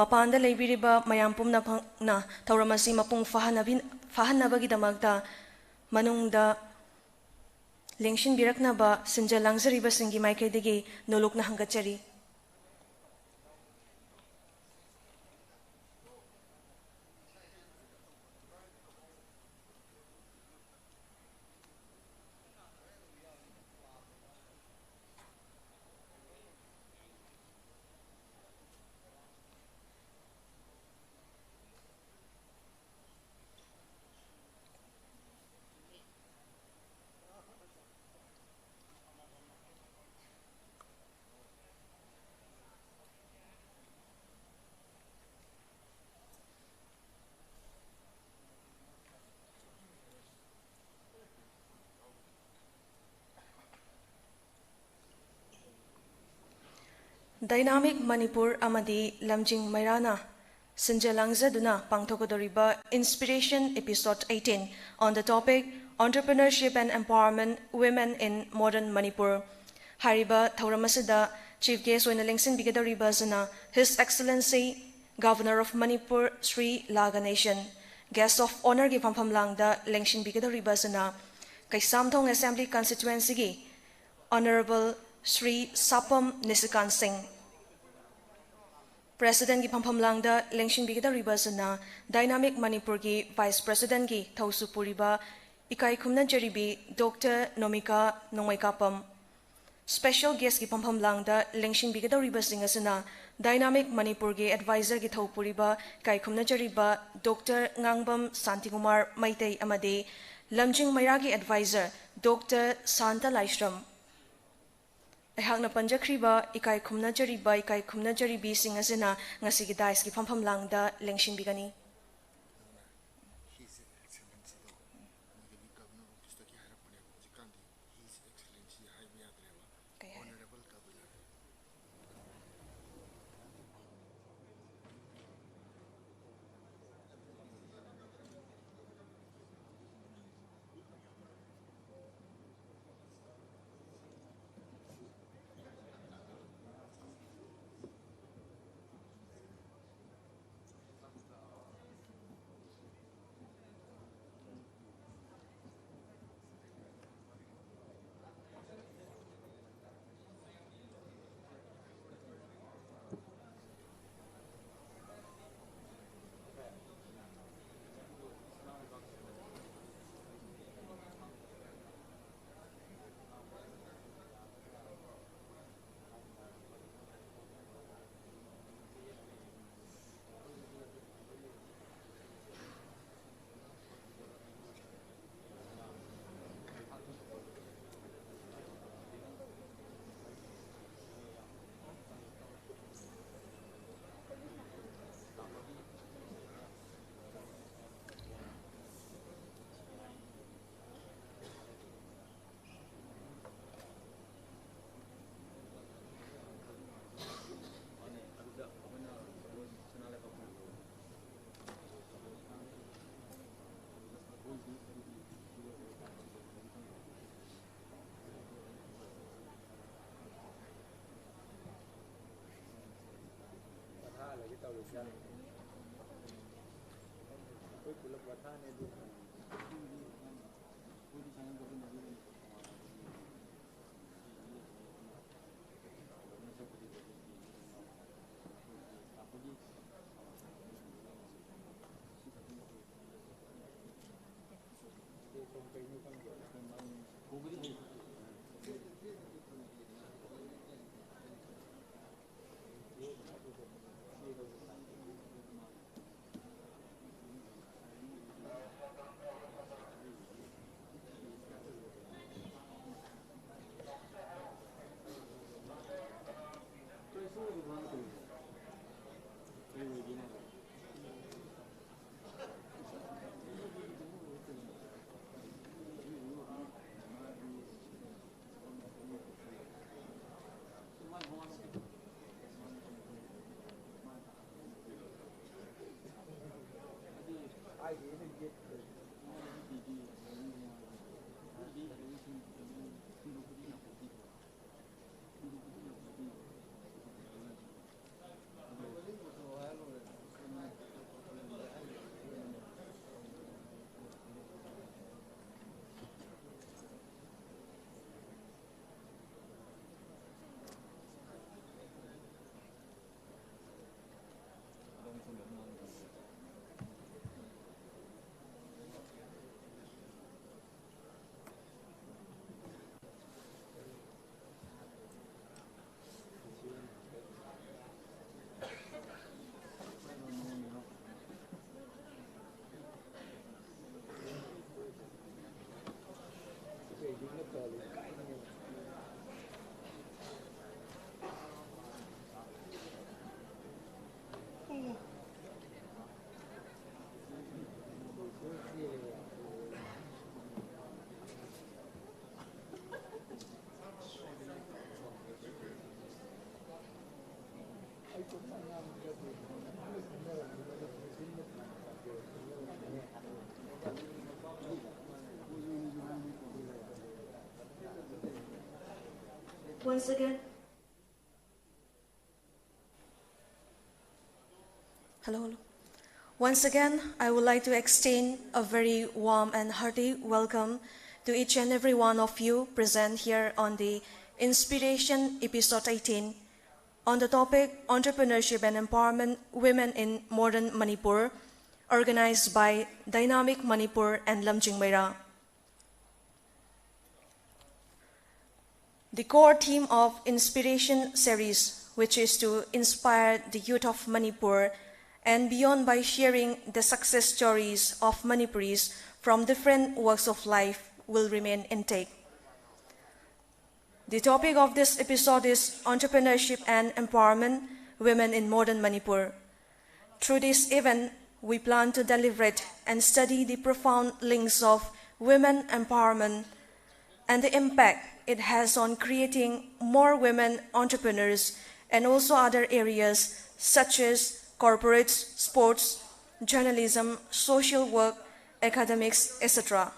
Mapanda leibiriba mayam pumna na tauramasi mapung fahanabagidamagta manungda lengshin biraknaba sinja langzariba singi maikaidigi nolokna hangachari. Dynamic Manipur amadi Lamjing Meira na sinjalangzaduna pangthokodoriba Inspiration Episode 18 on the topic Entrepreneurship and Empowerment Women in Modern Manipur. Hariba Thauramasida Chief Guest oina lengsinbigedoriba zana His Excellency Governor of Manipur Sri Laganation. Guest of Honor gi phamlamlangda lengsinbigedoriba zana Kaisamthong Assembly Constituency gi Honorable Sri Sapam Nisikan Singh. President ki phamlamlangda lengsinbigedoriba zana Dynamic Manipur ki Vice President ki Thausupuriba Ikai Khumna Jaribi Dr. Nomika Nongwaikapam. Special guest ki phamlamlangda lengsinbigedoriba singasana Dynamic Manipur ki Advisor ki Thaupuriba Ikai Khumna Jariba Dr. Ngangbam Santikumar Maitei amade Lamjing Meira ki Advisor Dr. Santa Laishram. Ehakna panjakriba ikai khumna jaribi singasena ngasigi dais ki phamlamlangda lengsinbigani. Once again, hello. Once again, I would like to extend a very warm and hearty welcome to each and every one of you present here on the Inspiration Episode 18 on the topic Entrepreneurship and Empowerment Women in Modern Manipur, organized by Dynamic Manipur and Lamjing Meira. The core theme of Inspiration series, which is to inspire the youth of Manipur and beyond by sharing the success stories of Manipuris from different walks of life, will remain intact. The topic of this episode is Entrepreneurship and Empowerment Women in Modern Manipur. Through this event, we plan to deliberate and study the profound links of women empowerment and the impact it has on creating more women entrepreneurs and also other areas such as corporates, sports, journalism, social work, academics, etc.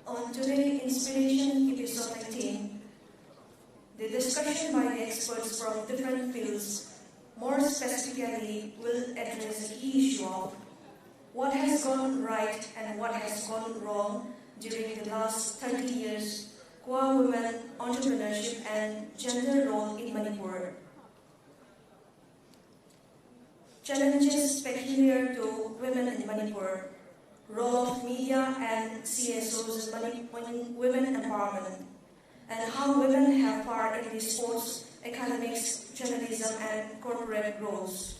On today's Inspiration Episode 18, the discussion by the experts from different fields more specifically will address the key issue of what has gone right and what has gone wrong during the last 30 years Kwa women entrepreneurship and gender role in Manipur. Challenges peculiar to women in Manipur, role of media and CSOs in women empowerment, and how women have part in the sports, academics, journalism, and corporate roles.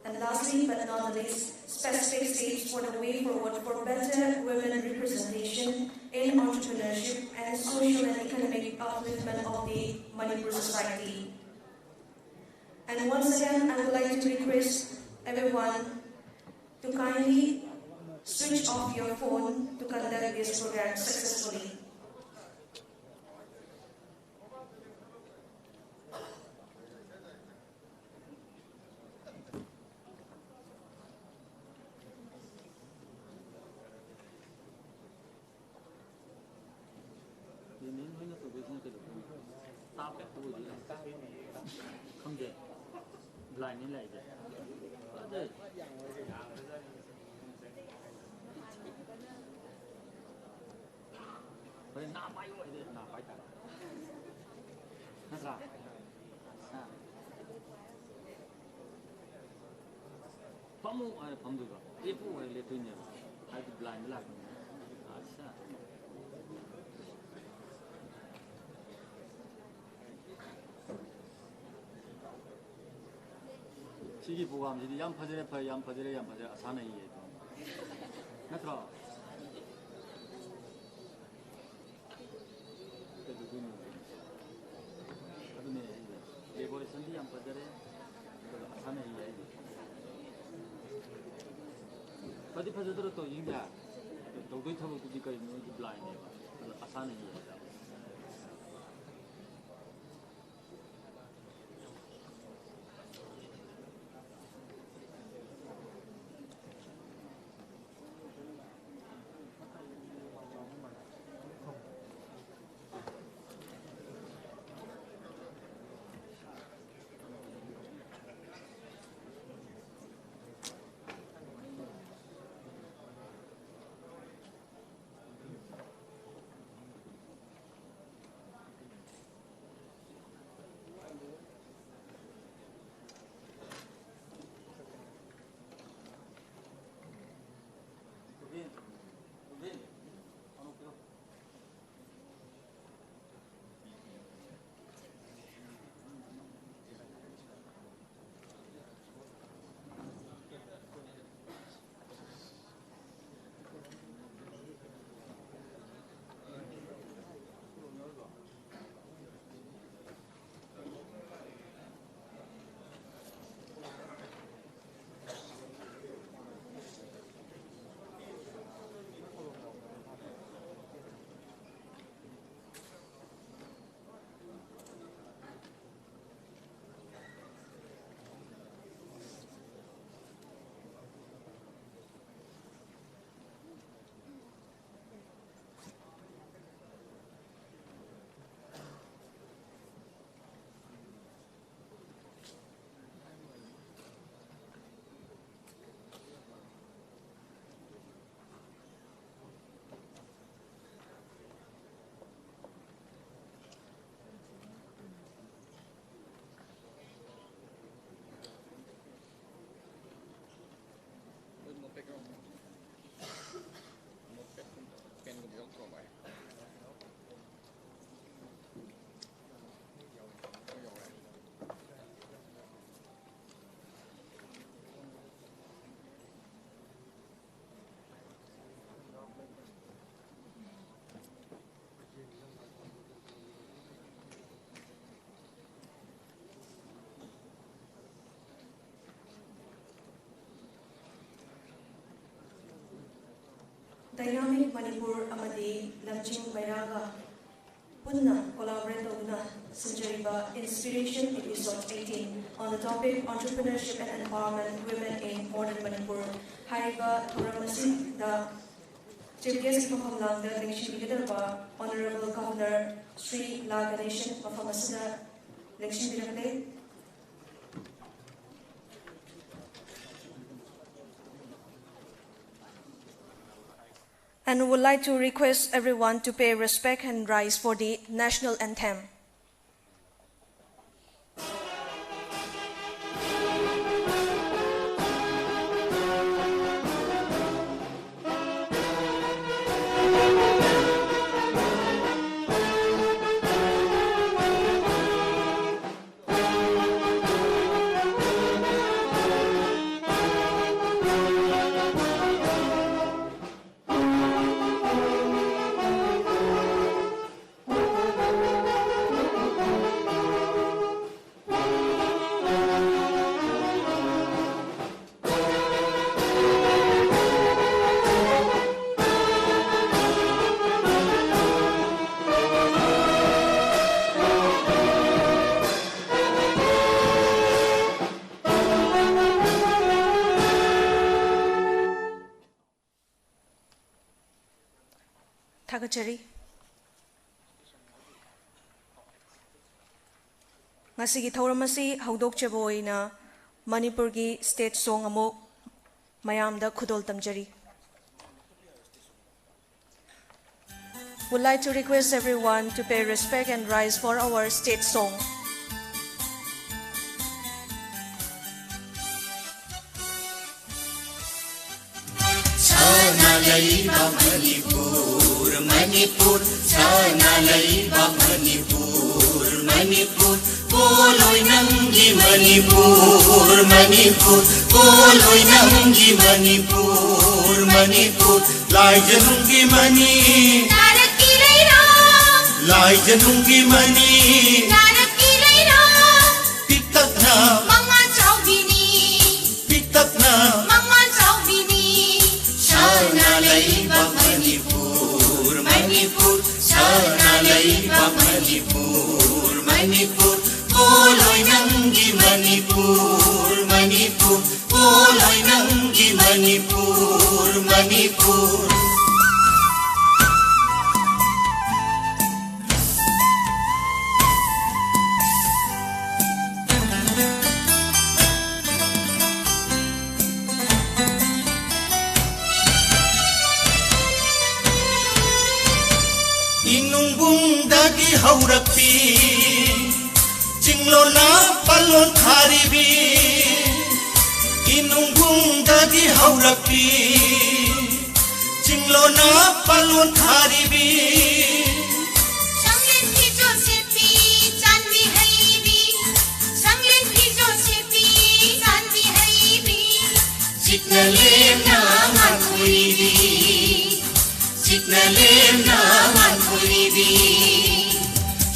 And lastly, but not least, specific steps for the way forward for better women representation in entrepreneurship and social and economic upliftment of the Manipur society. And once again, I would like to request everyone to kindly switch off your phone to conduct this program successfully. 시기 보감 이제 양파절에 아사네 이해. 맞죠? 그래도 그 아드네 예보에 선디 양파절에 아사네 이해. 어디 파저들어 또 인자 도도이 타고 두니까 있는 블라인에 아사네 이해. Dynamic Manipur amadi Lamjing Meira punna collaborate tawna sinjariba Inspiration Episode 18 on the topic Entrepreneurship and Empowerment Women in Modern Manipur. Hariba Thoramasi da Chief Guest Mafam Langda Lengshin Bigadarba, Honorable Governor Sri La Ganeshan Mafam Asada Lengshin Bigade. And would like to request everyone to pay respect and rise for the national anthem. Thakachari. Ngasigi thauramasi haudokchaba oina Manipur gi state song amuk mayamda khudol tamjari. Would like to request everyone to pay respect and rise for our state song. Manipur, Manipur, Sanalaiba Manipur, Manipur, Poloi Nangi Manipur, Manipur, Poloi Nangi Manipur, Manipur, Lai Janungi Mani, Lai Janungi Mani, Pitatna, Mangan Saubini, Pitatna, Mangan Saubini, Sanalaiba Manipur, Manipur, Sanalaiba Manipur, Manipur, Poloi Nangi Manipur, Manipur, Poloi Nangi Manipur, Manipur. Inungbungdagi haurakpi Jinglona palon kharibi Inungbungdagi haurakpi Jinglona palon kharibi Sanglin Pijo Sipi, Janvi Haibi, Sanglin Pijo Sipi, Janvi Haibi, Signalem na mankuibi Signalem na mankuibi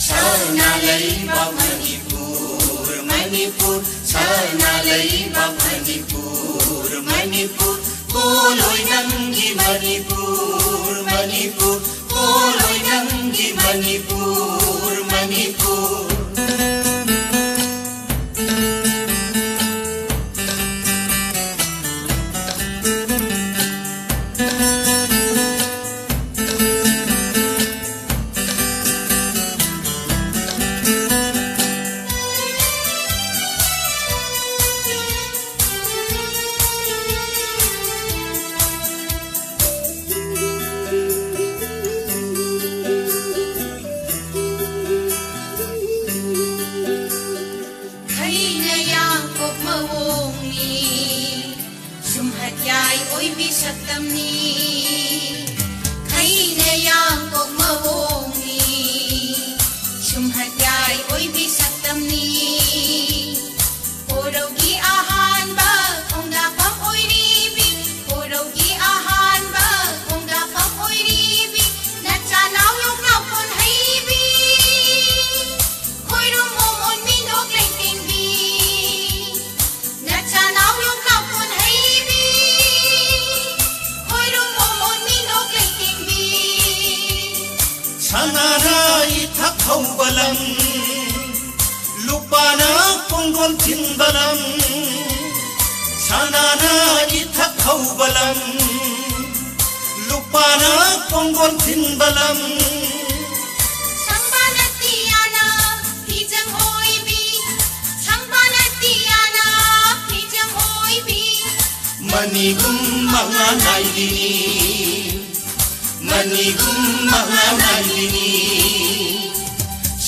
Sanalaiba Manipur, Manipur, Sanalaiba Manipur, Manipur, Poloi Nangi Manipur, Manipur, Poloi Nangi Manipur, Manipur. Lupana kongdon tinbalam Sanana ithak haubalam Lupana Pongon Timbalam Sambanatiana Pijang Hoibi Sambanatiana Pijang Hoibi Manigum Manganayini Manigum Manganayini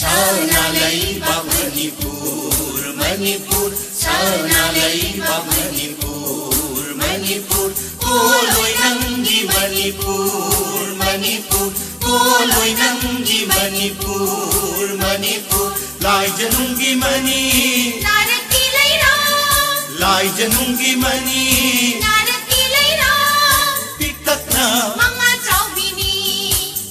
Sana Laiba Manipur Manipur Sana Laiba Manipur Manipur Koloy Nangi Manipur Manipur Koloy Nangi Manipur Manipur Lai Janungi Mani Narati Laira Lai Janungi Mani Narati Laira Pitak na Mga Chawbini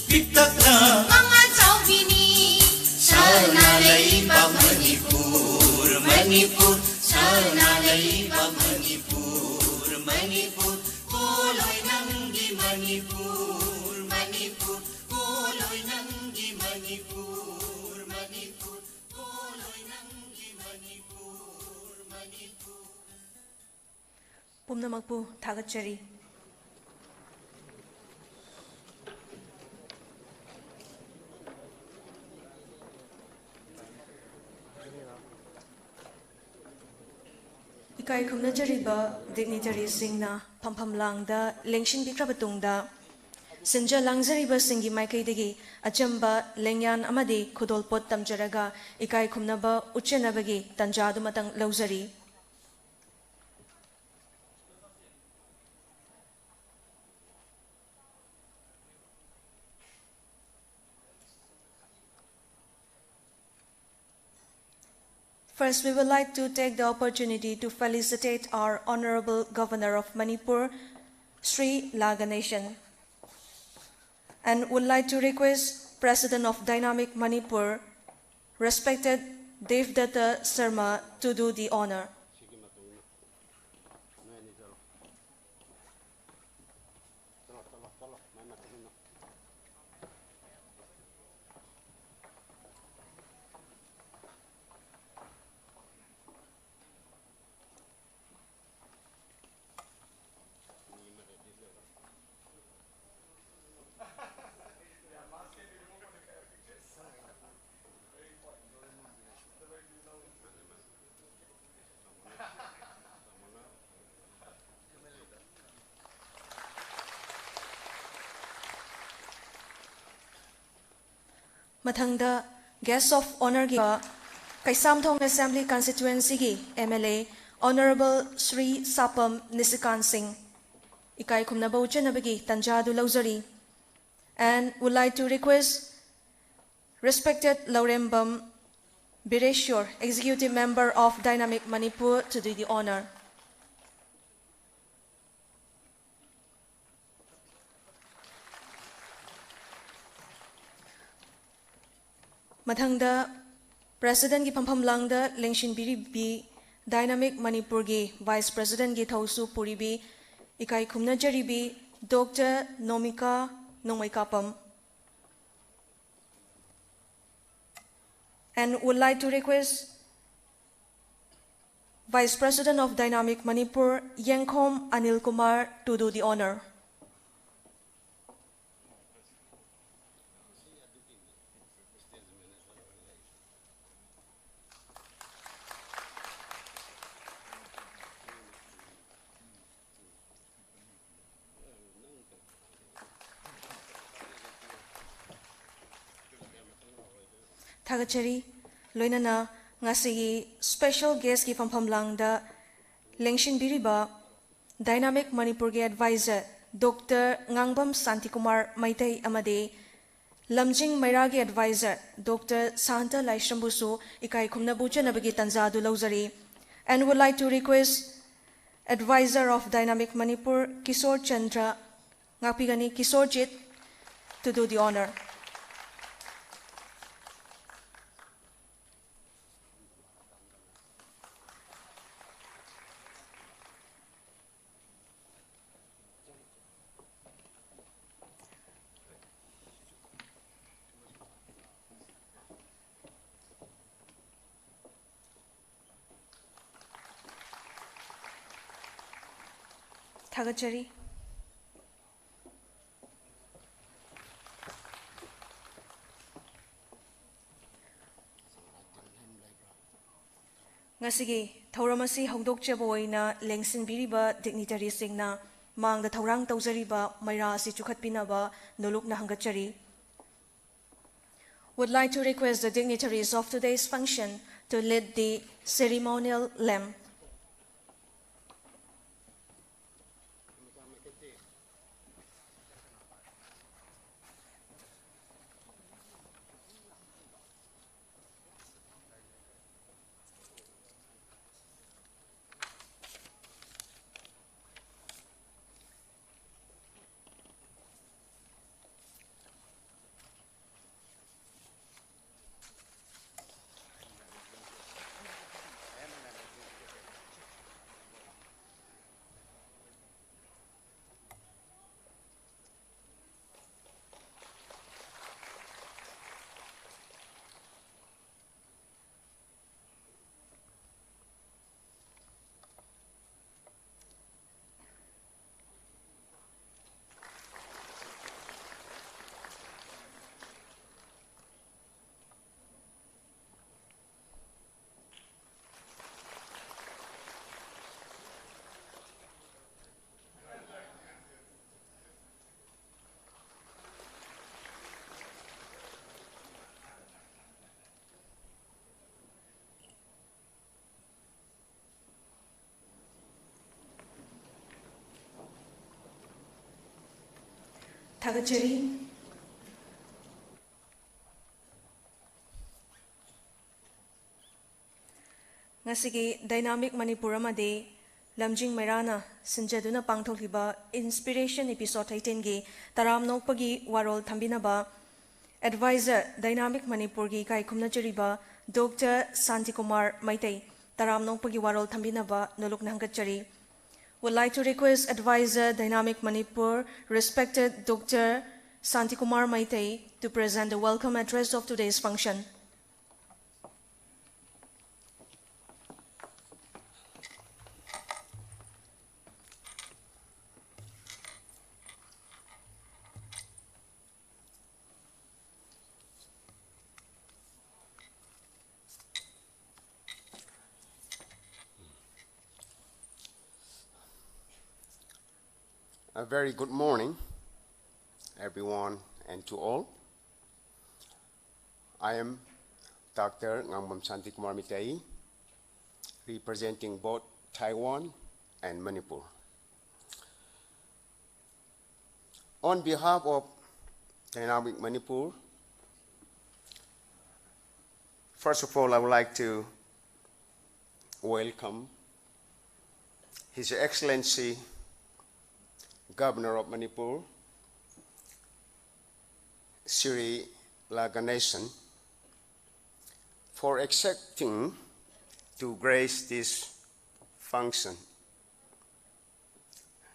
Pitak na Mga Chawbini Sana Laiba Manipur Manipur Sana Laiba Manipur Manipur Koloy Nangi Manipur Manipur Koloy Nangi Manipur Manipur Koloy Nangi Manipur Manipur ꯄꯨꯝꯅꯃꯛꯄꯨ ꯊꯥꯒꯠꯆꯔꯤ 이카이 ꯈꯨꯝꯅꯖꯔꯤꯕ ꯗꯤꯛꯅꯤꯇꯔꯤꯁꯤꯡꯅ ꯐꯝꯐꯝꯂꯥꯡꯗ ꯂꯦꯡꯁꯤꯟꯕꯤꯈ꯭ꯔꯕ ꯇꯨꯡꯗ ꯁꯤꯟꯖ ꯂꯥꯡꯖꯔꯤꯕꯁꯤꯡꯒꯤ ꯃꯥꯏꯀꯩꯗꯒꯤ ꯑꯆꯝꯕ ꯂꯦꯡꯌꯥꯟ ꯑꯃꯗꯤ ꯈꯨꯗꯣꯜꯄꯣꯠ ꯇꯝꯖꯔꯒ ꯏꯀꯥꯏ ꯈꯨꯝꯅꯕ ꯎꯠꯆꯅꯕꯒꯤ ꯇꯟꯖꯥꯗꯨꯃꯇꯪ ꯂꯧꯖꯔꯤ First, we would like to take the opportunity to felicitate our Honorable Governor of Manipur, Sri Laganeshan, and would like to request President of Dynamic Manipur, respected Devdatta Sharma, to do the honor. Mathangda guest of honor gi Kaisamthong Assembly Constituency gi MLA Honorable Sri Sapam Nisikan Singh ikai khumnaba uchanabagi tanjadu lauzari and would like to request respected Laurembam Bireshwar, Executive Member of Dynamic Manipur, to do the honor. Mathangda President ki Pampamlangda Lengshin Biribi Dynamic Manipur gi Vice President gi Thausu Puribi ikai khumna jaribi Dr. Nomika Nongwaikapam, and would like to request Vice President of Dynamic Manipur Yengkhom Anil Kumar to do the honor. Thagachari loinana ngasi special guest ki phamlamlangda lengshin biriba Dynamic Manipur ge advisor Dr. Ngangbam Santikumar Maitai amade Lamjing Meira ge advisor Dr. Santa Laishrambusu ikai khumna buchanabagi tanjadu lauzari, and would like to request advisor of Dynamic Manipur Kishore Chandra Ngapigani Kishorjit to do the honor. Thagachari Ngasigi thauramasi hongdokchaba oina lengsinbiriba dignitary singna mangda thaurang tauzariba Meira asi chukhatpinaba nolukna hangatchari. Would like to request the dignitaries of today's function to lead the ceremonial lamp. Thagachari. Ngasigi Dynamic Manipur amade Lamjing Meira sinjaduna pangthokliba inspiration episode 18 gi taram nokpagi warol thambinaba advisor Dynamic Manipur gi kaikhumna chariba Dr. Santikumar Maitai taram nokpagi warol thambinaba nolokna hangatchari. Would like to request advisor Dynamic Manipur, respected Dr. Santikumar Maitai, to present the welcome address of today's function. A very good morning, everyone and to all. I am Dr. Aubam Lakshmibai, representing both Taiwan and Manipur. On behalf of Dynamic Manipur, first of all, I would like to welcome His Excellency Governor of Manipur, Sri Laganesan, for accepting to grace this function.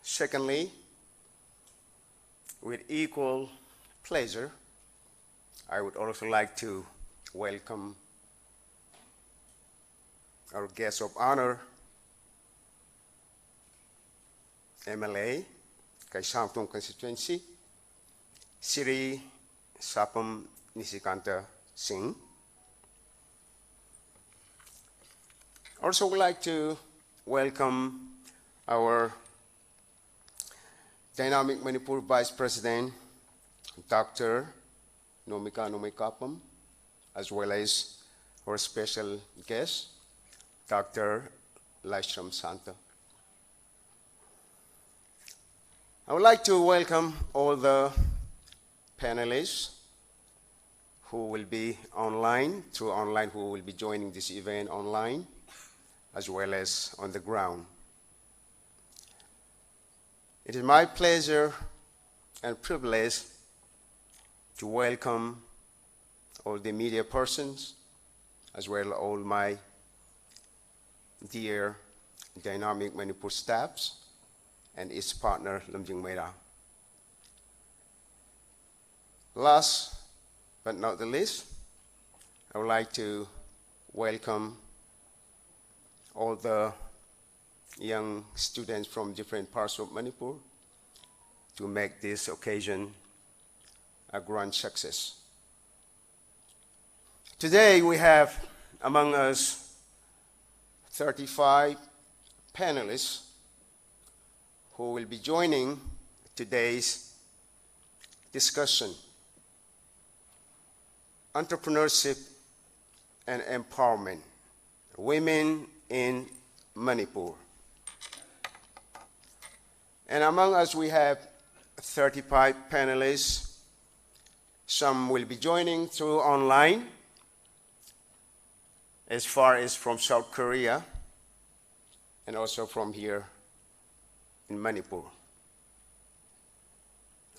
Secondly, with equal pleasure, I would also like to welcome our guest of honor, MLA, Kaisangtong constituency, Sri Sapam Nisikanta Singh. Also would like to welcome our Dynamic Manipur Vice President, Dr. Nomika Nomaikapam, as well as our special guest, Dr. Laishram Santa. I would like to welcome all the panelists who will be online, who will be joining this event online, as well as on the ground. It is my pleasure and privilege to welcome all the media persons, as well as all my dear Dynamic Manipur staffs, and its partner, Lamjing Meira. Last but not the least, I would like to welcome all the young students from different parts of Manipur to make this occasion a grand success. Today we have among us 35 panelists who will be joining today's discussion. Entrepreneurship and empowerment, women in Manipur. And among us we have 35 panelists. Some will be joining through online, as far as from South Korea, and also from here in Manipur.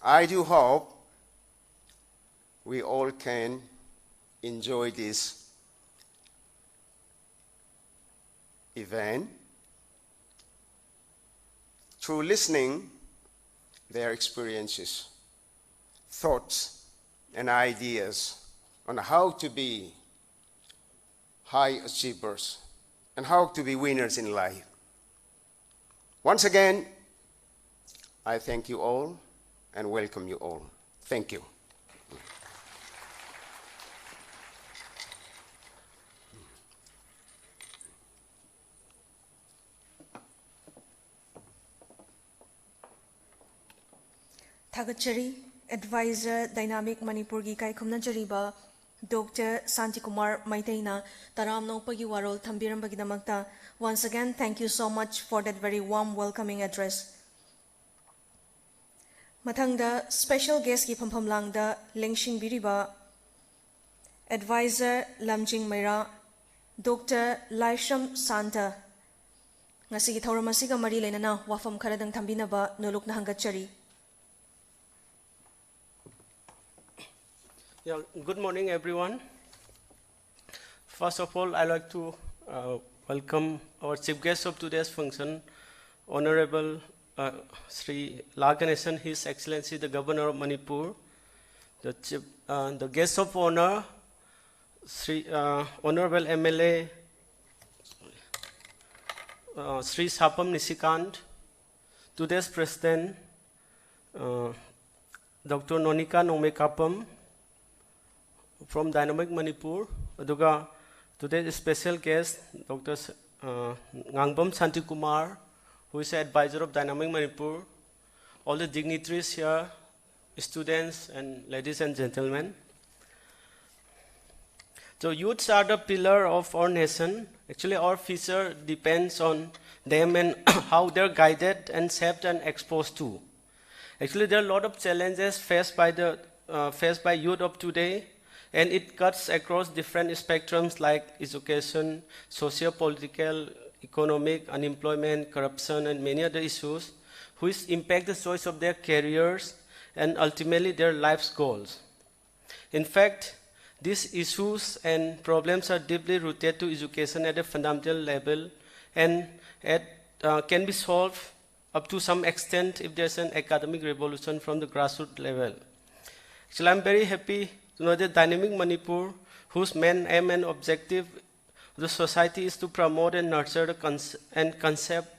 I do hope we all can enjoy this event through listening their experiences, thoughts, and ideas on how to be high achievers and how to be winners in life. Once again, I thank you all and welcome you all. Thank you. Thagachari, Advisor Dynamic Manipur gi kai khumna jariba Dr. Santi Kumar Maitaina Taram Nopagi Warol Thambirambagi Damakta. Once again, thank you so much for that very warm welcoming address. Mathangda special guest ki phampam langda Lengshin Biriba Advisor Lamjing Meira Dr. Laisham Santa Ngasi Thauramasiga Mari Lenana Wafam Karadang Thambinaba Noluk Nahangachari. Yeah, good morning, everyone. First of all, I'd like to welcome our chief guest of today's function, Honorable Sri Laganesan, His Excellency the Governor of Manipur, the guest of honor, Sri Honorable MLA Sri Sapam Nisikant, today's President, Dr. Nonika Nomekapam, from Dynamic Manipur, aduga today's special guest, Dr. Ngangbam Santi Kumar, who is an advisor of Dynamic Manipur, all the dignitaries here, students and ladies and gentlemen. So youths are the pillar of our nation. Actually, our future depends on them and how they're guided and shaped and exposed to. Actually, there are a lot of challenges faced by youth of today, and it cuts across different spectrums like education, socio-political, economic, unemployment, corruption, and many other issues, which impact the choice of their careers and ultimately their life's goals. In fact, these issues and problems are deeply rooted to education at a fundamental level and can be solved up to some extent if there's an academic revolution from the grassroots level. Actually, I'm very happy to know that Dynamic Manipur, whose main aim and objective of the society is to promote and nurture the concept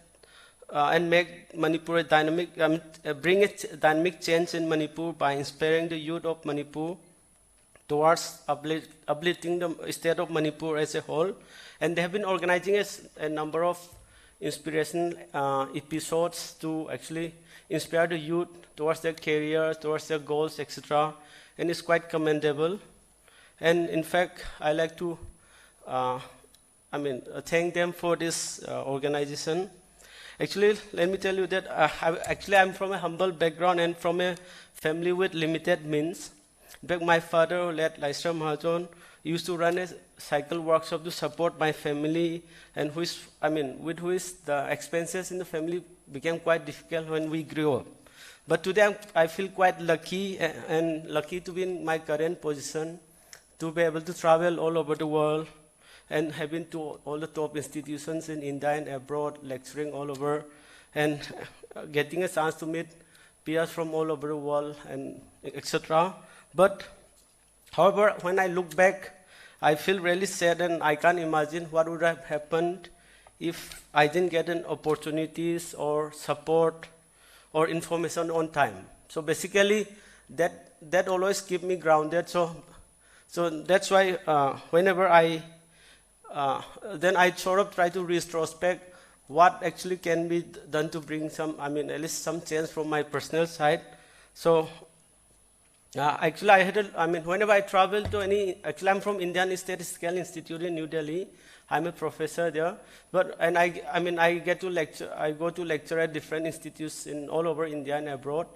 and make Manipur a dynamic, bring a dynamic change in Manipur by inspiring the youth of Manipur towards uplifting the state of Manipur as a whole. And they have been organizing a number of inspirational episodes to actually inspire the youth towards their careers, towards their goals, etc. And it's quite commendable. And in fact, I like to thank them for this organization. Actually, let me tell you that I'm from a humble background and from a family with limited means. In fact, my father, late Laisra Mahajon, used to run a cycle workshop to support my family, and with which the expenses in the family became quite difficult when we grew up. But today I feel quite lucky to be in my current position, to be able to travel all over the world and have been to all the top institutions in India and abroad, lecturing all over, and getting a chance to meet peers from all over the world, and etc. But however, when I look back, I feel really sad, and I can't imagine what would have happened if I didn't get an opportunities or support or information on time. So basically, that always keep me grounded. So that's why whenever I then I sort of try to retrospect what actually can be done to bring some, at least some change from my personal side. So actually, whenever I travel to actually I'm from Indian Statistical Institute in New Delhi. I'm a professor there, I get to lecture. I go to lecture at different institutes in all over India and abroad,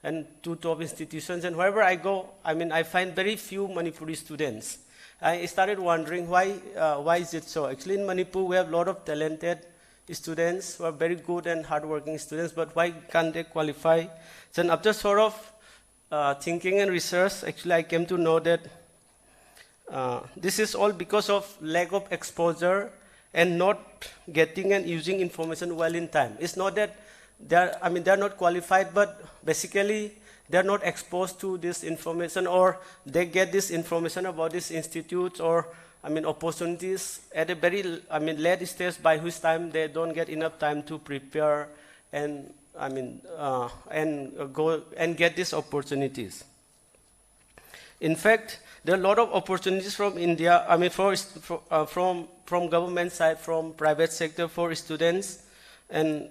and two top institutions. And wherever I go, I find very few Manipuri students. I started wondering why is it so? Actually, in Manipur, we have a lot of talented students who are very good and hardworking students, but why can't they qualify? So after sort of thinking and research, actually, I came to know that this is all because of lack of exposure and not getting and using information well in time. It's not that they're not qualified, but basically they're not exposed to this information, or they get this information about these institutes or opportunities at a very late stage, by which time they don't get enough time to prepare and go and get these opportunities. In fact, there are a lot of opportunities from India, from government side, from private sector for students, and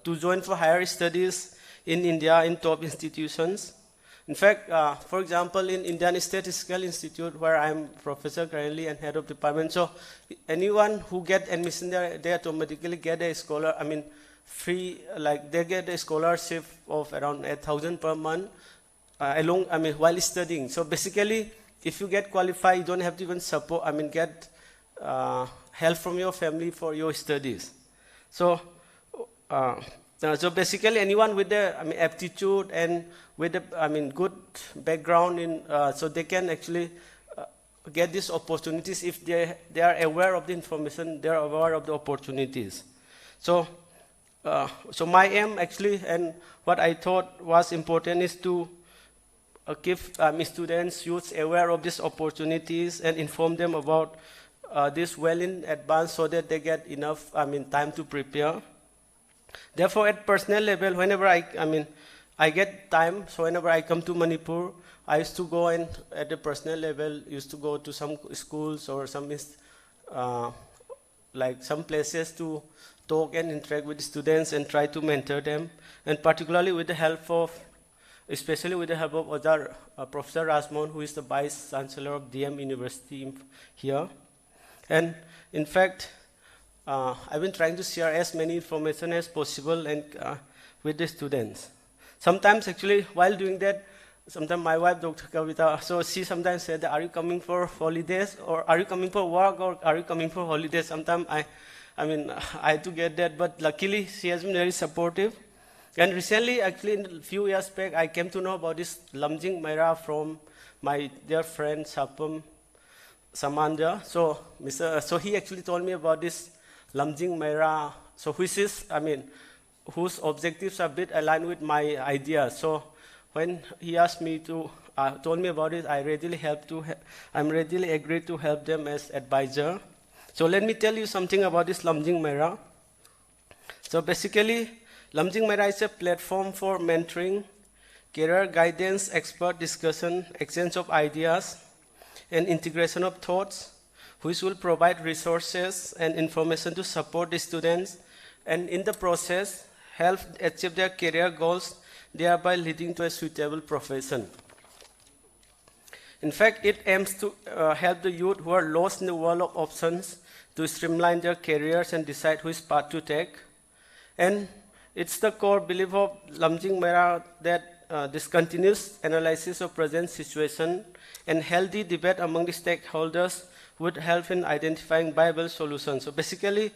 to join for higher studies in India in top institutions. In fact, for example, in Indian Statistical Institute, where I'm professor currently and head of department, so anyone who get admission there, they automatically get a scholar, free, like they get a scholarship of around 8,000 per month, while studying. So basically, if you get qualified, you don't have to even support, get help from your family for your studies. So, so basically, anyone with the aptitude and with the good background in, so they can actually get these opportunities if they are aware of the information, they are aware of the opportunities. So, so my aim actually, and what I thought was important, is to keep students, youths aware of these opportunities and inform them about this well in advance, so that they get enough time to prepare. Therefore, at personal level, whenever I get time, so whenever I come to Manipur, I used to go, and at a personal level, used to go to some schools or some like some places to talk and interact with students and try to mentor them, and particularly with the help of, especially with the help of Professor Rasmon, who is the Vice Chancellor of DM University here. And in fact, I've been trying to share as many information as possible and with the students. Sometimes actually, while doing that, sometimes my wife, Dr. Kavita, so she sometimes said, are you coming for holidays, or are you coming for work, or are you coming for holidays? Sometimes I had to get that, but luckily she has been very supportive. And recently, actually, a few years back, I came to know about this Lamjing Meira from my dear friend Sapam Samanda. So, so he actually told me about this Lamjing Meira, so which is, whose objectives are a bit aligned with my ideas. So when he asked me to, told me about it, I'm readily agreed to help them as advisor. So let me tell you something about this Lamjing Meira. So basically, Lamjing Meira is a platform for mentoring, career guidance, expert discussion, exchange of ideas, and integration of thoughts, which will provide resources and information to support the students, and in the process, help achieve their career goals, thereby leading to a suitable profession. In fact, it aims to help the youth who are lost in the world of options to streamline their careers and decide which path to take. And it's the core belief of Lamjing Meira that this continuous analysis of present situation and healthy debate among the stakeholders would help in identifying viable solutions. So basically,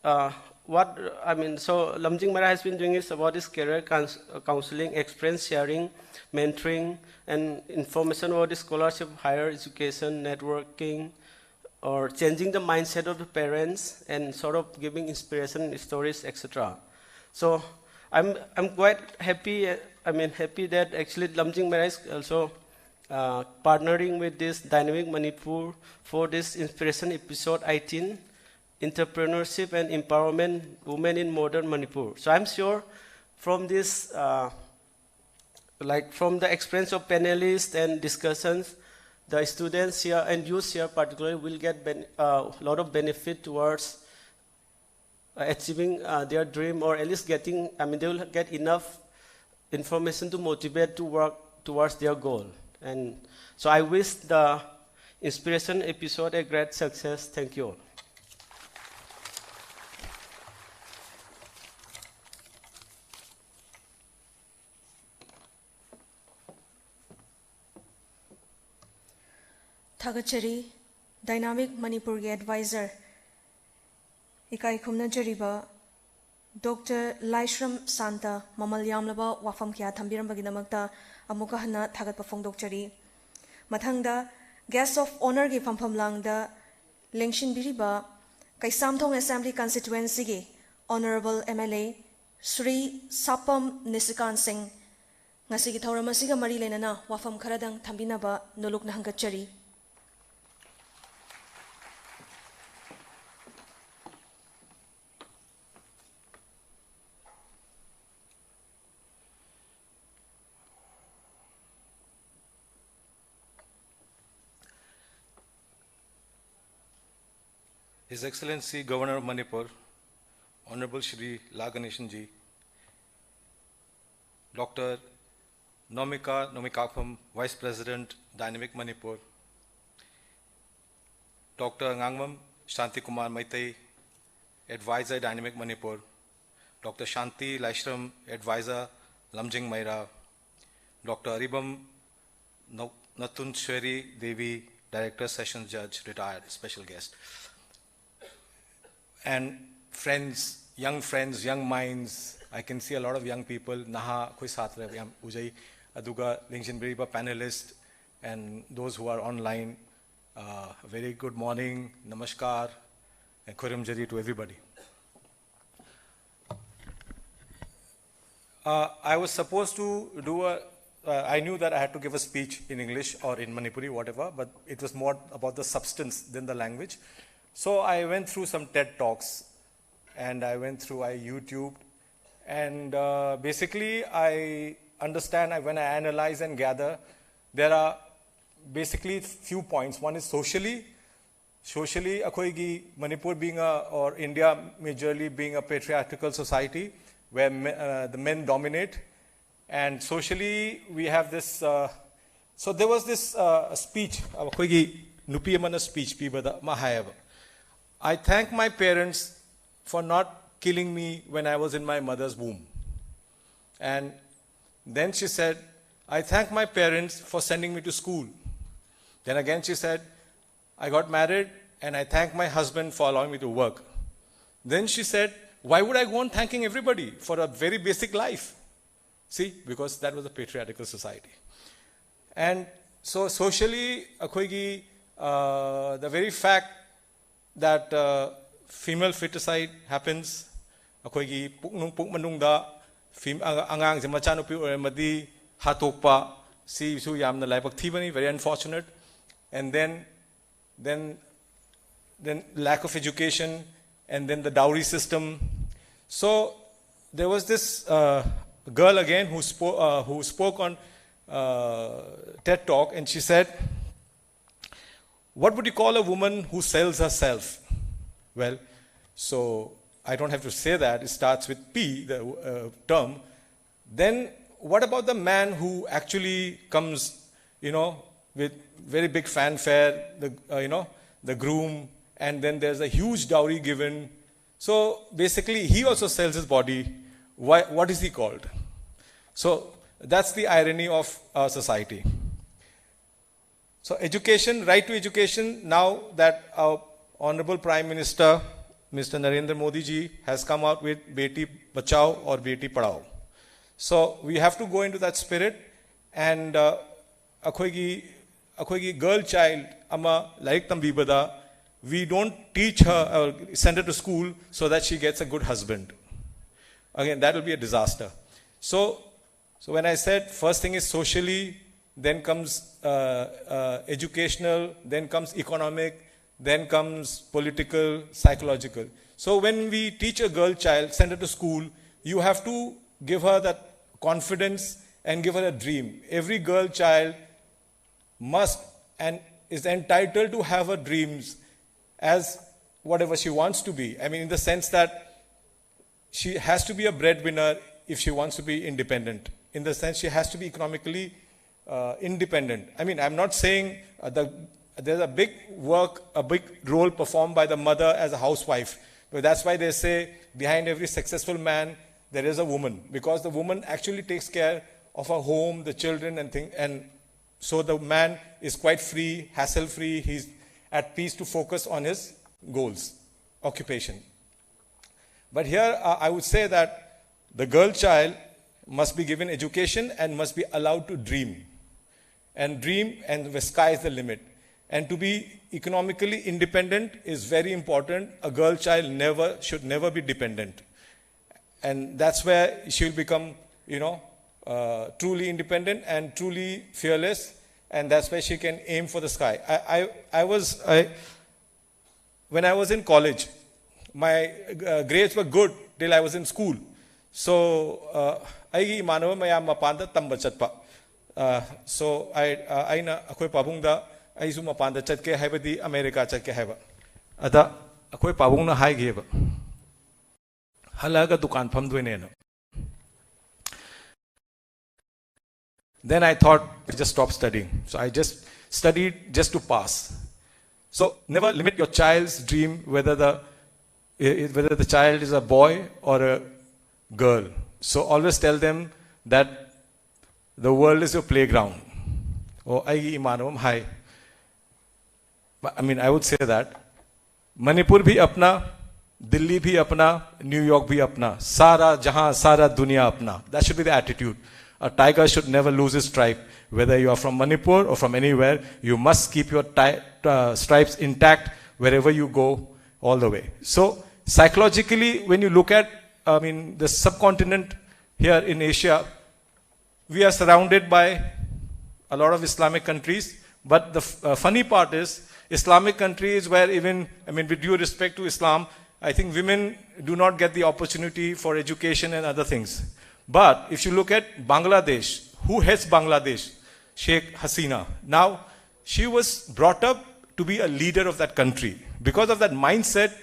so Lamjing Meira has been doing is about this career counseling, experience sharing, mentoring, and information about the scholarship, higher education, networking, or changing the mindset of the parents, and sort of giving inspiration stories, etc. So I'm quite happy. Happy that actually Lamjing Meira is also partnering with this Dynamic Manipur for this inspiration episode 18, Entrepreneurship and Empowerment Women in Modern Manipur. So I'm sure from this, like from the experience of panelists and discussions, the students here and youth here particularly will get a lot of benefit towards achieving their dream, or at least getting, they will get enough information to motivate to work towards their goal. And so I wish the inspiration episode a great success. Thank you all. Thagachari, Dynamic Manipur Advisor, Ikai Khumna Jariba, Dr. Laishram Santa, Mamal Yamlaba, Wafam Kya Tambiram Baginamakta, Amukahana Thagat Pafong Doctori. Mathangda, Guest of Honor Gi Pampam Langda, Lengshin Biriba, Kaisamthong Assembly Constituency Gi, Honorable MLA, Sri Sapam Nisikan Singh, Ngasigi Tauramasiga Mari Lenana, Wafam Karadang Tambinaba, Nuluk Nahangachari. His Excellency Governor of Manipur, Honorable Shri Laganeshan Ji, Dr. Nomikapam, Vice President, Dynamic Manipur, Dr. Ngangmam Shanti Kumar Maitai, Advisor, Dynamic Manipur, Dr. Shanti Laishram, Advisor, Lamjing Meira, Dr. Aubam Lakshmibai Devi, Director, Sessions Judge, retired, special guest. And friends, young minds, I can see a lot of young people, Naha, Koi Satra, Ujai, Aduga, Lengshin Biriba panelists, and those who are online, very good morning, namaskar, and Kurim Jari to everybody. I was supposed to do I knew that I had to give a speech in English or in Manipuri, whatever, but it was more about the substance than the language. So I went through some TED Talks, and I YouTubed, and basically I understand when I analyze and gather, there are basically few points. One is socially, Manipur being or India majorly being a patriarchal society where the men dominate, and socially we have this, so there was this speech, speech, I thank my parents for not killing me when I was in my mother's womb. And then she said, I thank my parents for sending me to school. Then again she said, I got married and I thank my husband for allowing me to work. Then she said, why would I go on thanking everybody for a very basic life? See, because that was a patriarchal society. And so socially, the very fact that female feticide happens, angang se machanupi oramadi hatokpa, si su yamna laibak thibani, very unfortunate. And then lack of education, and then the dowry system. So there was this girl again who spoke on TED Talk, and she said, what would you call a woman who sells herself? Well, so I don't have to say that. It starts with P, the term. Then what about the man who actually comes, with very big fanfare, the groom, and then there's a huge dowry given. So basically, he also sells his body. What is he called? So that's the irony of our society. So education, right to education, now that our Honorable Prime Minister, Mr. Narendra Modi ji, has come out with Beti Bachao or Beti Padhao. So we have to go into that spirit, and akoigi girl child ama like tambibada, we don't teach her or send her to school so that she gets a good husband. Again, that will be a disaster. So when I said first thing is socially, then comes educational, then comes economic, then comes political, psychological. So when we teach a girl child, send her to school, you have to give her that confidence and give her a dream. Every girl child must and is entitled to have her dreams as whatever she wants to be. I mean, in the sense that she has to be a breadwinner if she wants to be independent. In the sense she has to be economically independent. I mean, I'm not saying there's a big role performed by the mother as a housewife. But that's why they say behind every successful man, there is a woman. Because the woman actually takes care of her home, the children and things. And so the man is quite free, hassle-free. He's at peace to focus on his goals, occupation. But here I would say that the girl child must be given education and must be allowed to dream. And dream, and the sky is the limit. And to be economically independent is very important. A girl child should never be dependent. And that's where she will become, truly independent and truly fearless. And that's where she can aim for the sky. When I was in college, my grades were good till I was in school. So, I manava mayam mapanda tamba chatpa. So I na ako'y pabungda ay sumapanda chatke haiba di America chatke haiba. Ada ako'y pabung na hai giba. Halaga dukan phamduine no. Then I thought I just stop studying. So I just studied just to pass. So never limit your child's dream whether the child is a boy or a girl. So always tell them that the world is your playground. I mean, I would say that. Manipur bhi apna, Delhi bhi apna, New York bhi apna. Sara jahan, sara dunya apna. That should be the attitude. A tiger should never lose his stripe. Whether you are from Manipur or from anywhere, you must keep your stripes intact wherever you go all the way. So, psychologically, when you look at, the subcontinent here in Asia, we are surrounded by a lot of Islamic countries. But the funny part is, Islamic countries where even, with due respect to Islam, I think women do not get the opportunity for education and other things. But if you look at Bangladesh, who heads Bangladesh? Sheikh Hasina. Now, she was brought up to be a leader of that country. Because of that mindset,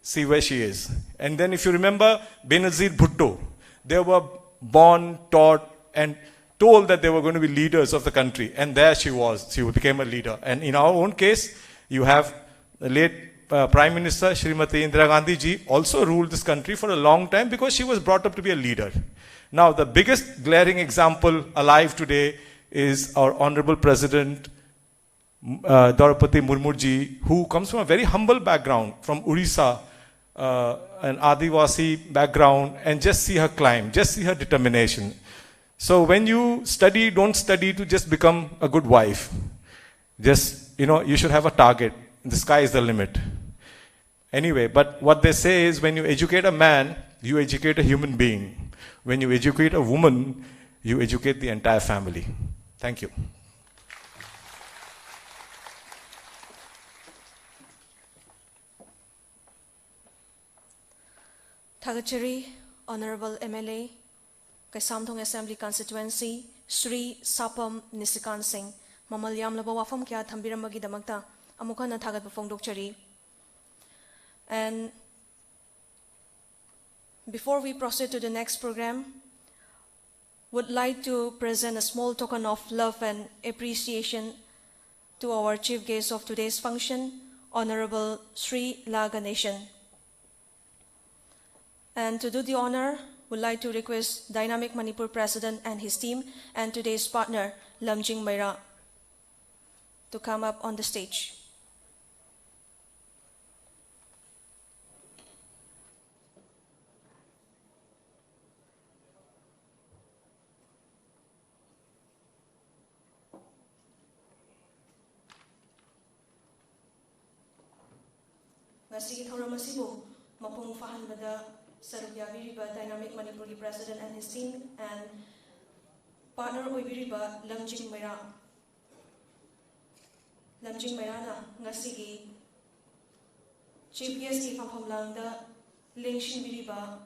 see where she is. And then if you remember Benazir Bhutto, they were born, taught, and told that they were going to be leaders of the country. And there she was. She became a leader. And in our own case, you have the late Prime Minister Srimati Indira Gandhi ji also ruled this country for a long time because she was brought up to be a leader. Now, the biggest glaring example alive today is our Honorable President Draupadi Murmu ji, who comes from a very humble background, from Orissa, an Adivasi background, and just see her climb, just see her determination. So when you study, don't study to just become a good wife. Just, you should have a target. The sky is the limit. Anyway, but what they say is when you educate a man, you educate a human being. When you educate a woman, you educate the entire family. Thank you. Thagachari, Honorable MLA, Kaisamthong Assembly Constituency, Sri Sapam Nisikan Singh, Mamalyam Laba Wafam Kya Thambiramagi Damakta, Amukana Thagat Bafongdokchari. And before we proceed to the next program, would like to present a small token of love and appreciation to our chief guest of today's function, Honorable Sri La Ganeshan. And to do the honor, would like to request Dynamic Manipur President and his team and today's partner, Lamjing Meira, to come up on the stage. Ngasigi thawram asibu mapung fahanbada saruk yabiriba Dynamic Manipur President and his team and partner oibiriba Lamjing Meira. Lamjing Meira na ngasigi chief guest ki famhamlangda lengshin biriba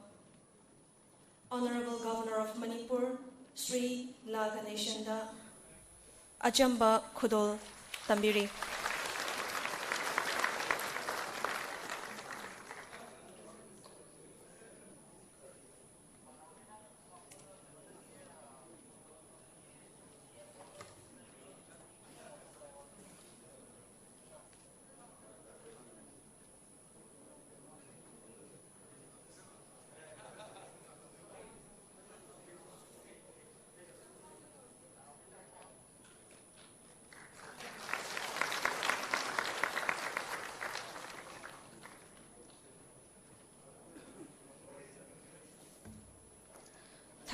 Honorable Governor of Manipur Sri La Ganeshan da Ajamba Khudol tambiri.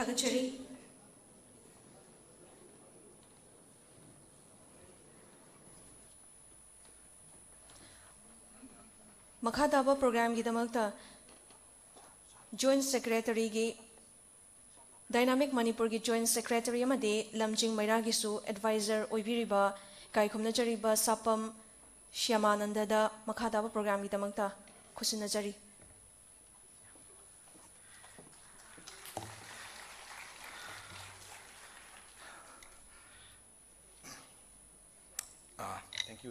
Thagachari. Makhataba program gidamakta Joint Secretary gi Dynamic Manipur gi Joint Secretary amade Lamjing Meira gisu advisor oibiriba kaikhumna jariba sapam Shyamananda da Makhataba program gidamakta khusinajari.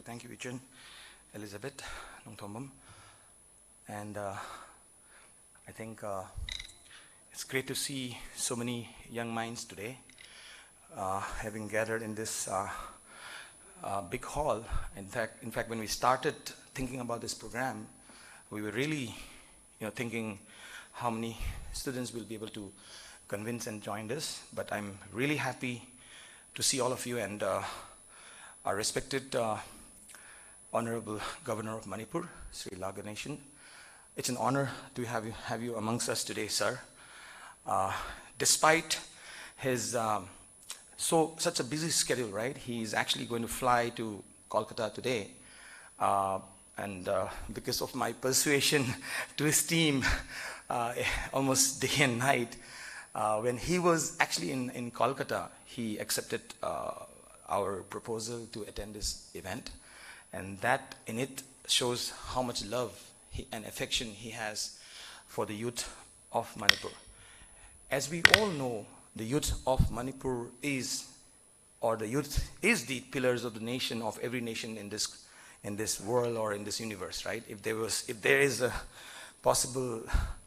Thank you, Ichin, Elizabeth, Nongthombam. And I think it's great to see so many young minds today having gathered in this big hall. In fact, when we started thinking about this program, we were really thinking how many students will be able to convince and join this. But I'm really happy to see all of you, and our respected Honorable Governor of Manipur, Sri Laganation. It's an honor to have you amongst us today, sir. Despite his such a busy schedule, right? He's actually going to fly to Kolkata today, and because of my persuasion to his team, almost day and night, when he was actually in Kolkata, he accepted our proposal to attend this event. And that in it shows how much love and affection he has for the youth of Manipur. As we all know, the youth of Manipur is the pillars of the nation, of every nation in this world or in this universe, right? If there is a possible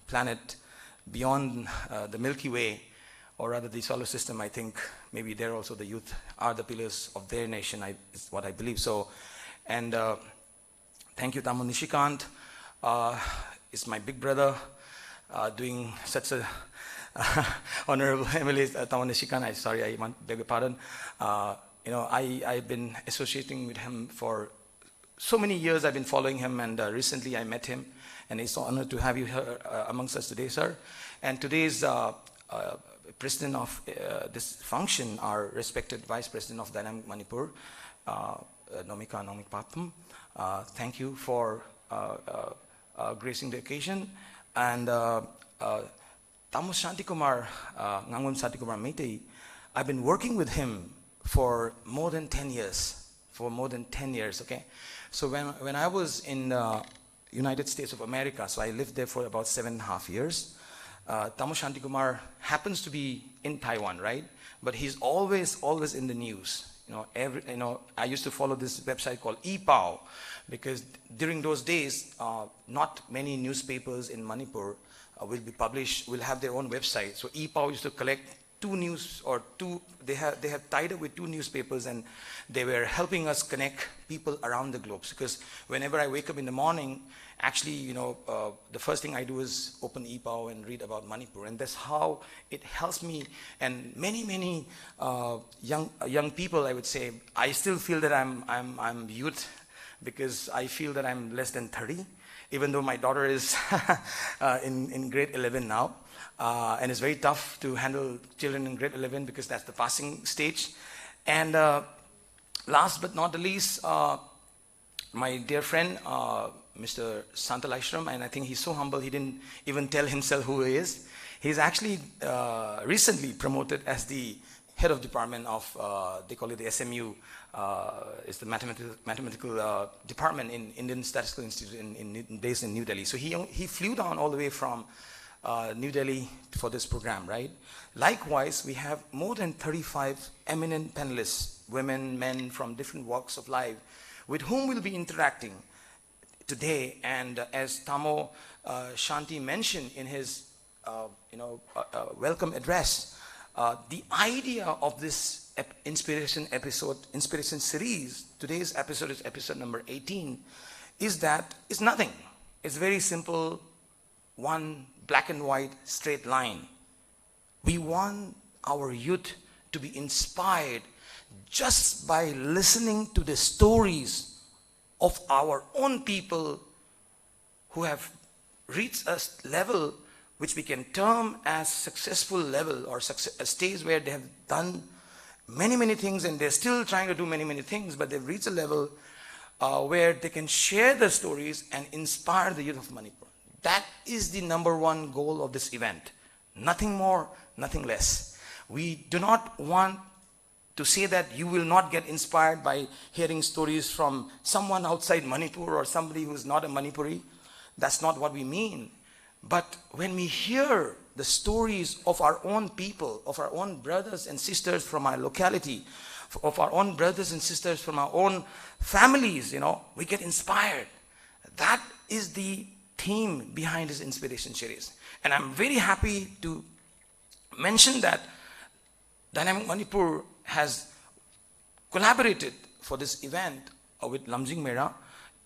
planet beyond the Milky Way, or rather the solar system, I think maybe there also the youth are the pillars of their nation, is what I believe. So. And thank you, Tamil Nishikant. Is my big brother doing such a honorable MLA, Tamil Nishikant. I beg your pardon. I've been associating with him for so many years. I've been following him, and recently I met him, and it's an honor to have you here amongst us today, sir. And today's president of this function, our respected Vice President of Dynamic Manipur, Nomika Papam. Thank you for gracing the occasion. And Tamu Shantikumar, Ngangum Shantikumar Meitei, I've been working with him for more than 10 years. Okay? So when I was in the United States of America, so I lived there for about 7.5 years, Tamu Shantikumar happens to be in Taiwan, right? But he's always in the news. I used to follow this website called Imphal, because during those days, not many newspapers in Manipur will have their own website. So Imphal used to collect they have tied up with 2 newspapers, and they were helping us connect people around the globe. Because whenever I wake up in the morning, actually, the first thing I do is open Imphal and read about Manipur, and that's how it helps me. And many young people, I would say, I still feel that I'm youth, because I feel that I'm less than 30, even though my daughter is in grade 11 now. And it's very tough to handle children in grade 11, because that's the passing stage. And last but not the least, my dear friend, Mr. Santalashram, and I think he's so humble, he didn't even tell himself who he is. He's actually recently promoted as the head of department of, they call it the SMU, it's the mathematical department in Indian Statistical Institute based in New Delhi. So he flew down all the way from New Delhi for this program, right? Likewise, we have more than 35 eminent panelists, women, men from different walks of life, with whom we'll be interacting today. And as Tamo Shanti mentioned in his welcome address, the idea of this inspiration series, today's episode is episode number 18, is that it's nothing. It's very simple, one black and white straight line. We want our youth to be inspired just by listening to the stories of our own people who have reached a level which we can term as successful level, or a stage where they have done many things and they're still trying to do many things, but they've reached a level where they can share their stories and inspire the youth of Manipur. That is the number one goal of this event. Nothing more, nothing less. We do not want to say that you will not get inspired by hearing stories from someone outside Manipur or somebody who's not a Manipuri. That's not what we mean. But when we hear the stories of our own people, of our own brothers and sisters from our locality, of our own brothers and sisters from our own families, we get inspired. That is the theme behind this inspiration series. And I'm very happy to mention that Dynamic Manipur has collaborated for this event with Lamjing Meira.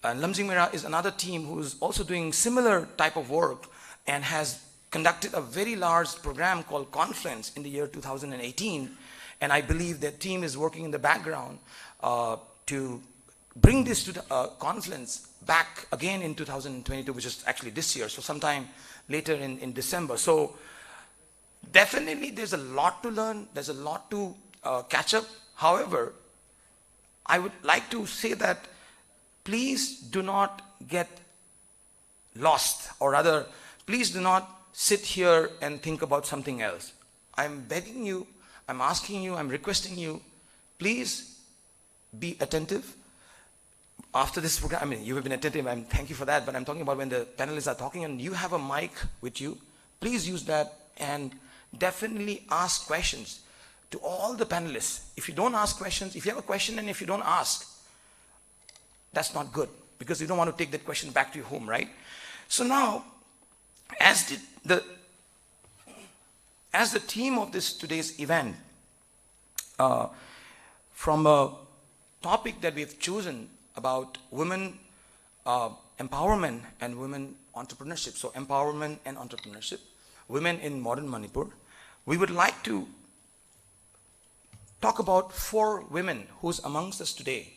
Lamjing Meira is another team who is also doing similar type of work and has conducted a very large program called Conference in the year 2018. And I believe that team is working in the background to bring this to the conference back again in 2022, which is actually this year, so sometime later in December. So definitely there's a lot to learn, there's a lot to catch up. However, I would like to say that please do not get lost, or rather, please do not sit here and think about something else. I'm begging you, I'm asking you, I'm requesting you, please be attentive. After this program, I mean, you have been attentive, and thank you for that, but I'm talking about when the panelists are talking and you have a mic with you, please use that and definitely ask questions to all the panelists. If you don't ask questions, if you have a question and if you don't ask, that's not good, because you don't want to take that question back to your home, right? So now, as the theme of today's event, from a topic that we've chosen about women empowerment and women entrepreneurship, so empowerment and entrepreneurship, women in modern Manipur, we would like to talk about 4 women who's amongst us today.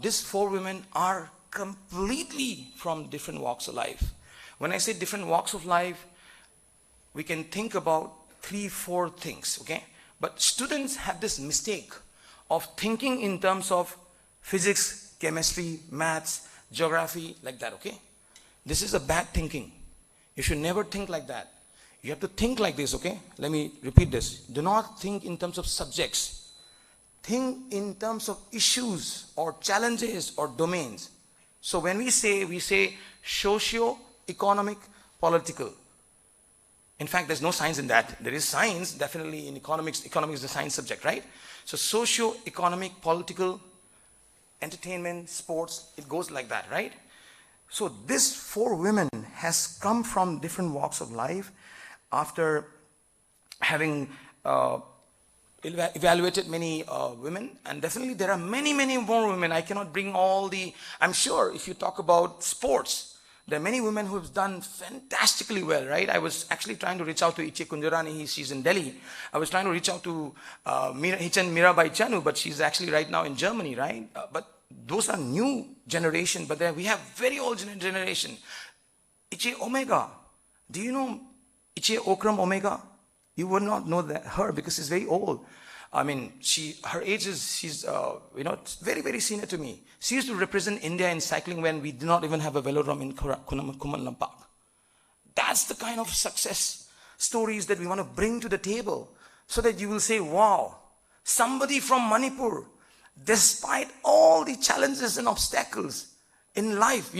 These 4 women are completely from different walks of life. When I say different walks of life, we can think about 3-4 things, okay? But students have this mistake of thinking in terms of physics, chemistry, maths, geography, like that, okay? This is a bad thinking. You should never think like that. You have to think like this, okay? Let me repeat this. Do not think in terms of subjects. Think in terms of issues or challenges or domains. So when we say socio-economic, political. In fact, there's no science in that. There is science, definitely, in economics. Economics is a science subject, right? So socio-economic, political, entertainment, sports, it goes like that, right? So this 4 women has come from different walks of life after having evaluated many women, and definitely there are many more women. I cannot bring all the, I'm sure if you talk about sports, there are many women who have done fantastically well, right? I was actually trying to reach out to Iche Kunjarani, she's in Delhi. I was trying to reach out to Meira Bai Chanu, but she's actually right now in Germany, right? But those are new generation, but then we have very old generation. Iche Omega, do you know Iche Okram Omega? You would not know her because she's very old. I mean, her age is, she's very senior to me. She used to represent India in cycling when we did not even have a velodrome in Kumamonte. That's the kind of success stories that we want to bring to the table, so that you will say, wow, somebody from Manipur, despite all the challenges and obstacles, in life,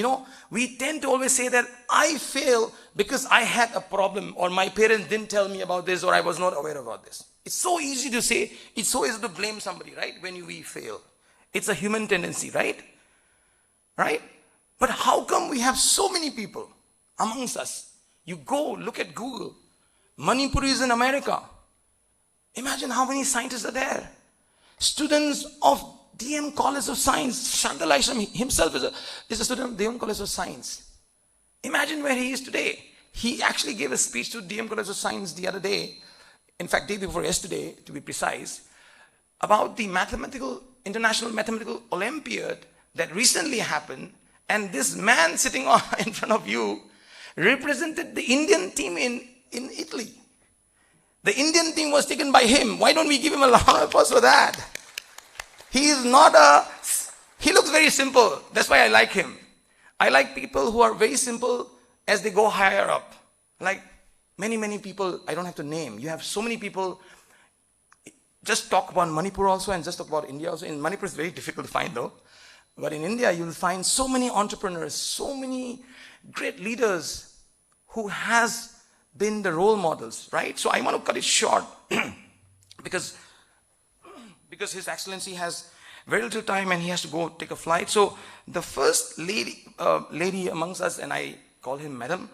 we tend to always say that I fail because I had a problem, or my parents didn't tell me about this, or I was not aware about this. It's so easy to say, it's so easy to blame somebody, right? When we fail. It's a human tendency, right? Right? But how come we have so many people amongst us? You go look at Google. Manipur is in America. Imagine how many scientists are there. Students of DM College of Science. Shantal Aishram himself is a student of DM College of Science. Imagine where he is today. He actually gave a speech to DM College of Science the other day, in fact, day before yesterday, to be precise, about the International Mathematical Olympiad that recently happened, and this man sitting in front of you represented the Indian team in Italy. The Indian team was taken by him. Why don't we give him a round of applause for that? He looks very simple. That's why I like him. I like people who are very simple as they go higher up. Like many people I don't have to name. You have so many people. Just talk about Manipur also, and just talk about India also. In Manipur, it's very difficult to find though. But in India, you'll find so many entrepreneurs, so many great leaders who has been the role models, right? So I want to cut it short because His Excellency has very little time and he has to go take a flight. So the first lady amongst us, and I call him Madam,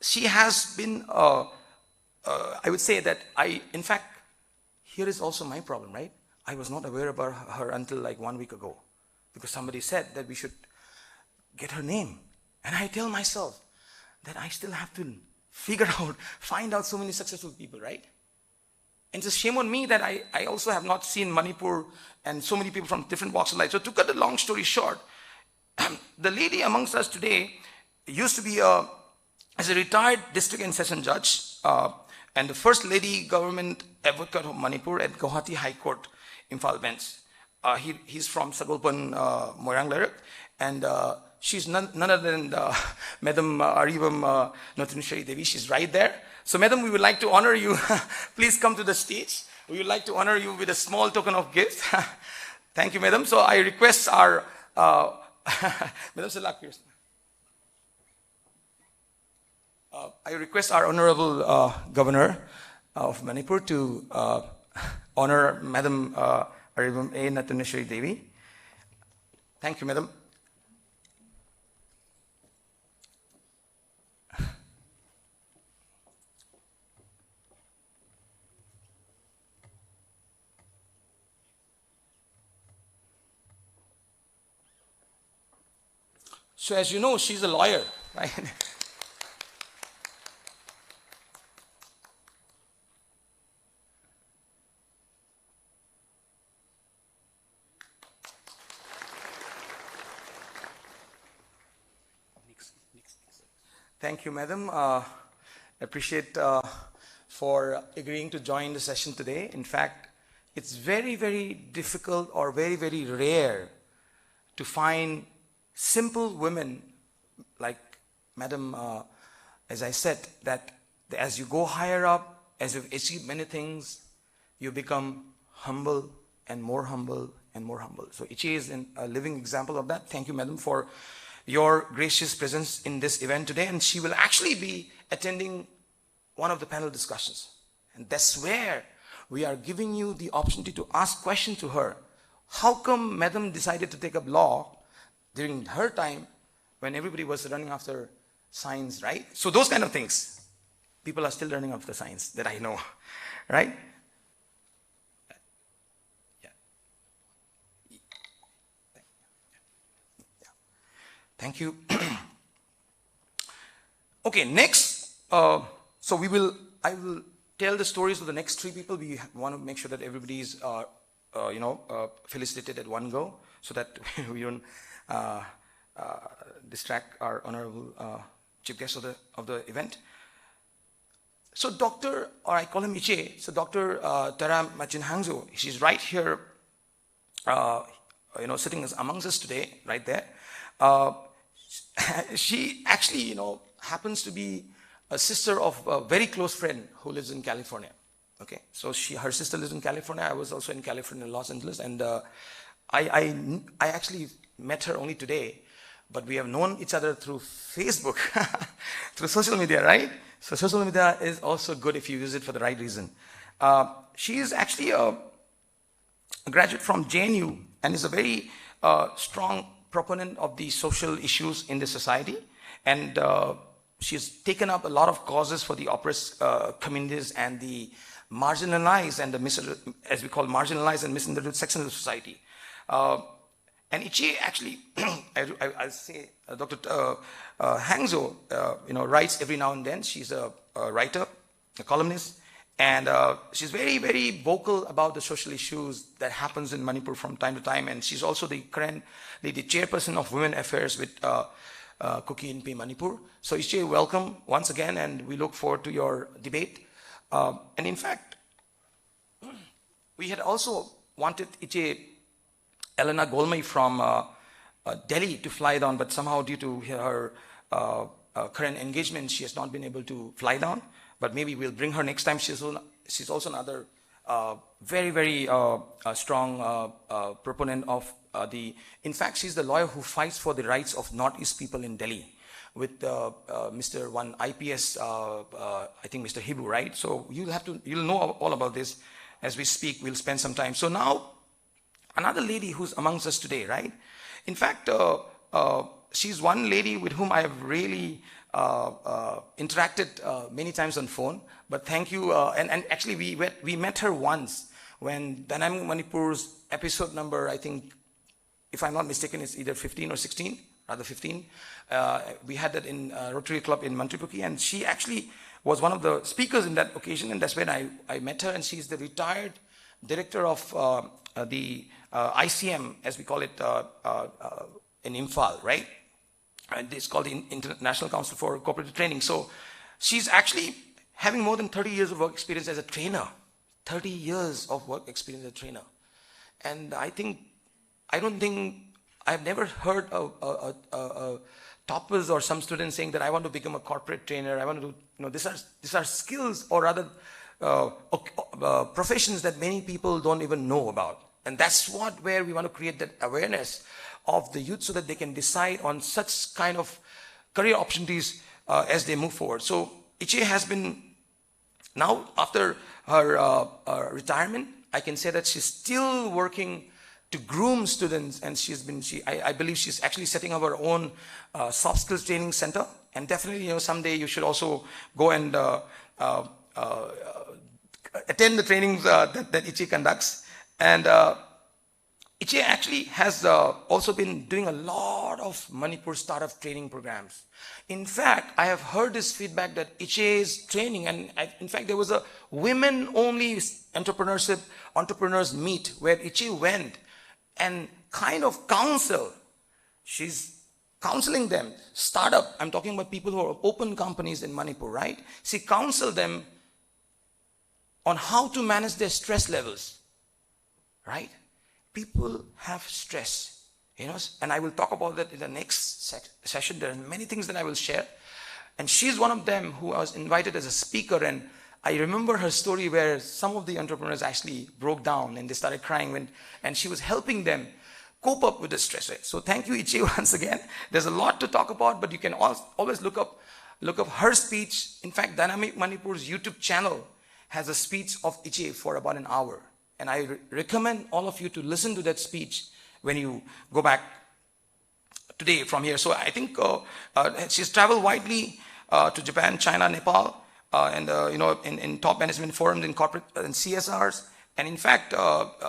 she has been, I would say that in fact, here is also my problem, right? I was not aware about her until like 1 week ago, because somebody said that we should get her name. And I tell myself that I still have to find out so many successful people, right? And it's a shame on me that I also have not seen Manipur and so many people from different walks of life. So to cut the long story short, the lady amongst us today used to be as a retired district and session judge, and the first lady government advocate of Manipur at Guwahati High Court, Imphal bench. He's from Sagolpan, Moirang, and she's none other than Madam Aubam Lakshmibai Devi. She's right there. So, Madam, we would like to honor you. Please come to the stage. We would like to honor you with a small token of gift. Thank you, Madam. So, I request our Madam Salak, I request our Honorable Governor of Manipur to honor Madam Aubam Lakshmibai Devi. Thank you, Madam. So as you know, she's a lawyer, right? Thank you, Madam. Appreciate for agreeing to join the session today. In fact, it's very, very difficult or very, very rare to find simple women like Madam, as I said, that as you go higher up, as you've achieved many things, you become humble and more humble and more humble. So Ichi is a living example of that. Thank you, Madam, for your gracious presence in this event today. And she will actually be attending one of the panel discussions. And that's where we are giving you the opportunity to ask questions to her. How come Madam decided to take up law during her time when everybody was running after science, right? So those kind of things. People are still running after science that I know, right? Yeah. Thank you. Okay, next. So I will tell the stories of the next three people. We want to make sure that everybody is, felicitated at one go, so that we don't distract our honorable chief guest of the event. So Dr., or I call him Iche, so Dr. Tara Machin Hangzo, she's right here, sitting amongst us today, right there. She actually, happens to be a sister of a very close friend who lives in California. Okay, so her sister lives in California. I was also in California, Los Angeles, and I actually met her only today, but we have known each other through Facebook, through social media, right? So social media is also good if you use it for the right reason. She is actually a graduate from JNU and is a very strong proponent of the social issues in the society. And she's taken up a lot of causes for the oppressed communities and the marginalized and as we call marginalized and misunderstood sections of society. And Ichi actually, I'll say, Dr. Hangzhou, writes every now and then. She's a writer, a columnist, and she's very, very vocal about the social issues that happens in Manipur from time to time. And she's also the chairperson of Women Affairs with Kuki Inpi Manipur. So Ichi, welcome once again, and we look forward to your debate. And in fact, we had also wanted Ichi Elena Golmai from Delhi to fly down, but somehow due to her current engagement, she has not been able to fly down. But maybe we'll bring her next time. She's also another very, very strong proponent of in fact, she's the lawyer who fights for the rights of Northeast people in Delhi with Mr. One IPS, I think Mr. Hibu, right? So you'll know all about this as we speak. We'll spend some time. So now, another lady who's amongst us today, right? In fact, she's one lady with whom I have really interacted many times on phone. But thank you. And actually, we met her once when Dynamic Manipur's episode number, I think, if I'm not mistaken, it's either 15 or 16, rather 15. We had that in Rotary Club in Mantripuki, and she actually was one of the speakers in that occasion, and that's when I met her, and she's the retired director of the ICM, as we call it, in Imphal, right? And it's called the International Council for Cooperative Training. So she's actually having more than 30 years of work experience as a trainer. 30 years of work experience as a trainer. And I've never heard toppers or some students saying that I want to become a corporate trainer. I want to do, these are skills or rather professions that many people don't even know about. And that's where we want to create that awareness of the youth so that they can decide on such kind of career opportunities as they move forward. So Ichi has been, now after her retirement, I can say that she's still working to groom students, and I believe she's actually setting up her own soft skills training center. And definitely, someday you should also go and attend the trainings that Ichi conducts. And Ichi actually has also been doing a lot of Manipur startup training programs. In fact, I have heard this feedback that Ichi's training, and in fact, there was a women-only entrepreneurs meet where Ichi went and kind of counsel. She's counseling them, startup. I'm talking about people who are open companies in Manipur, right? She counseled them on how to manage their stress levels, right? People have stress, and I will talk about that in the next session. There are many things that I will share. And she's one of them who was invited as a speaker, and I remember her story where some of the entrepreneurs actually broke down and they started crying and she was helping them cope up with the stress. So thank you, Ichi, once again. There's a lot to talk about, but you can always look up her speech. In fact, Dynamic Manipur's YouTube channel has a speech of Ichi for about an hour. And I recommend all of you to listen to that speech when you go back today from here. So I think she's traveled widely to Japan, China, Nepal, and in top management forums, in corporate and CSRs. And in fact,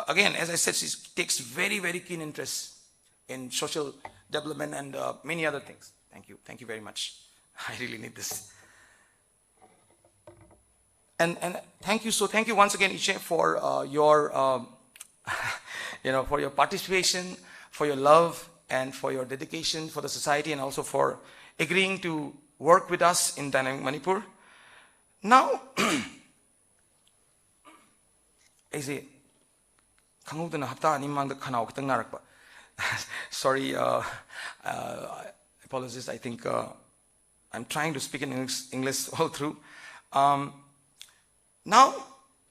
again, as I said, she takes very, very keen interest in social development and many other things. Thank you. Thank you very much. I really need this. And thank you. So thank you once again, Ichi, for your for your participation, for your love, and for your dedication for the society, and also for agreeing to work with us in Dynamic Manipur. Now, sorry, apologies. I think I'm trying to speak in English all through. Now,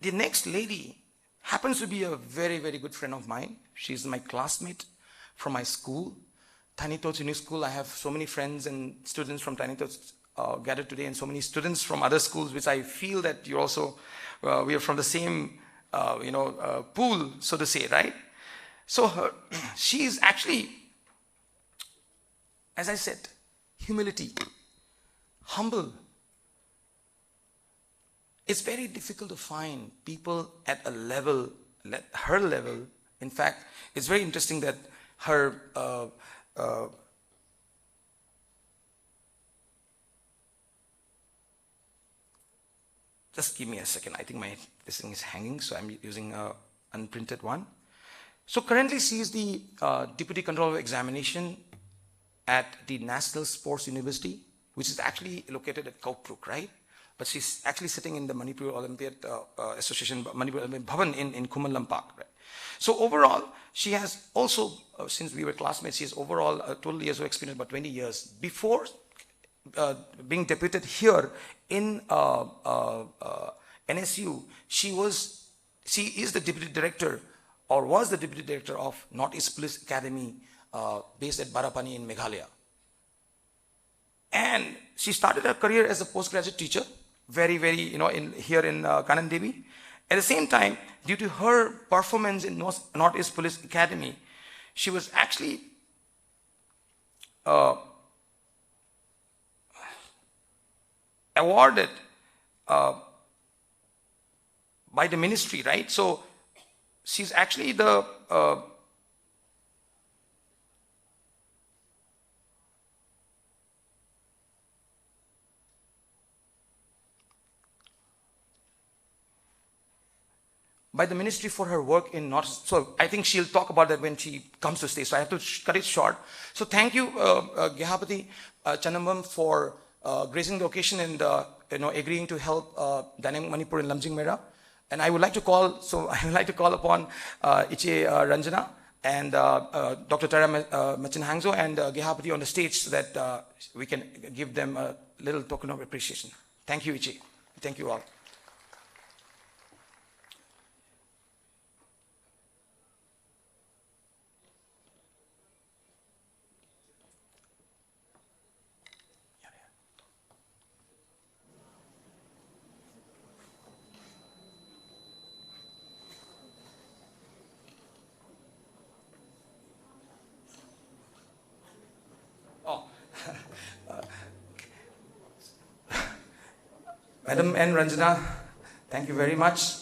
the next lady happens to be a very, very good friend of mine. She's my classmate from my school, Tiny Tots Unique School. I have so many friends and students from Tiny Tots gathered today, and so many students from other schools, which I feel that you're also, we are from the same, pool, so to say, right? So she is actually, as I said, humility, humble. It's very difficult to find people at a level, her level. In fact, it's very interesting that her just give me a second. I think this thing is hanging, so I'm using an unprinted one. So currently she is the Deputy Controller of Examination at the National Sports University, which is actually located at Kaupkruk, right? But she's actually sitting in the Manipur Olympiad Association, Manipur Olympiad Bhavan in Kumamonte, right? So overall, she has also, since we were classmates, she has overall total years of experience, about 20 years. Before being deputed here in NSU, she is the deputy director, or was the deputy director of Northeast Police Academy based at Barapani in Meghalaya. And she started her career as a postgraduate teacher, very, here in Kanan Devi. At the same time, due to her performance in Northeast Police Academy, she was actually awarded by the ministry, right? So she's actually the by the ministry for her work in North. So I think she'll talk about that when she comes to stage. So I have to cut it short. So thank you, Gehapati Chanambam, for gracing the occasion and agreeing to help Dynamic Manipur in Lamjing Meira. And I would like to call upon Iche Ranjana and Dr. Tara Machin Hangzo and Gehapati on the stage so that we can give them a little token of appreciation. Thank you, Iche. Thank you all. Madam N. Ranjana, thank you very much.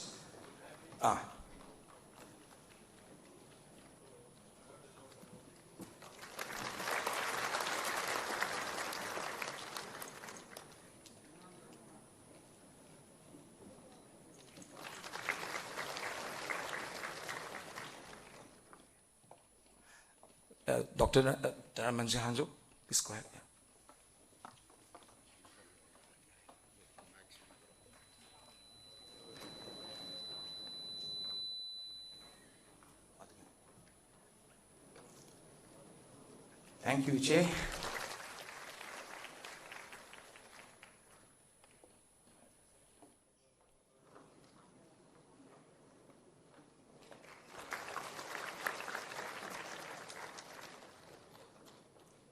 Dr. Tara Machin Hangzo, please go ahead. Thank you, Iche.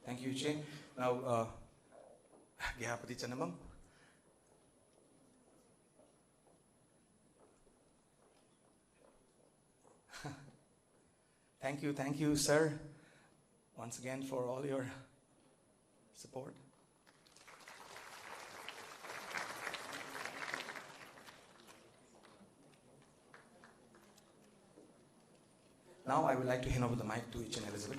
Thank you, Iche. Now, Gehapati Chanambam. Thank you, sir, once again for all your support. Now I would like to hand over the mic to Iche and Elizabeth.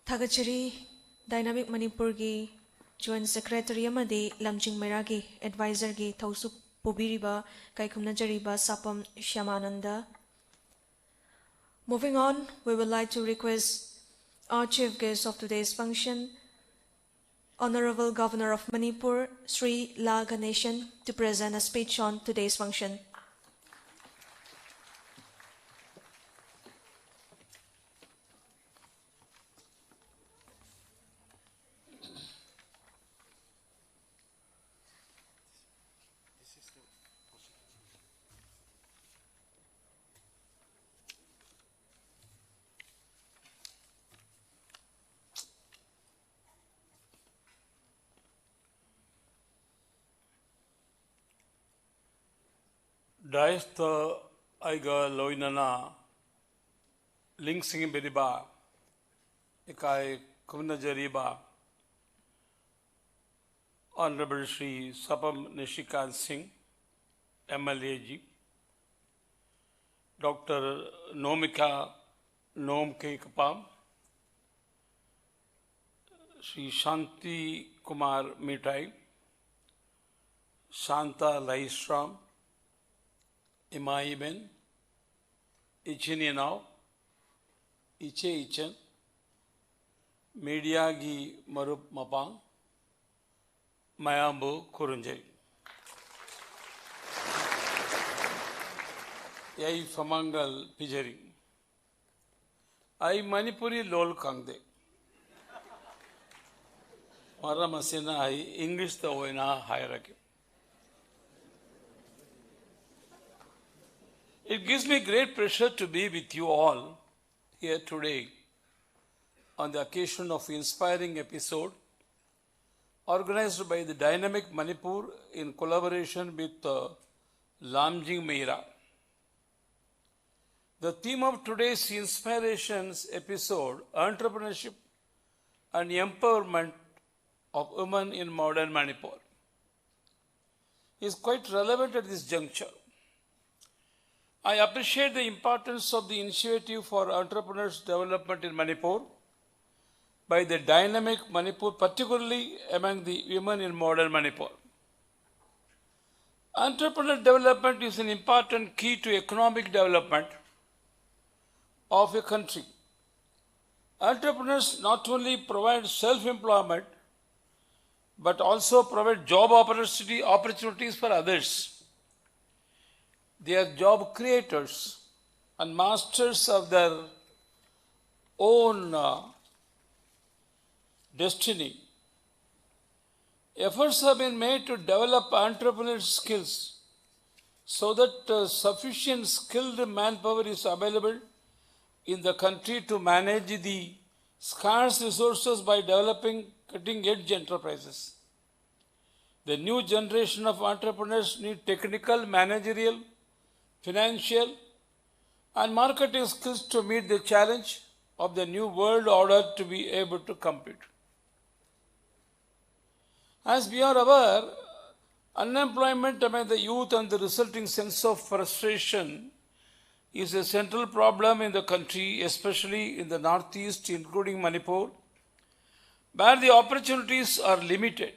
Thagachari Dynamic Manipur gi Joint Secretary amadi Lamjing Meira gi Advisor gi Thausu Pubiriba Kaikumna Jariba Sapam Shyamananda. Moving on, we would like to request our chief guest of today's function, Honorable Governor of Manipur, Sri La Ganeshan, to present a speech on today's function. Daista aiga loinana linksing beriba ikai kumna jariba Honorable Shri Sapam Nishikant Singh, MLA ji, Dr. Nomika Nom K. Kapam, Shri Shanti Kumar Mitai, Shanta Laisram, Imai Ben, Ichinianao, Iche Ichen, Media Gi Marup Mapang, Mayambu Kurunjay. Yai Famangal Pijari. I Manipuri Lol Kangde. Mara Masina I English the Oina hierarchy. It gives me great pleasure to be with you all here today on the occasion of inspiring episode organized by the Dynamic Manipur in collaboration with Lamjing Meira. The theme of today's Inspirations episode, Entrepreneurship and Empowerment of Women in Modern Manipur, is quite relevant at this juncture. I appreciate the importance of the initiative for entrepreneurs' development in Manipur by the Dynamic Manipur, particularly among the women in modern Manipur. Entrepreneur development is an important key to economic development of a country. Entrepreneurs not only provide self-employment, but also provide job opportunities for others. They are job creators and masters of their own destiny. Efforts have been made to develop entrepreneurial skills so that sufficient skilled manpower is available in the country to manage the scarce resources by developing cutting-edge enterprises. The new generation of entrepreneurs need technical, managerial, financial, and marketing skills to meet the challenge of the new world order to be able to compete. As we are aware, unemployment among the youth and the resulting sense of frustration is a central problem in the country, especially in the northeast, including Manipur, where the opportunities are limited.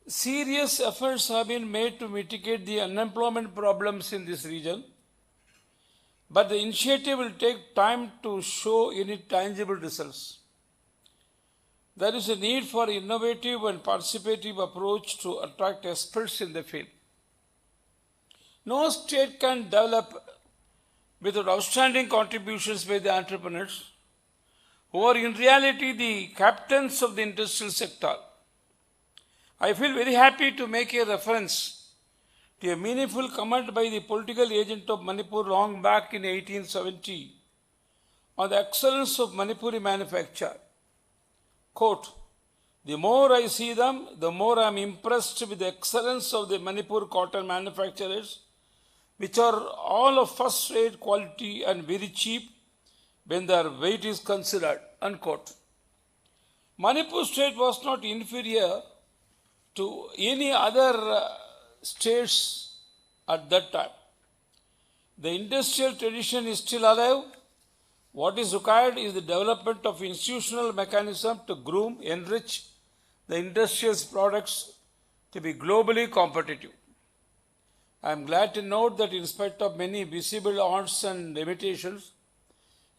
Serious efforts have been made to mitigate the unemployment problems in this region, but the initiative will take time to show any tangible results. There is a need for innovative and participative approach to attract experts in the field. No state can develop without outstanding contributions by the entrepreneurs, who are in reality the captains of the industrial sector. I feel very happy to make a reference to a meaningful comment by the political agent of Manipur long back in 1870 on the excellence of Manipuri manufacture. Quote, "The more I see them, the more I am impressed with the excellence of the Manipur cotton manufacturers, which are all of first-rate quality and very cheap when their weight is considered." Unquote. Manipur state was not inferior to any other states at that time. The industrial tradition is still alive. What is required is the development of institutional mechanism to groom, enrich the industrial products to be globally competitive. I am glad to note that in spite of many visible odds and limitations,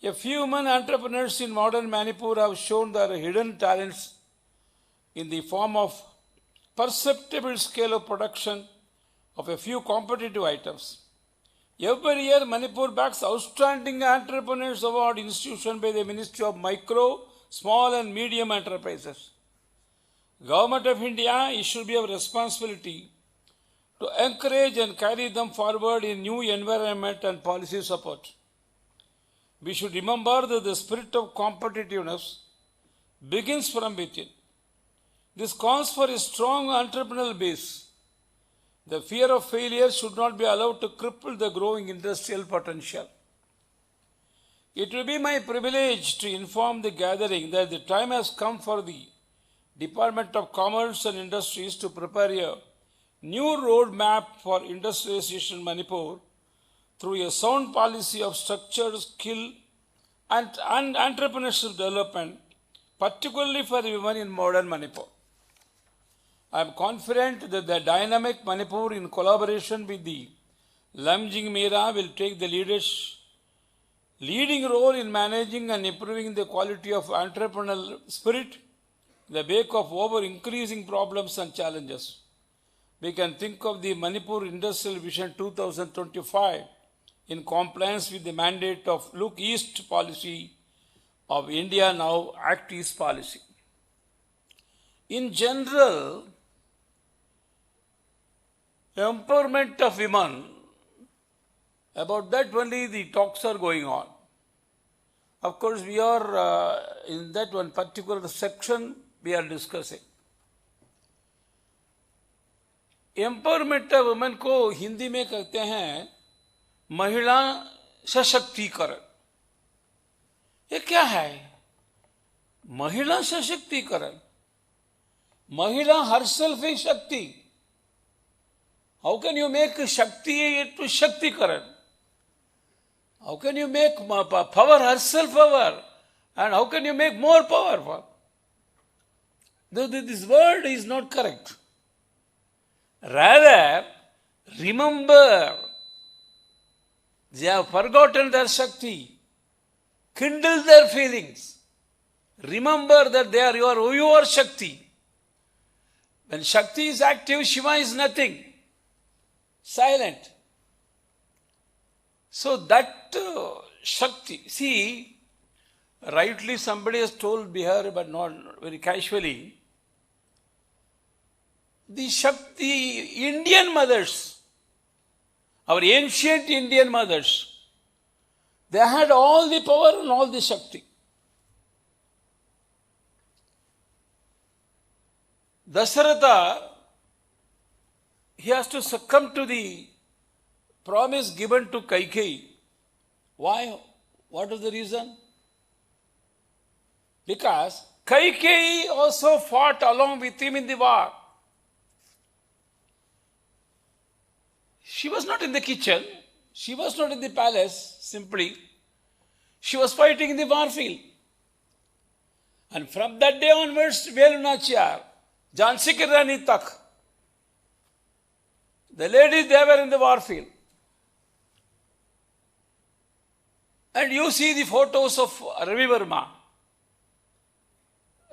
a few women entrepreneurs in modern Manipur have shown their hidden talents in the form of perceptible scale of production of a few competitive items. Every year, Manipur backs Outstanding Entrepreneurs Award institution by the Ministry of Micro, Small and Medium Enterprises. Government of India, it should be our responsibility to encourage and carry them forward in new environment and policy support. We should remember that the spirit of competitiveness begins from within. This calls for a strong entrepreneurial base. The fear of failure should not be allowed to cripple the growing industrial potential. It will be my privilege to inform the gathering that the time has come for the Department of Commerce and Industries to prepare a new roadmap for industrialization in Manipur through a sound policy of structured skill and entrepreneurship development, particularly for the women in modern Manipur. I am confident that the dynamic Manipur, in collaboration with the Lamjing Meira, will take the leading role in managing and improving the quality of entrepreneurial spirit in the wake of increasing problems and challenges. We can think of the Manipur Industrial Vision 2025 in compliance with the mandate of Look East policy of India Now Act East policy. In general, empowerment of women, about that only the talks are going on. Of course, we are in that one particular section we are discussing. Empowerment of women को हिंदी में कहते हैं महिला सशक्तिकरण। ये क्या है? महिला सशक्तिकरण, महिला herself is शक्ति। How can you make शक्ति to शक्तिकरण? How can you make power herself power? And how can you make more powerful? This word is not correct. Rather, remember, they have forgotten their Shakti. Kindle their feelings. Remember that they are your Shakti. When Shakti is active, Shiva is nothing. Silent. So that Shakti, see, rightly somebody has told Bihar, but not very casually, the Shakti, Indian mothers, our ancient Indian mothers, they had all the power and all the Shakti. Dasaratha, he has to succumb to the promise given to Kaikeyi. Why? What is the reason? Because Kaikeyi also fought along with him in the war. She was not in the kitchen, she was not in the palace, simply. She was fighting in the war field. And from that day onwards, Velunachiyar, Jhansi ki Rani tak, the ladies, they were in the war field. And you see the photos of Ravi Verma,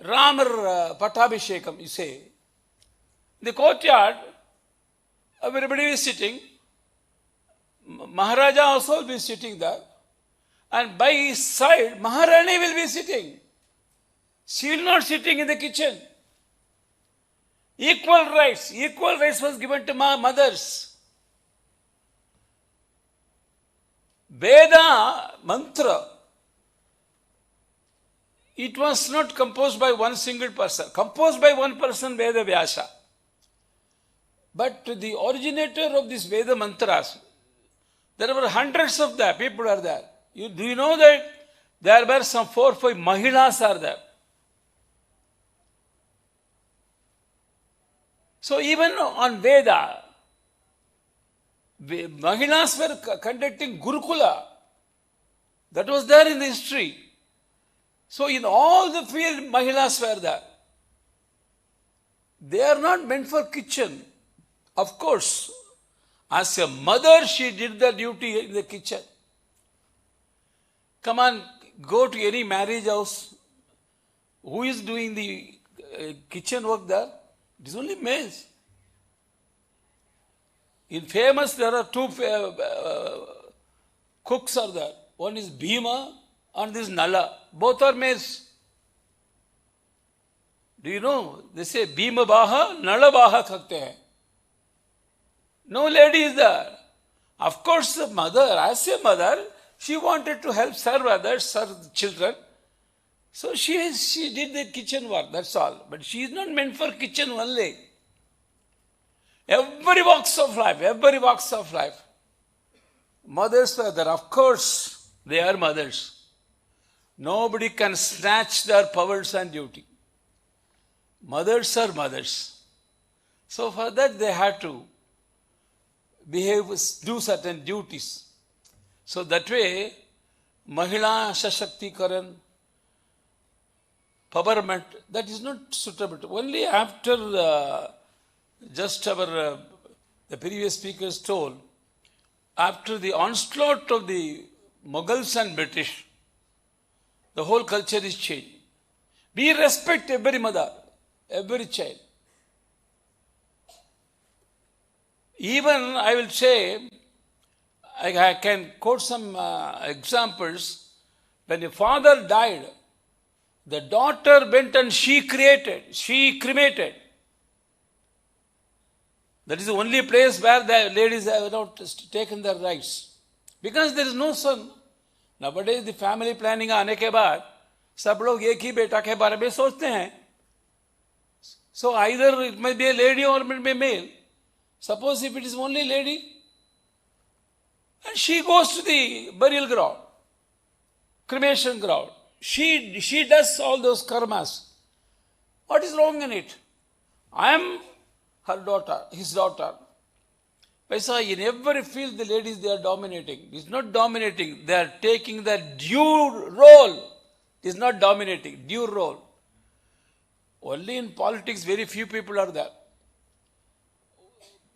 Ramar Pattabhishekam, you say. In the courtyard, everybody is sitting. Maharaja also will be sitting there. And by his side, Maharani will be sitting. She will not sitting in the kitchen. Equal rights was given to mothers. Veda mantra, it was not composed by one single person. Composed by one person, Veda Vyasa. But the originator of these Veda mantras, there were hundreds of them, people are there. Do you know that there were some 4 or 5 Mahilas are there? So even on Veda, Mahilas were conducting Gurukula. That was there in the history. So in all the field, Mahilas were there. They are not meant for kitchen. Of course, as a mother, she did the duty in the kitchen. Come on, go to any marriage house. Who is doing the kitchen work there? It is only males. In famous, there are 2 cooks are there. One is Bhima and this Nala. Both are males. Do you know? They say Bhima Baha, Nala Baha thakte hain. No lady is there. Of course, the mother, as a mother, she wanted to help serve others, serve children. So she did the kitchen work, that's all. But she is not meant for kitchen only. Every walks of life. Mothers were there, of course, they are mothers. Nobody can snatch their powers and duty. Mothers are mothers. So for that they had to behave, do certain duties. So that way, Mahila Sashактikaran, empowerment, that is not suitable. Only after the previous speakers told, after the onslaught of the Mughals and British, the whole culture is changed. We respect every mother, every child. Even I will say, I can quote some examples. When a father died, the daughter went and she cremated. That is the only place where the ladies have not taken their rights. Because there is no son. Nowadays the family planning आने के बाद सब लोग एक ही बेटा के बारे में सोचते हैं. So either it may be a lady or it may be a male. Suppose if it is only lady, and she goes to the burial ground, cremation ground. She does all those karmas. What is wrong in it? I am her daughter, his daughter. In every field the ladies, they are dominating. It's not dominating. They are taking the due role. It's not dominating, due role. Only in politics, very few people are there.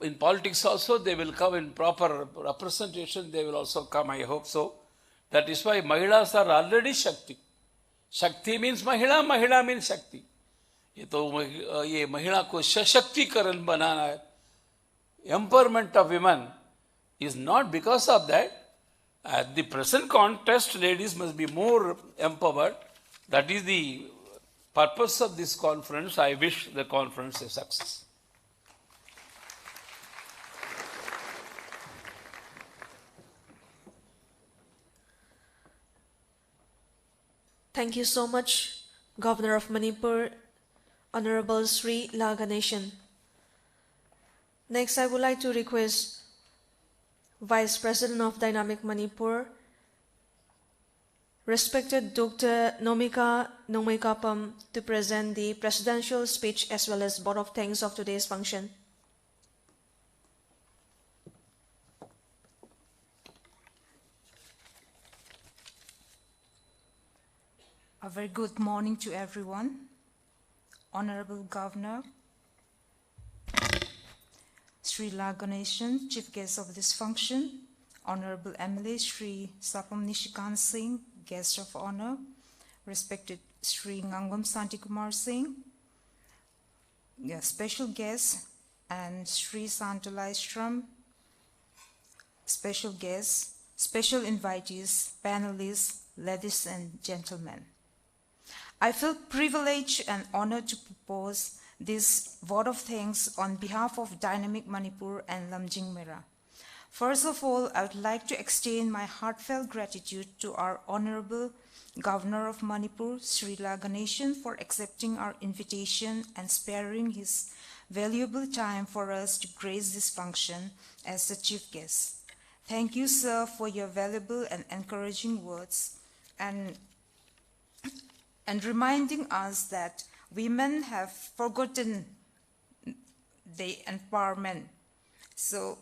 In politics also, they will come in proper representation. They will also come, I hope so. That is why Mahilas are already Shakti. Shakti means Mahila, Mahila means Shakti. ये महिला को सशक्तिकरण बनाना है. Empowerment of women is not because of that. At the present context, ladies must be more empowered. That is the purpose of this conference. I wish the conference a success. Thank you so much, Governor of Manipur, Honorable Sri La Ganeshan. Next, I would like to request Vice President of Dynamic Manipur, respected Dr. Nomika Nongmaikapam, to present the presidential speech as well as vote of thanks of today's function. A very good morning to everyone. Honorable Governor, Sri La Ganeshan, Chief Guest of this function, Honorable MLA Sri Sapam Nishikant Singh, Guest of Honor, respected Sri Ngangam Santikumar Singh, special guest, and Sri Santalai Shram, special guests, special invitees, panelists, ladies and gentlemen. I feel privileged and honored to propose this vote of thanks on behalf of Dynamic Manipur and Lamjing Meira. First of all, I would like to extend my heartfelt gratitude to our Honorable Governor of Manipur, Sri La Ganeshan, for accepting our invitation and sparing his valuable time for us to grace this function as the chief guest. Thank you, sir, for your valuable and encouraging words and reminding us that women have forgotten the empowerment. So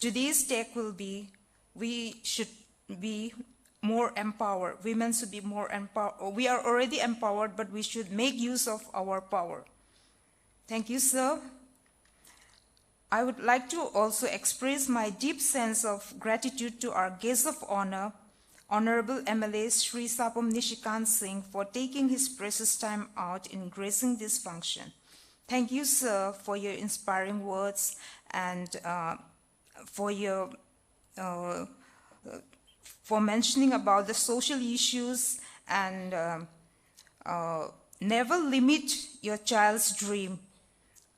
today's take will be, we should be more empowered. Women should be more empowered. We are already empowered, but we should make use of our power. Thank you, sir. I would like to also express my deep sense of gratitude to our guest of honor, Honorable MLA Sri Sapam Nishikant Singh, for taking his precious time out in gracing this function. Thank you, sir, for your inspiring words and for mentioning about the social issues and never limit your child's dream.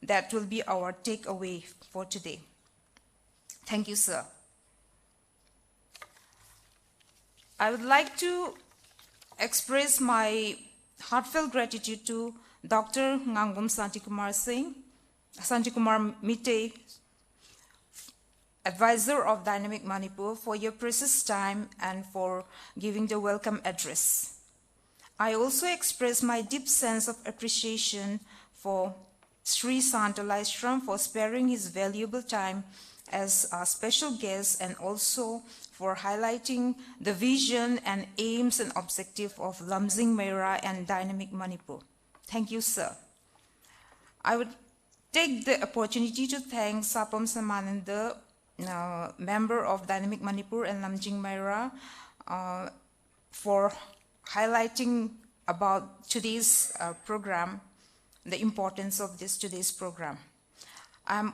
That will be our takeaway for today. Thank you, sir. I would like to express my heartfelt gratitude to Dr. Ngangam Santikumar Singh, Sanjay Kumar Mite, advisor of Dynamic Manipur, for your precious time and for giving the welcome address. I also express my deep sense of appreciation for Sri Santa Laistram for sparing his valuable time as a special guest and also for highlighting the vision and aims and objective of Lamjing, Meira and Dynamic Manipur. Thank you, sir. I would take the opportunity to thank Sapam Samananda, member of Dynamic Manipur and Lamjing, Meira, for highlighting about today's program, the importance of today's program. I'm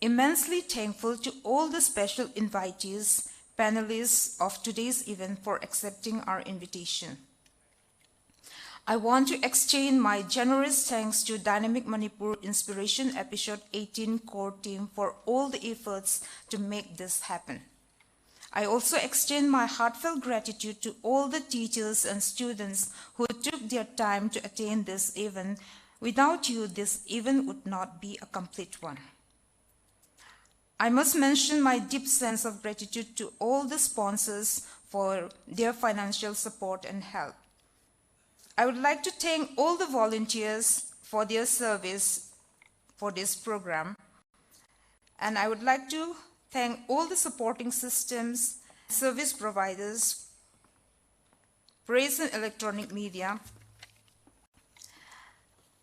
immensely thankful to all the special invitees, panelists of today's event for accepting our invitation. I want to extend my generous thanks to Dynamic Manipur Inspiration Episode 18 core team for all the efforts to make this happen. I also extend my heartfelt gratitude to all the teachers and students who took their time to attend this event. Without you, this event would not be a complete one. I must mention my deep sense of gratitude to all the sponsors for their financial support and help. I would like to thank all the volunteers for their service for this program. And I would like to thank all the supporting systems, service providers, press and electronic media.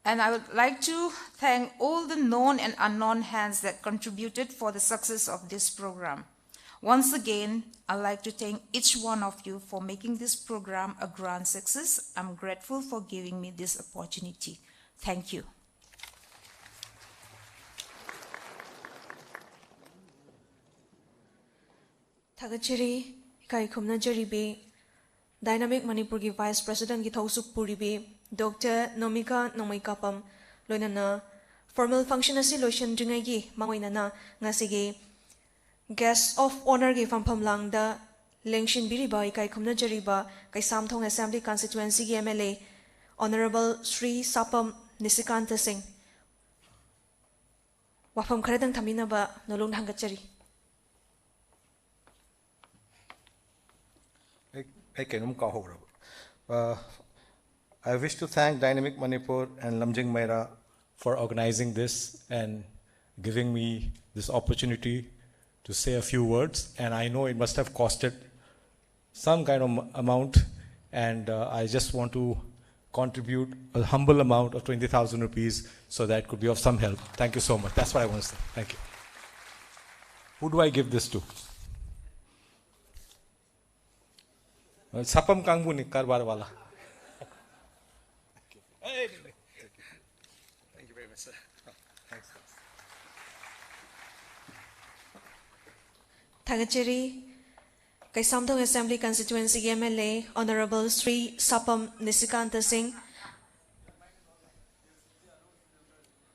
And I would like to thank all the known and unknown hands that contributed for the success of this program. Once again, I'd like to thank each one of you for making this program a grand success. I'm grateful for giving me this opportunity. Thank you. Thagachiri kai khumna jaribi Dynamic Manipur ki Vice President ki Thausup Puribi Dr. Nomika Nomaikapam loinana formal function asi lotion jungai gi mangoinana ngasigi Guest of Honor ki Fampam Langda Lengshin Biriba kai khumna jariba kai Samthong Assembly Constituency ki MLA Honorable Sri Sapam Nisikanta Singh Wafam Kharadang Thaminaba Nolong Hangachari. I wish to thank Dynamic Manipur and Lamjing Meira for organizing this and giving me this opportunity to say a few words. And I know it must have costed some kind of amount, and I just want to contribute a humble amount of 20,000 rupees so that could be of some help. Thank you so much. That's what I want to say. Thank you. Who do I give this to? Sapam Kangbu ni karbar wala. Thank you very much, sir. Thanks. Thagachiri kai Samthong Assembly Constituency MLA Honorable Sri Sapam Nisikanta Singh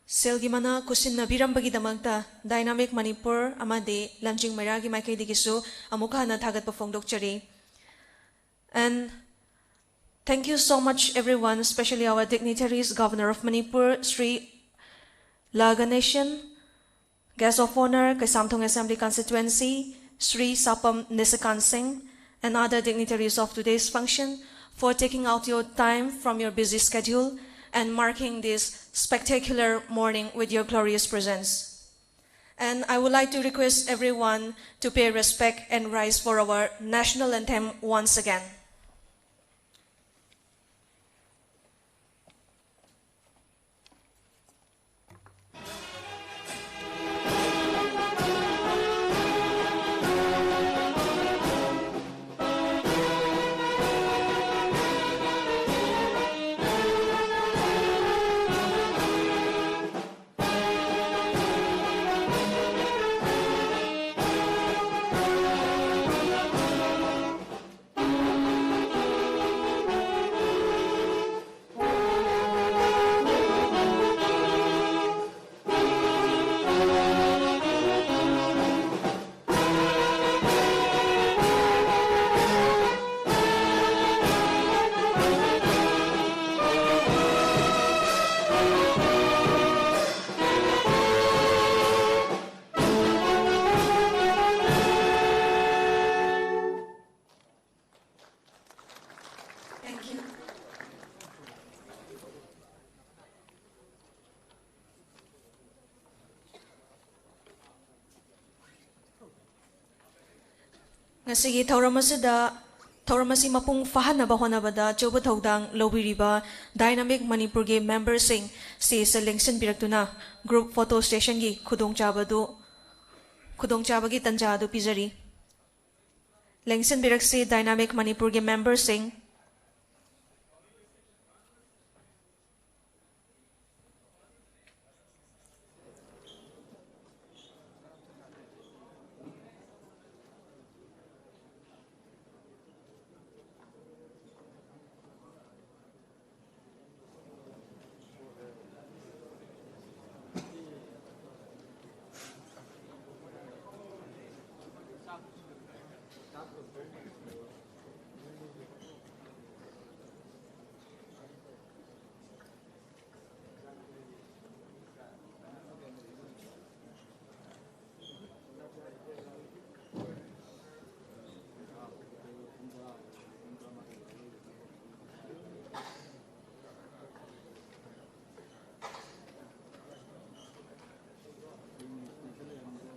Selgimana Kusin Nabirambagi Damagta Dynamic Manipur Amade Lamjing Meira Maike Digisu Amukana Thagat Pafongdokchari. And thank you so much everyone, especially our dignitaries, Governor of Manipur, Sri Laganation, Guest of Honor, Kai Samthong Assembly Constituency, Sri Sapam Nisikant Singh, and other dignitaries of today's function for taking out your time from your busy schedule and marking this spectacular morning with your glorious presence. And I would like to request everyone to pay respect and rise for our national anthem once again. Ngasigi thauramasi mapung fahanaba honabada choba thodang lobiriba dynamic Manipur ge member sing si selection biraktuna group photo station gi khudongchabagi tanja du pizari lengsen biraksi dynamic Manipur ge member sing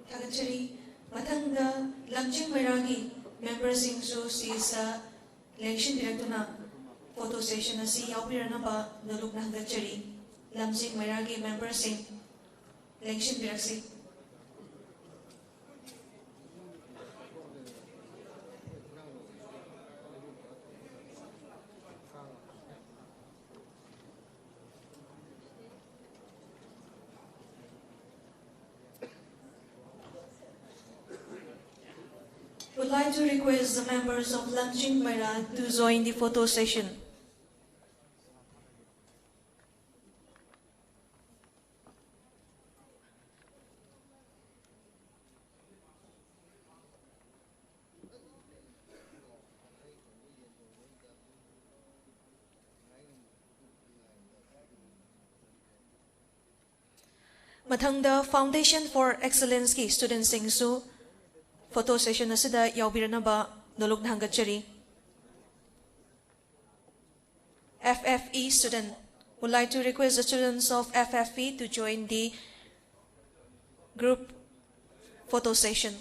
Tagachari Mathanga Lamjing Meira gi member sing su si sa election biraktuna photo session asi yaubiranaba noluk nangachari Lamjing Meira gi member sing election biraksi would like to request the members of Lamjing Meira to join the photo session. Mathangda Foundation for Excellence ki students singsu photo session asida yaubiranaba nolok nangachari. FFE student would like to request the students of FFE to join the group photo session.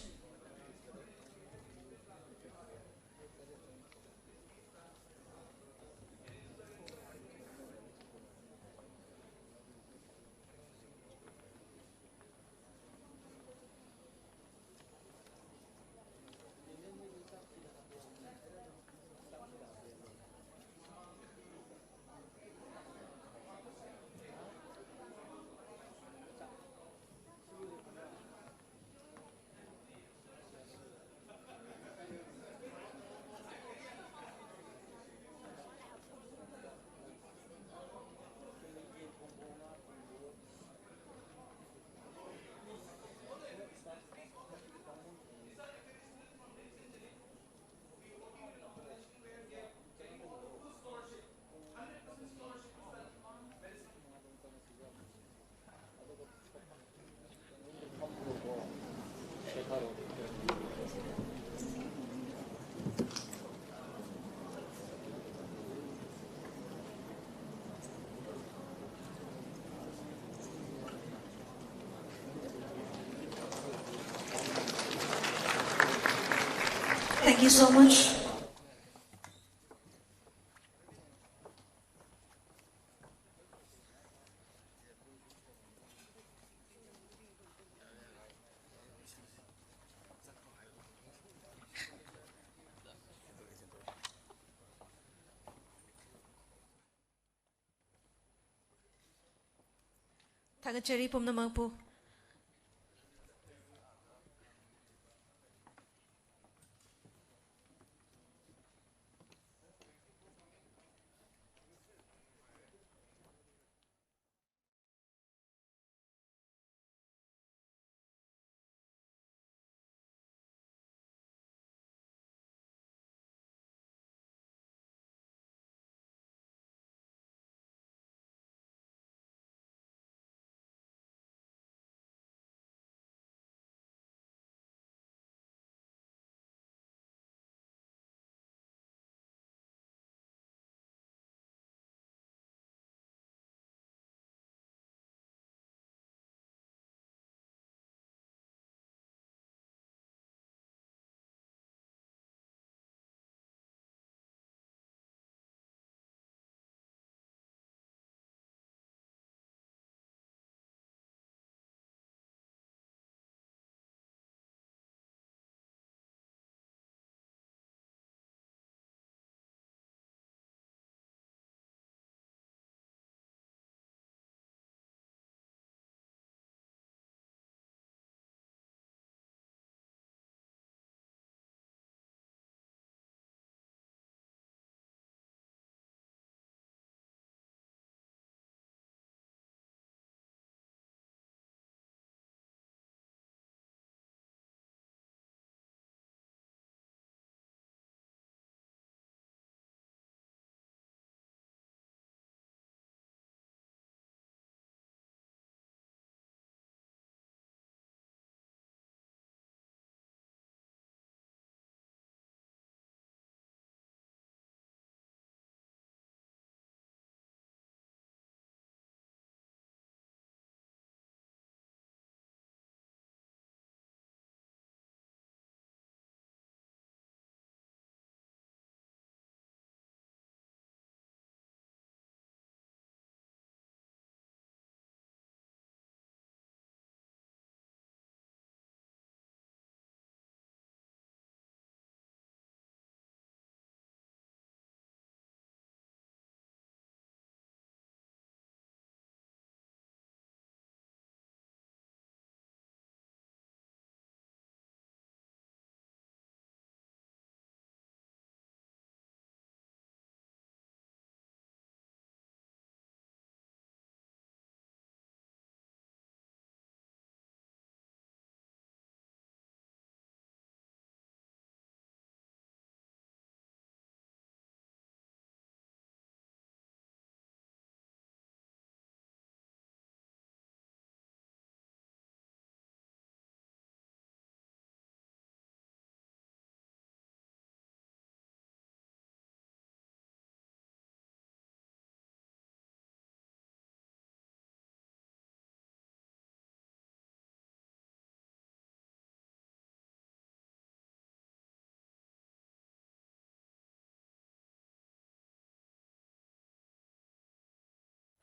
Thank you so much. Tagachari pumnamangpu.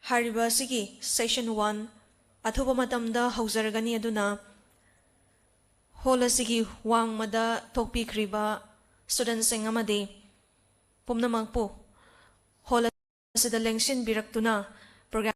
Hariba sigi session 1 athuba matamda haujaragani aduna hola sigi wang mada thokpi kriba student sing amadi pumnamangpo hola sida lengshin biraktuna program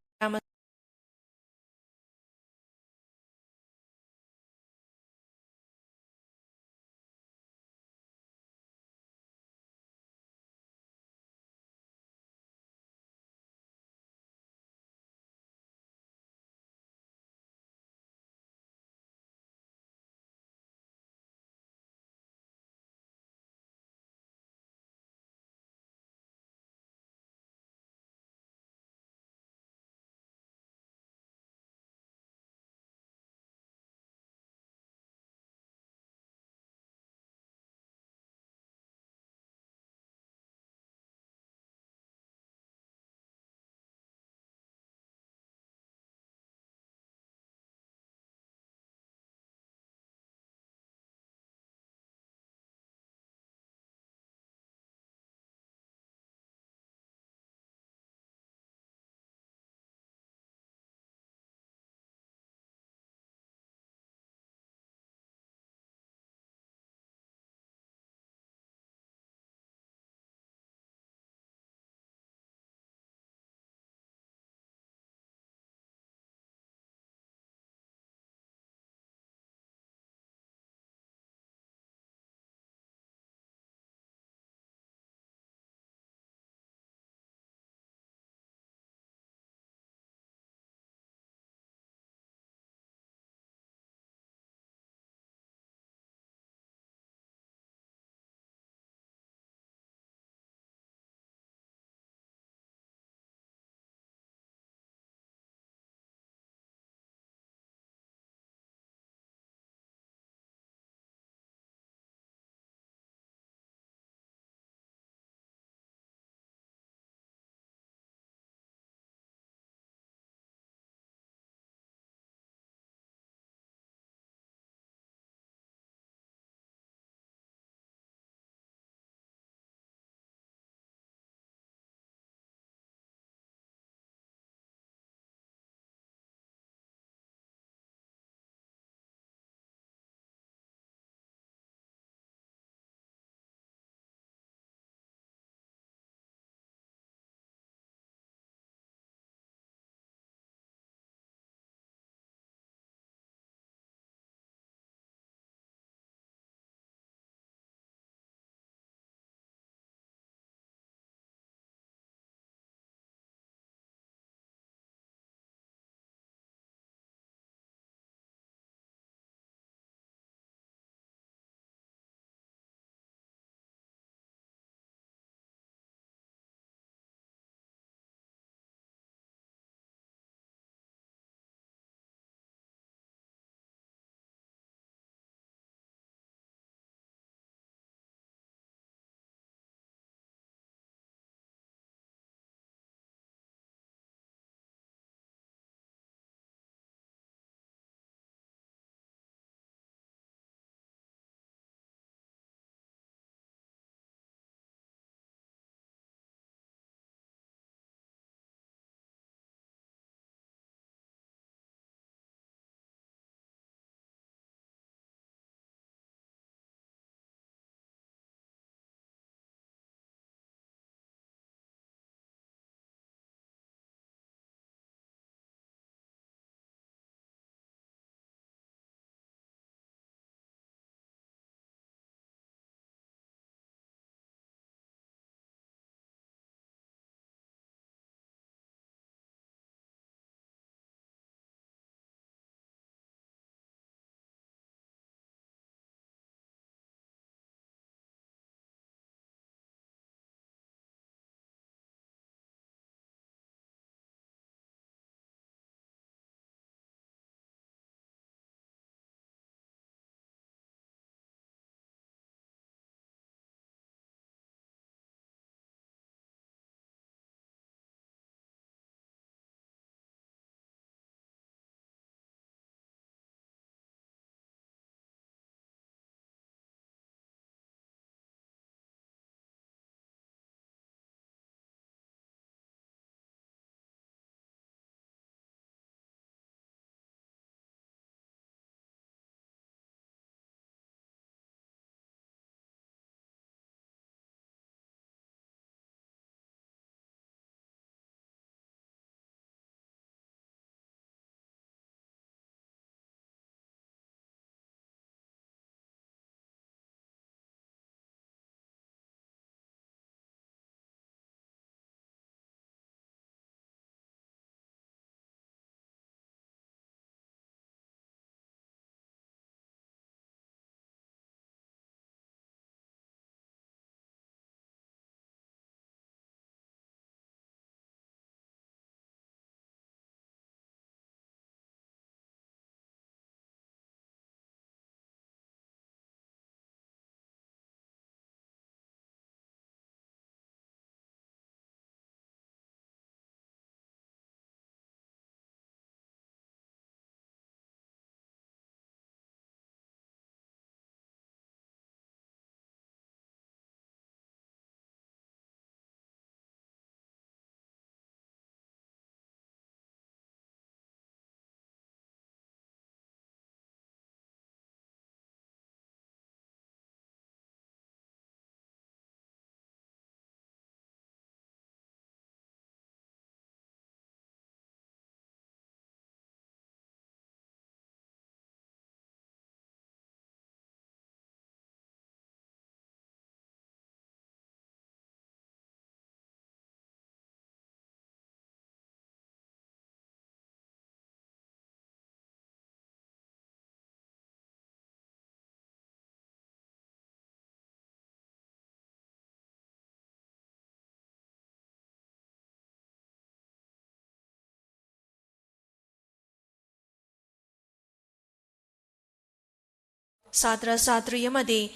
Satra Satri Yamadi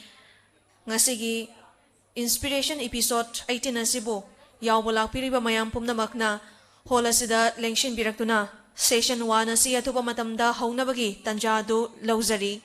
Ngasigi Inspiration Episode 18 Asibo Yawalak Piriba Mayam Pumnamakna Holasida Lengshin Biraktuna Session 1 Asi Atuba Matamda Haunabagi Tanjadu Lauzari.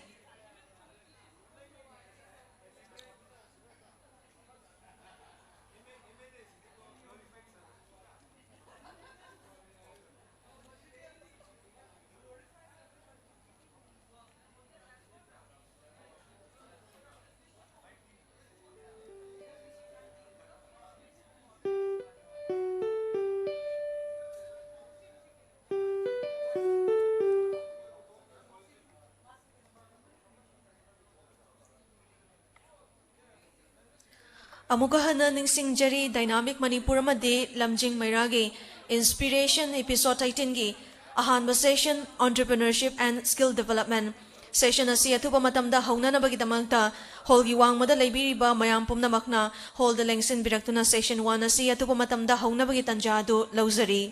Amukahana Ningsingjari Dynamic Manipur Made Lamjing Meira gi Inspiration Episode 18 gi Ahanba Session Entrepreneurship and Skill Development Session asi atupa matamda haunana bagidamangta holgi wangmada laibiriba mayam pumnamakna hol the lengsin biraktuna Session 1 asi atupa matamda hauna bagitanjadu lauzari.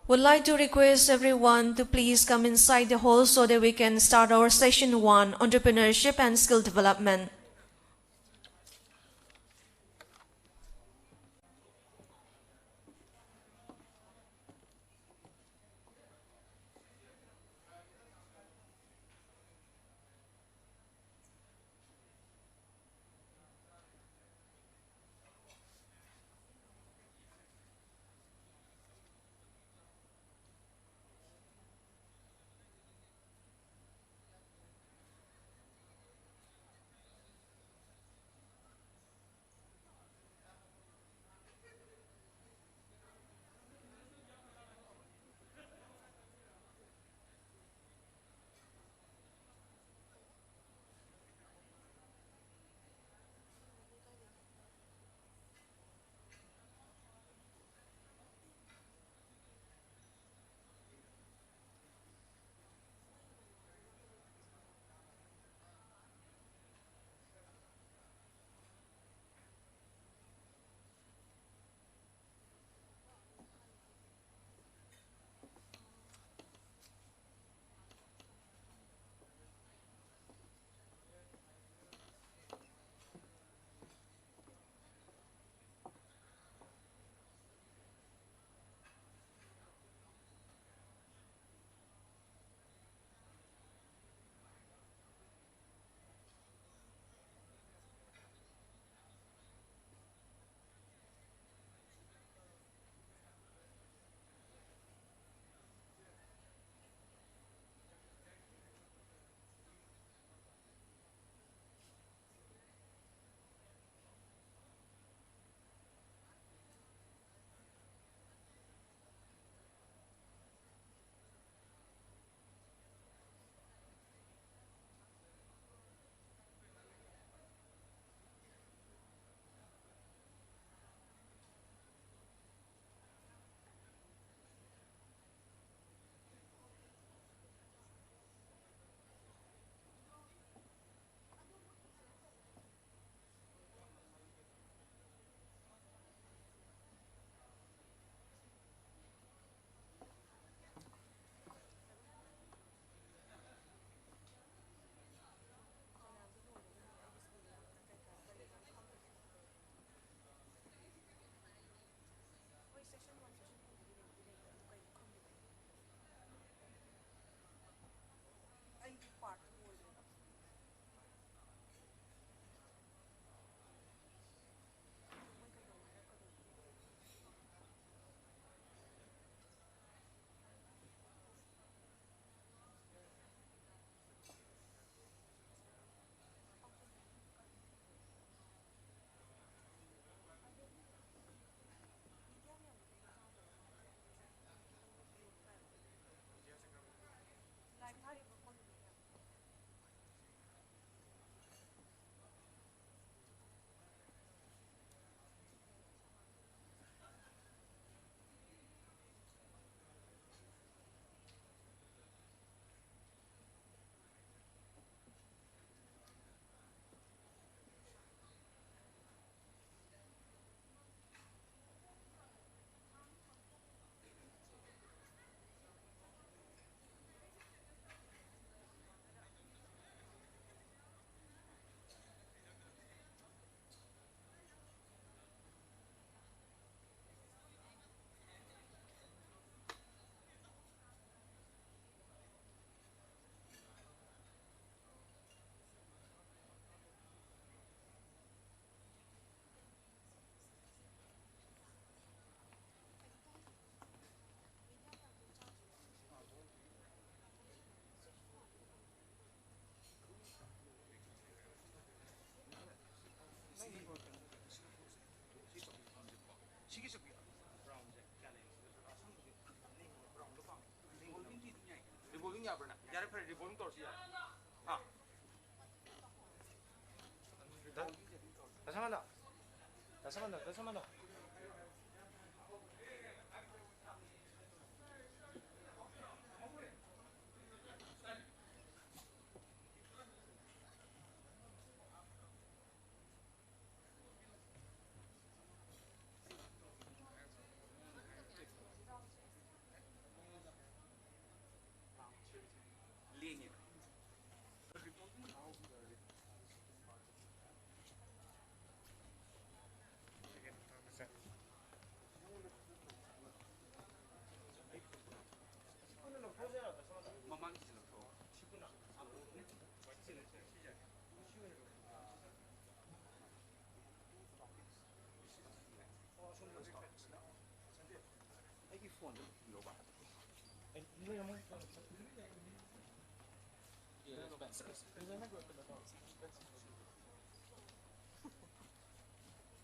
Would like to request everyone to please come inside the hall so that we can start our Session 1, Entrepreneurship and Skill Development.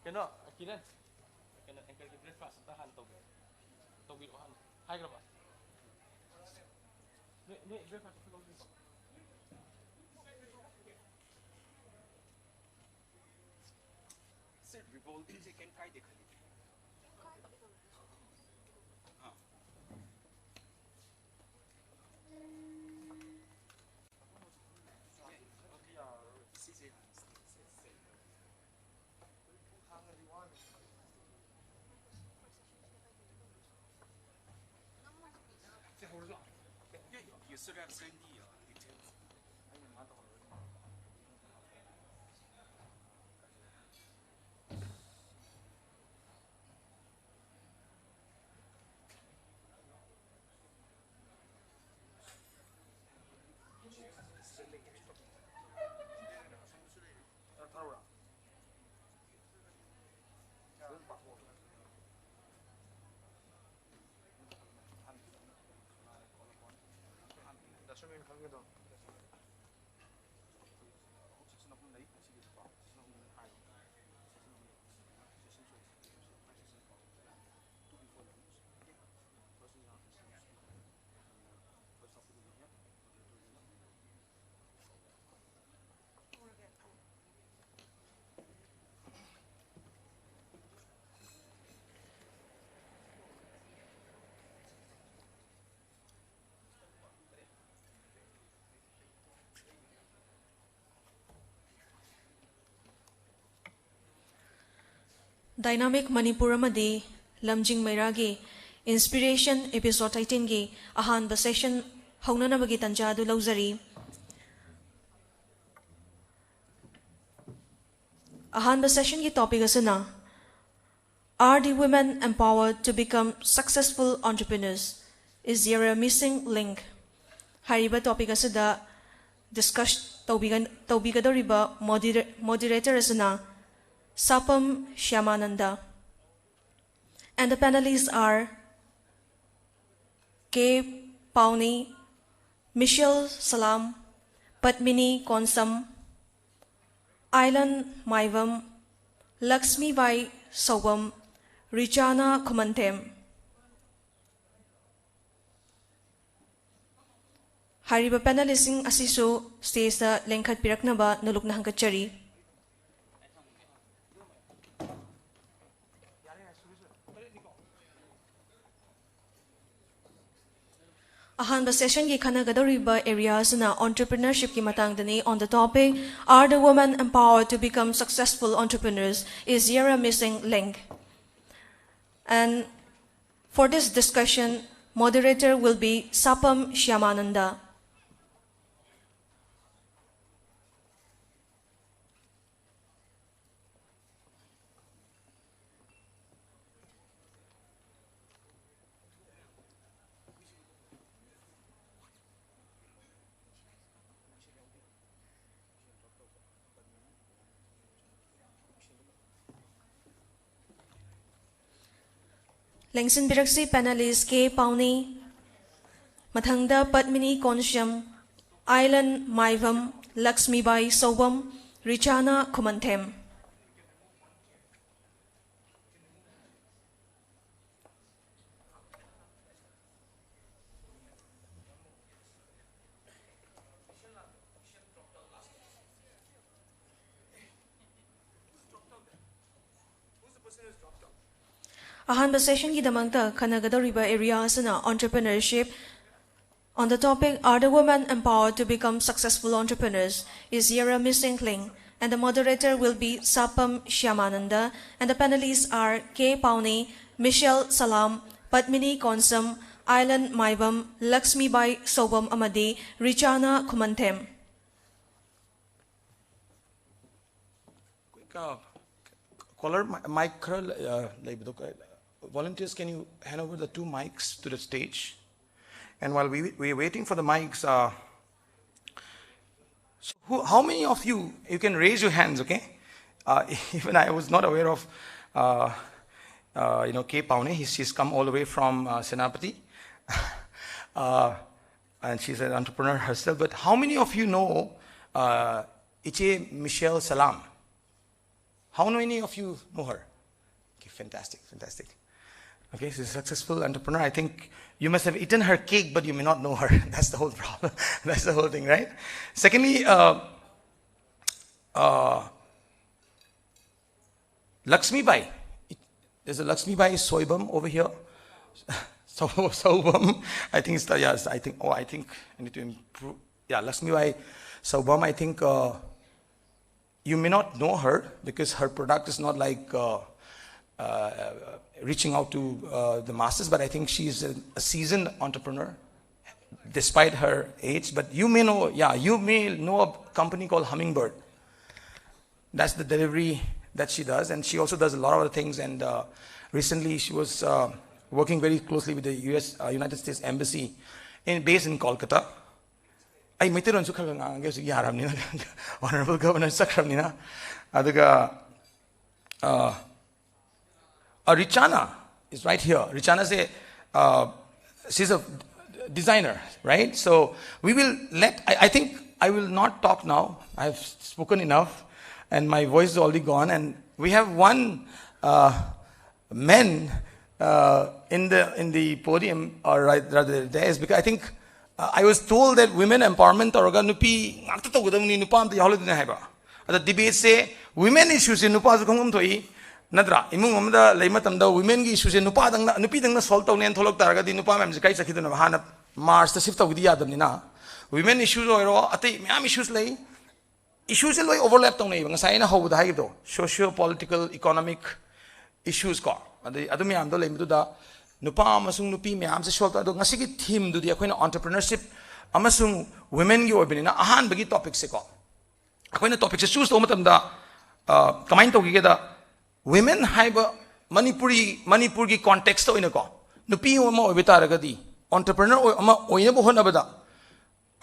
Kena, akhirnya kena engkau di breakfast tahan tau biru han. Hai kenapa? Ni breakfast tu kau biru. Sir, revolting से can काय देखा ली? हाँ. You should have sent the details. Dynamic Manipur amadi Lamjing Meira gi Inspiration episode 18 gi ahanba session haunanabagi tanja du lauzari. Ahanba session gi topic asana, are the women empowered to become successful entrepreneurs? Is there a missing link? Hariba topic asada discuss taubigadoriba moderator asana Sapam Shyamananda. And the panelists are K. Pauni, Michelle Salam, Padmini Konsam, Island Maivam, Lakshmibai Sobam, Richana Kumantem. Hariba panelisting asiso stage sa lengkat piraknaba nuluk na hangkachari. Ahanba session ki kanagadoriba areas na entrepreneurship ki matangdani on the topic, are the women empowered to become successful entrepreneurs? Is there a missing link? And for this discussion, moderator will be Sapam Shyamananda. Lengsin Biraksi panelists K. Pauni, Mathangda Padmini Konsyam, Island Maivam, Lakshmibai Sobam, Richana Kumantem. Ahanba session ki damangta kanagadoriba area asana entrepreneurship. On the topic, are the women empowered to become successful entrepreneurs? Is here a missing link? And the moderator will be Sapam Shyamananda, and the panelists are K. Paune, Michelle Salam, Padmini Konsam, Island Maibam, Lakshmibai Sobam Amadi, Richana Kumantem. Caller, mic, volunteers, can you hand over the 2 mics to the stage? And while we're waiting for the mics, so how many of you can raise your hands, okay? Even I was not aware of, K. Paune. She's come all the way from Senapati. And she's an entrepreneur herself. But how many of you know Iche Michelle Salam? How many of you know her? Okay, fantastic, fantastic. Okay, she's a successful entrepreneur. I think you must have eaten her cake, but you may not know her. That's the whole problem. That's the whole thing, right? Secondly, Lakshmibai. There's a Lakshmibai Soibam over here. Saubam. I think it's the, yes, I think I need to improve. Yeah, Lakshmibai Saubam, I think you may not know her because her product is not like reaching out to the masses, but I think she's a seasoned entrepreneur despite her age. But you may know, you may know a company called Hummingbird. That's the delivery that she does, and she also does a lot of other things. And recently she was working very closely with the United States Embassy based in Kolkata. I met her on Honorable Governor Sakramnina. Richana is right here. Richana is she's a designer, right? So we will I think I will not talk now. I've spoken enough and my voice is already gone. And we have one man in the podium, or rather there is, because I think I was told that women empowerment or nupi the debate say women issues in nupa Nadra, imung amda laimatamda women gi issues nupa dangna nupi dangna solve tawne an tholok taraga di nupa mem kai sakiduna hana Mars ta shift tawdi yadamni na women issues oiro ate myam issues lay issues loi overlap tawne ngasai na hobuda haido socio political economic issues ko adu myam do laimu da nupa amasung nupi myam se solve ado ngasi gi theme du di akoina entrepreneurship amasung women gi obini na ahan bagi topic se ko akoina topic se choose to matamda kamain tawgi da women haiba Manipur ki context to inako nupi oma obitaragadi entrepreneur ama oina bo honabada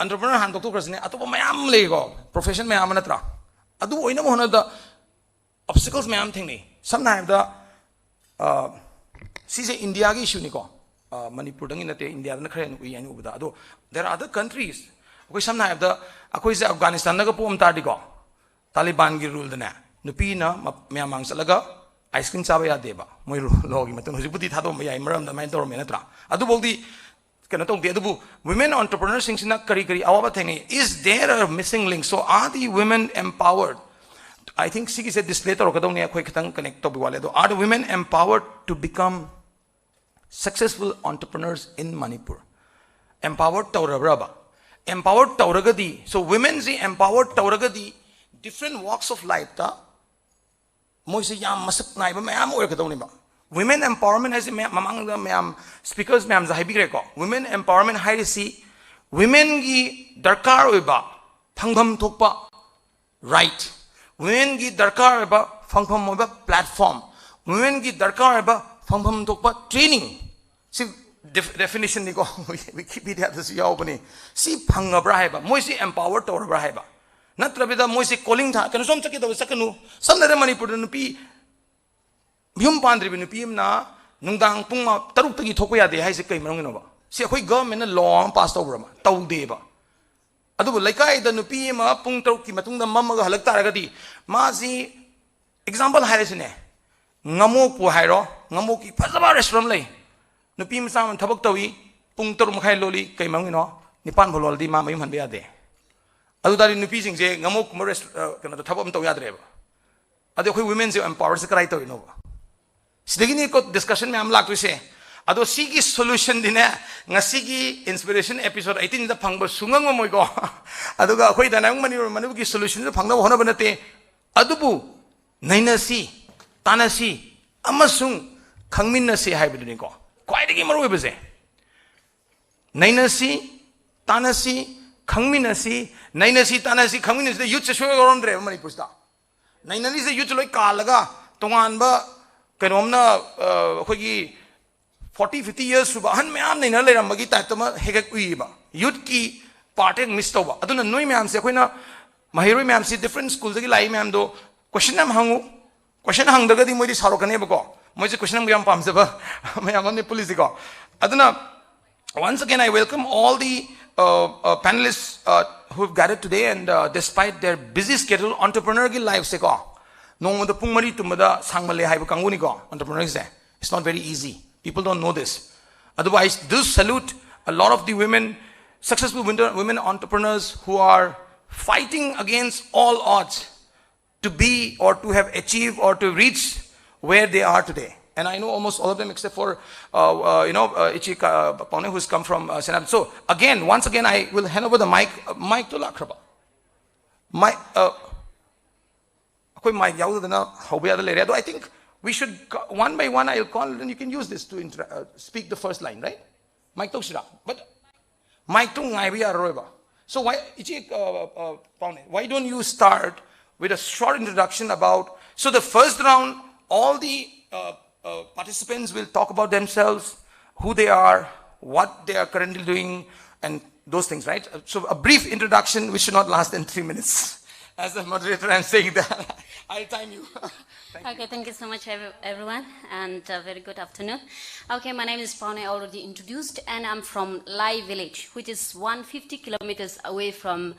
entrepreneur han doctor krasne atopa mayam lego profession mayam natra adu oina bo honada obstacles mayam thingni samna da sise India gi issue niko Manipur dangi nate India na khare nu yani ubada ado there are other countries koi samna da akoi se Afghanistan na ga pom tadi ko Taliban gi rule dana nupi na mayamang salaga ice cream chaba ya deba moi logi matun hujiputi thado mai maram da mai tor me natra adu bogdi kana tong de adu women entrepreneurs sing sina kari awaba thing is there a missing link? So are the women empowered? I think Sigi said this later okadong ni akhoi khitang connect to biwale do are the women empowered to become successful entrepreneurs in Manipur? Empowered tawrabraba empowered tawragadi, so women si empowered tawragadi different walks of life ta moise yam masak nai ba mayam or kadong ni ba women empowerment has mamang da mayam speakers mayam za haibi ko women empowerment hai si women gi darkar oiba phangbam thokpa right women gi darkar oiba phangbam oiba platform women gi darkar oiba phangbam thokpa training si definition ni ko Wikipedia da si yaobani si phangabra hai ba moise empowered tawra hai ba Natrabida moise calling tha kanu som chaki do sakanu samnare Manipur nupi yum pandri nupi na nungdang pung ma taruk tagi thokpa ya de hai se kai marong no ba si akhoi government na law pass over ma taw de ba adu laikai da nupi ma pung taruk ki matung da mamma ga halak taraga di ma si example hai resine ngamo pu hai ro ngamo ki phajaba restaurant lai nupi ma sam thabak tawi pung taruk ma khai loli kai marong no nipan bolol di ma mayum han be ya de adu dari nupi sing je ngamok mores kana thabam to yadre ba adu khoi women se empower se krai to no ba Sidagini ko discussion me am lak se. Ado sigi solution dine ngasigi inspiration episode 18 da phangba sungang mo moi ko. Aduga khoi da nang mani ki solution da phangna hona banate. Adubu nainasi tanasi amasung khangminnasi haibaduni ko. Kwaidagi maru bese. Nainasi tanasi khangminnasi nainasi tanasi khangminnasi youth se shoy goron re Manipur sta. Nainani se youth loi kalaga tongan ba kanomna khogi 40-50 years suba han myam naina leirambagi taitama hegak uiba youth ki part ek miss toba aduna noi myam se khoina mahiroi myam se different schools gi lai myam do question am hangu question hang daga di moi di saro kane ba ko moi je question am gyam pam se ba myam ne police ko aduna once again I welcome all the panelists who have gathered today, and despite their busy schedule entrepreneur gi life se ko no mo da pungmari tumada sangmale haiba kanguni ko entrepreneur se it's not very easy. People don't know this. Otherwise, do salute a lot of the women, successful women entrepreneurs who are fighting against all odds to be or to have achieved or to reach where they are today. And I know almost all of them except for, Ichika Paune, who's come from Senat. So again, once again, I will hand over the mic to Lakraba. I think we should, one by one, I'll call, and you can use this to speak the first line, right? Mike Toshira. But Mike Tung Roeba. So why don't you start with a short introduction about, so the first round, all the participants will talk about themselves, who they are, what they are currently doing, and those things, right? So a brief introduction, which should not last than 3 minutes. As the moderator, I'm saying that. I'll time you. Thank you so much, everyone, and very good afternoon. Okay, my name is Paune, already introduced, and I'm from Lai village, which is 150 kilometers away from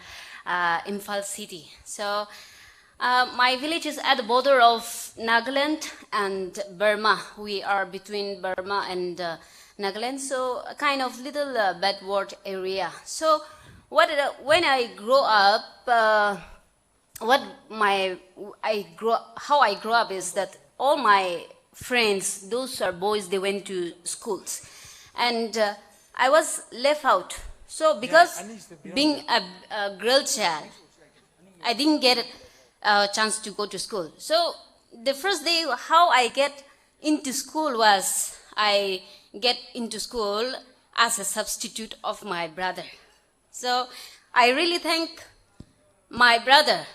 Imphal city. So my village is at the border of Nagaland and Burma. We are between Burma and Nagaland, so a kind of little backward area. So when I grow up, how I grew up is that all my friends, those are boys, they went to schools, and I was left out. So because being a girl child, I didn't get a chance to go to school. So the first day how I get into school was I get into school as a substitute of my brother. So I really thank my brother.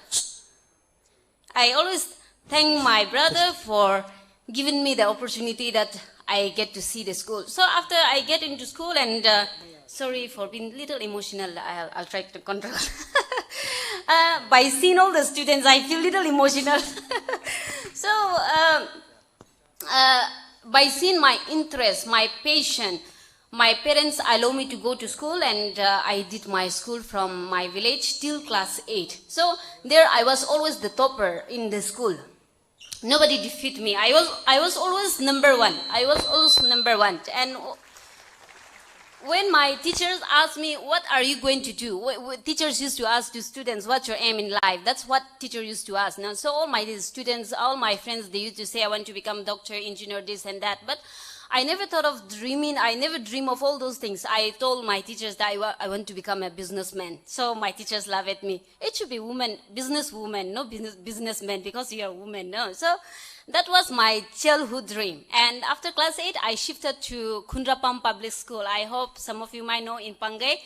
I always thank my brother for giving me the opportunity that I get to see the school. So after I get into school, and sorry for being a little emotional, I'll try to control. By seeing all the students, I feel a little emotional. So by seeing my interest, my passion, my parents allow me to go to school, and I did my school from my village till class 8. So there I was always the topper in the school. Nobody defeated me. I was always number one. I was always number one. And when my teachers asked me, what are you going to do? Teachers used to ask the students, what's your aim in life? That's what teachers used to ask. Now, so all my students, all my friends, they used to say, I want to become doctor, engineer, this and that. But I never thought of dreaming. I never dream of all those things. I told my teachers that I want to become a businessman. So my teachers laughed at me. It should be woman, businesswoman, no businessman, because you're a woman. No. So that was my childhood dream. And after class 8, I shifted to Kundrapam Public School. I hope some of you might know in Pangai.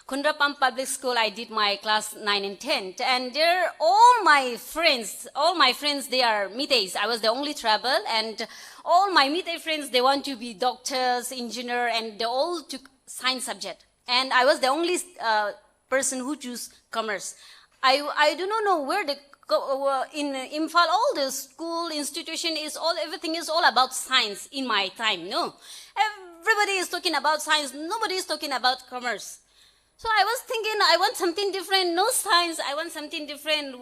Kundrapam Public School, I did my class 9 and 10. And there, all my friends, they are Meiteis. I was the only tribal, and all my Meitei friends, they want to be doctors, engineer, and they all took science subject. And I was the only person who chose commerce. I do not know where in Imphal, all the school institution everything is all about science in my time. No, everybody is talking about science. Nobody is talking about commerce. So I was thinking, I want something different. No science, I want something different.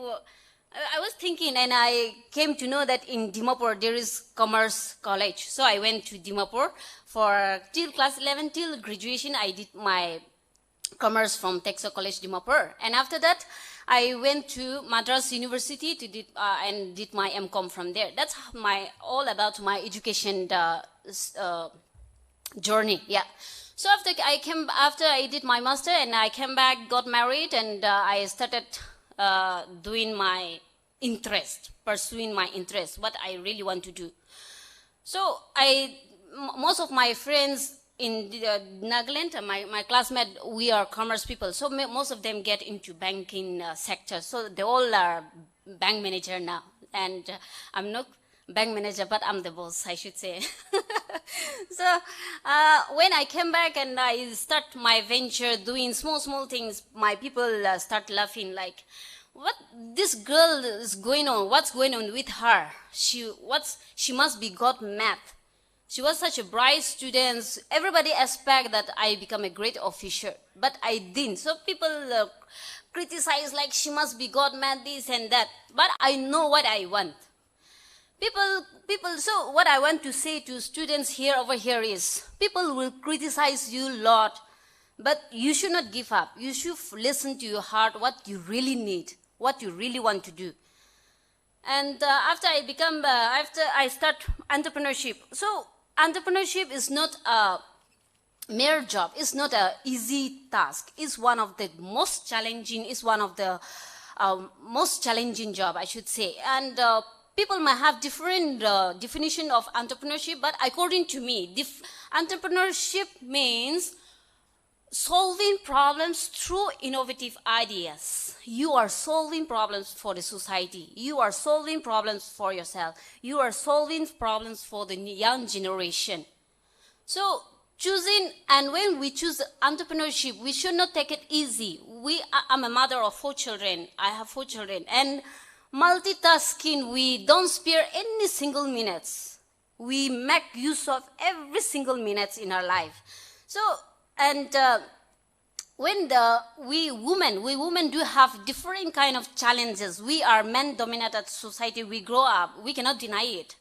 I was thinking, and I came to know that in Dimapur there is commerce college. So I went to Dimapur for till class 11, till graduation. I did my commerce from Texas College Dimapur. And after that, I went to Madras University to and did my MCom from there. That's all about my education journey. Yeah. So after I did my master and I came back, got married, and I started doing my interest, pursuing my interest, what I really want to do. So most of my friends in Nagaland, my classmates, we are commerce people. So most of them get into banking sector. So they all are bank manager now. And I'm not bank manager, but I'm the boss, I should say. So when I came back and I start my venture doing small things, my people start laughing like, what this girl is going on? What's going on with her? She must be got math. She was such a bright student. Everybody expect that I become a great officer, but I didn't. So people criticize like she must be got math, this and that. But I know what I want. People. So what I want to say to students over here is, people will criticize you a lot, but you should not give up. You should listen to your heart, what you really need, what you really want to do. And after I start entrepreneurship. So entrepreneurship is not a mere job. It's not an easy task. It's one of the most challenging. It's one of the most challenging job, I should say. And people might have different definition of entrepreneurship, but according to me, entrepreneurship means solving problems through innovative ideas. You are solving problems for the society. You are solving problems for yourself. You are solving problems for the young generation. So when we choose entrepreneurship, we should not take it easy. I'm a mother of 4 children. I have 4 children. And multitasking, we don't spare any single minutes. We make use of every single minute in our life. So, and when we women do have different kind of challenges. We are men-dominated society. We grow up. We cannot deny it.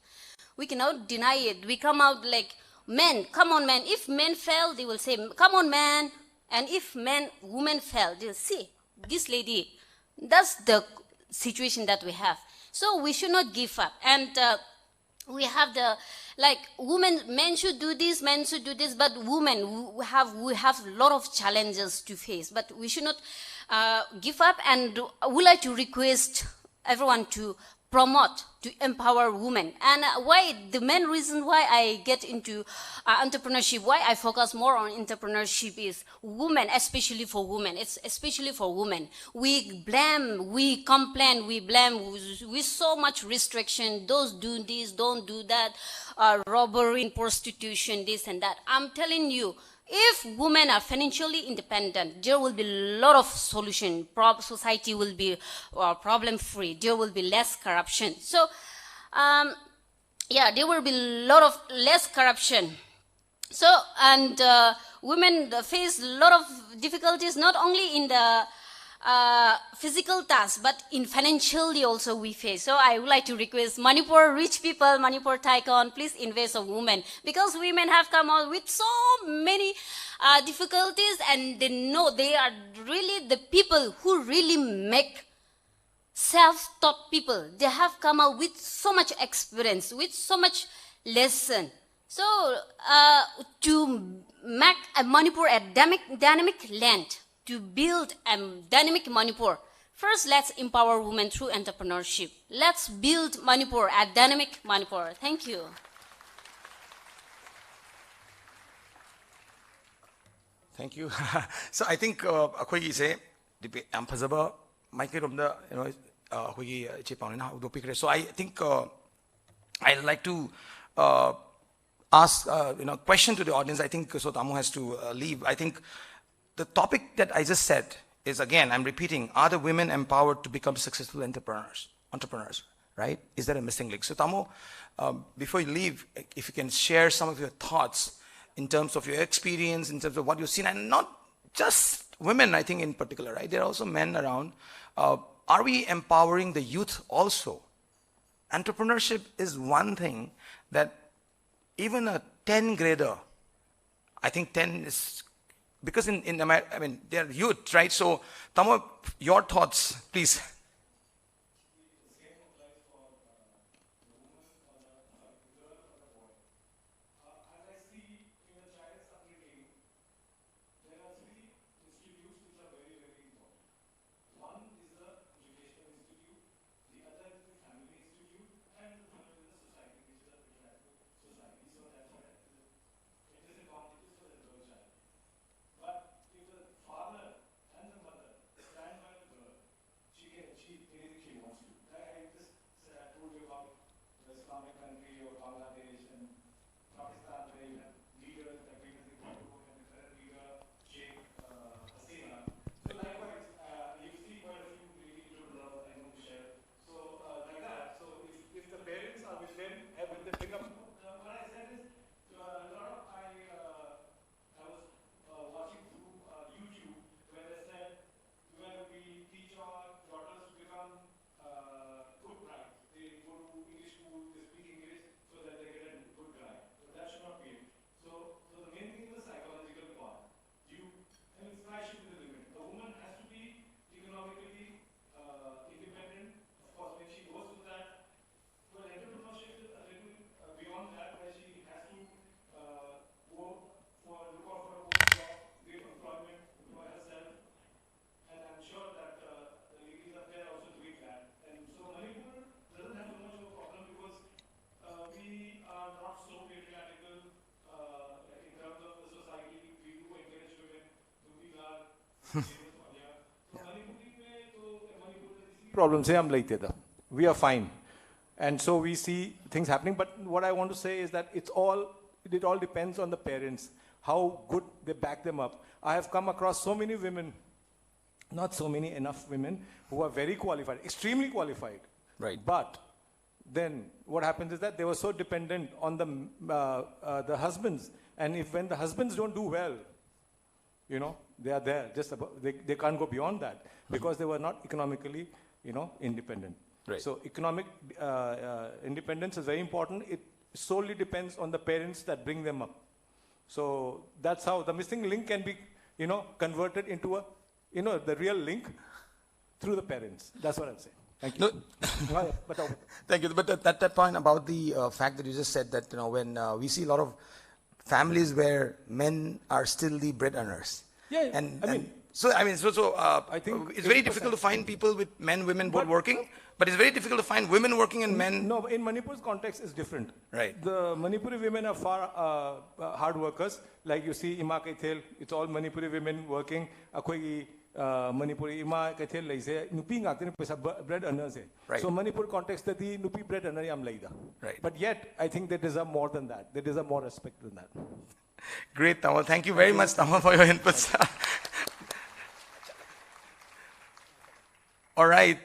We cannot deny it. We come out like, men, come on, men. If men fail, they will say, come on, man. And if women fail, they'll see, this lady. That's the situation that we have. So we should not give up. And we have men should do this, men should do this, but women, we have a lot of challenges to face. But we should not give up, and I would like to request everyone to promote, to empower women. And the main reason why I get into entrepreneurship, why I focus more on entrepreneurship is women, especially for women. It's especially for women. We blame, we complain, we blame with so much restriction. Those do this, don't do that, robbery, prostitution, this and that. I'm telling you, if women are financially independent, there will be a lot of solution. Society will be problem-free. There will be less corruption. So, there will be a lot of less corruption. So, and women face a lot of difficulties, not only in the physical tasks, but in financially also we face. So I would like to request Manipur rich people, Manipur Tycoon, please invest in women, because women have come out with so many difficulties, and they know they are really the people who really make self-taught people. They have come out with so much experience, with so much lesson. So to make a Manipur a dynamic land, to build a dynamic Manipur, first let's empower women through entrepreneurship. Let's build Manipur, a dynamic Manipur. Thank you. Thank you. So I think akhoi say am phazaba mic rom da akhoi che pauna do pikre. So I think I'd like to ask question to the audience. I think so Tamu has to leave. I think the topic that I just said is, again, I'm repeating, are the women empowered to become successful entrepreneurs, right? Is there a missing link? So Tamu, before you leave, if you can share some of your thoughts in terms of your experience, in terms of what you've seen, and not just women, I think in particular, right? There are also men around. Are we empowering the youth also? Entrepreneurship is one thing that even a 10 grader, I think 10 is because in America, I mean, they're youth, right? So, Tamo, your thoughts, please. Problems hai hum laite tha. We are fine, and so we see things happening. But what I want to say is that it all depends on the parents, how good they back them up. I have come across so many women, not so many, enough women who are very qualified, extremely qualified. Right. But then what happens is that they were so dependent on the husbands, and when the husbands don't do well, you know, they are there just about, they can't go beyond that because they were not economically, you know, independent. Right. So economic independence is very important. It solely depends on the parents that bring them up. So that's how the missing link can be, you know, converted into a, you know, the real link through the parents. That's what I'm saying. Thank you. No. Thank you. But that point about the fact that you just said that, you know, when we see a lot of families where men are still the bread earners. Yeah. And, I mean, I think it's very difficult to find people with men, women both working, but it's very difficult to find women working and men. No, in Manipur's context is different. Right. The Manipuri women are far hard workers. Like you see, Ima Kaithel, it's all Manipuri women working. Akhoi Manipuri Ima Kaithel laise nupi ngakte pesa bread earners hai. Right. So Manipur context the nupi bread earner am laida. Right. But yet I think they deserve more than that. They deserve more respect than that. Great, Tama. Thank you very much, Tama, for your inputs. All right.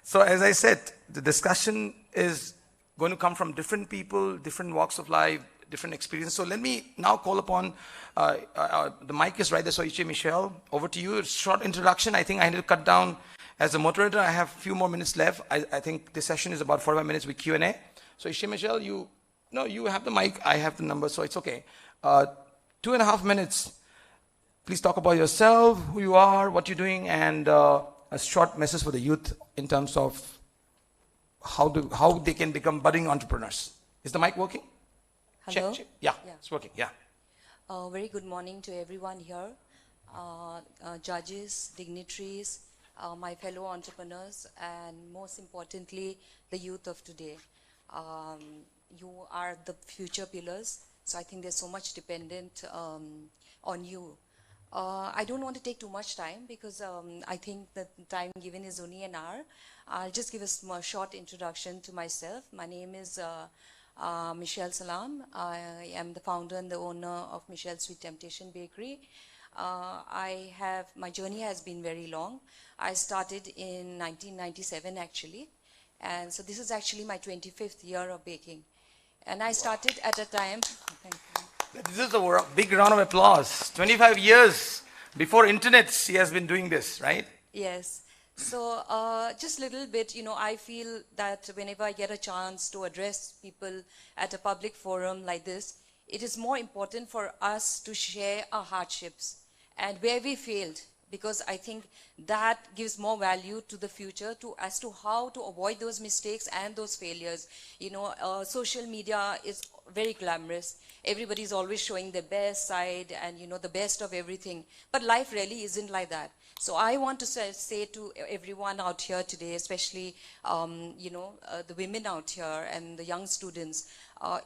So as I said, the discussion is going to come from different people, different walks of life, different experiences. So let me now call upon, the mic is right there, so Ishe Michelle, over to you. Short introduction. I think I need to cut down. As a moderator, I have a few more minutes left. I think this session is about 45 minutes with Q&A. So Ishe Michelle, you have the mic, I have the number, so it's okay. 2.5 minutes. Please talk about yourself, who you are, what you're doing, and a short message for the youth in terms of how they can become budding entrepreneurs. Is the mic working? Hello? Check. Yeah, it's working. Yeah. Very good morning to everyone here, judges, dignitaries, my fellow entrepreneurs, and most importantly, the youth of today. You are the future pillars, so I think there's so much dependent on you. I don't want to take too much time because I think the time given is only an hour. I'll just give a short introduction to myself. My name is Michelle Salam. I am the founder and the owner of Michelle's Sweet Temptation Bakery. My journey has been very long. I started in 1997 actually. And so this is actually my 25th year of baking. And I started at a time, thank you. This is a big round of applause. 25 years before internet, she has been doing this, right? Yes. So just a little bit, you know, I feel that whenever I get a chance to address people at a public forum like this, it is more important for us to share our hardships and where we failed, because I think that gives more value to the future as to how to avoid those mistakes and those failures. You know, social media is very glamorous. Everybody's always showing their best side and, you know, the best of everything. But life really isn't like that. So I want to say to everyone out here today, especially, you know, the women out here and the young students,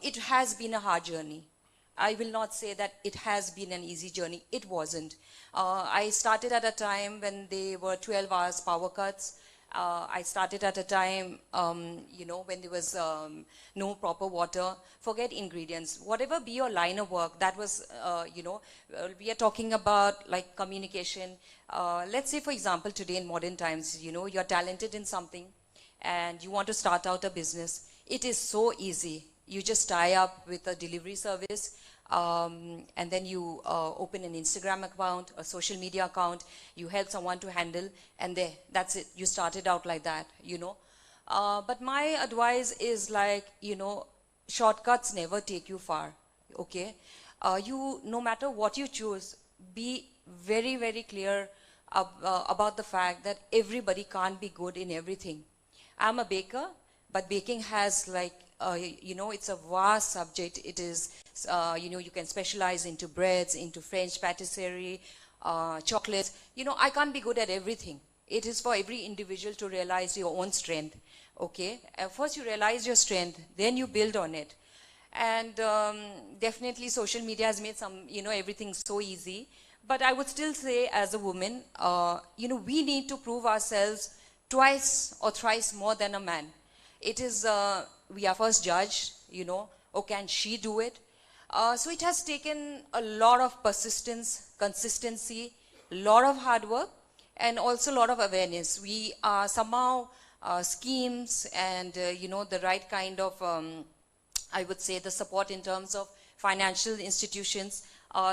it has been a hard journey. I will not say that it has been an easy journey. It wasn't. I started at a time when there were 12 hours power cuts. I started at a time, you know, when there was no proper water. Forget ingredients. Whatever be your line of work, that was, you know, we are talking about like communication. Let's say, for example, today in modern times, you know, you're talented in something and you want to start out a business. It is so easy. You just tie up with a delivery service, and then you open an Instagram account, a social media account, you help someone to handle, and there, that's it. You started out like that, you know. But my advice is like, you know, shortcuts never take you far, okay? You, no matter what you choose, be very, very clear about the fact that everybody can't be good in everything. I'm a baker, but baking has like, you know, it's a vast subject. It is, you know, you can specialize into breads, into French patisserie, chocolates. You know, I can't be good at everything. It is for every individual to realize your own strength, okay? First you realize your strength, then you build on it. And definitely social media has made some, you know, everything so easy. But I would still say as a woman, you know, we need to prove ourselves twice or thrice more than a man. It is, we are first judged, you know, or can she do it? So it has taken a lot of persistence, consistency, a lot of hard work, and also a lot of awareness. We are somehow schemes and, you know, the right kind of, I would say, the support in terms of financial institutions.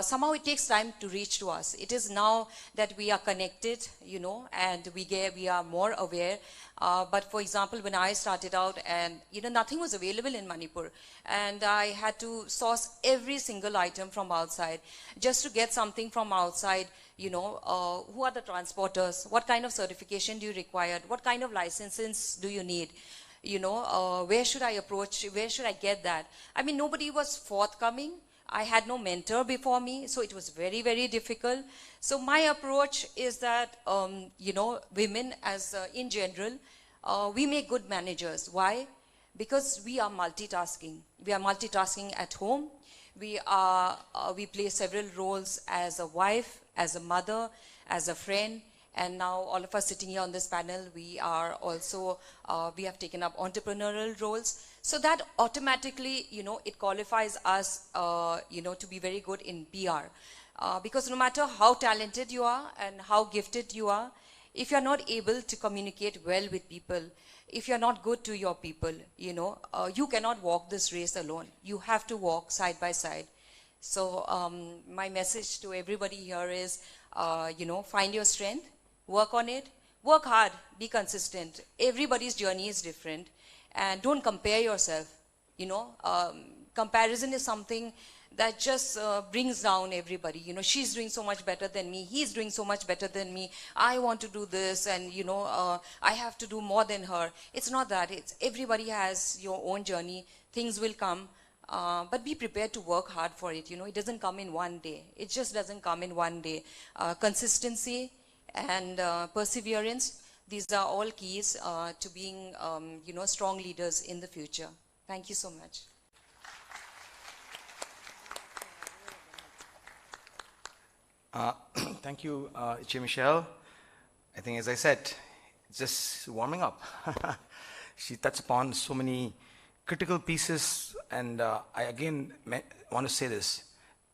Somehow it takes time to reach to us. It is now that we are connected, you know, and we are more aware. But for example, when I started out and, you know, nothing was available in Manipur, and I had to source every single item from outside. Just to get something from outside, you know, who are the transporters? What kind of certification do you require? What kind of licenses do you need? You know, where should I approach? Where should I get that? I mean, nobody was forthcoming. I had no mentor before me, so it was very, very difficult. So my approach is that, you know, women as in general, we make good managers. Why? Because we are multitasking. We are multitasking at home. We play several roles as a wife, as a mother, as a friend. And now all of us sitting here on this panel, we are also, we have taken up entrepreneurial roles. So that automatically, you know, it qualifies us, you know, to be very good in PR. Because no matter how talented you are and how gifted you are, if you're not able to communicate well with people, if you're not good to your people, you know, you cannot walk this race alone. You have to walk side by side. So my message to everybody here is, you know, find your strength, work on it, work hard, be consistent. Everybody's journey is different. And don't compare yourself, you know. Comparison is something that just brings down everybody. You know, she's doing so much better than me. He's doing so much better than me. I want to do this and, you know, I have to do more than her. It's not that. It's everybody has your own journey. Things will come. But be prepared to work hard for it. You know, it doesn't come in one day. It just doesn't come in one day. Consistency and perseverance. These are all keys to being, you know, strong leaders in the future. Thank you so much. Thank you, Che Michelle. I think, as I said, it's just warming up. She touched upon so many critical pieces, and I again want to say this.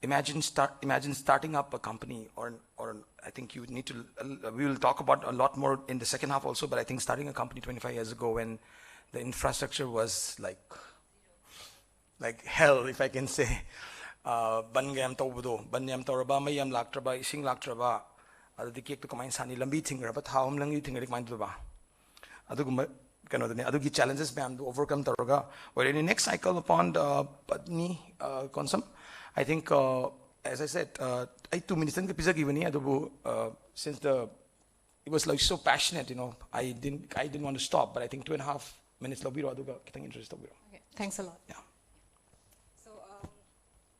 Imagine starting up a company, or I think you need to, we will talk about a lot more in the second half also, but I think starting a company 25 years ago when the infrastructure was like hell, if I can say. Banyam tawbudo, banyam tawraba, mayam laktraba, ising laktraba, the cake to command sunny lambi thinger, but how long you think mind baba. Adugi challenges to overcome Taroga. Or in the next cycle upon the Patni KhutSem, I think, as I said, I 2 minutes in the pizza given since it was like so passionate, I didn't want to stop, but I think 2.5 minutes labiro aduga kitang interest labiro. Okay, thanks a lot. Yeah. So,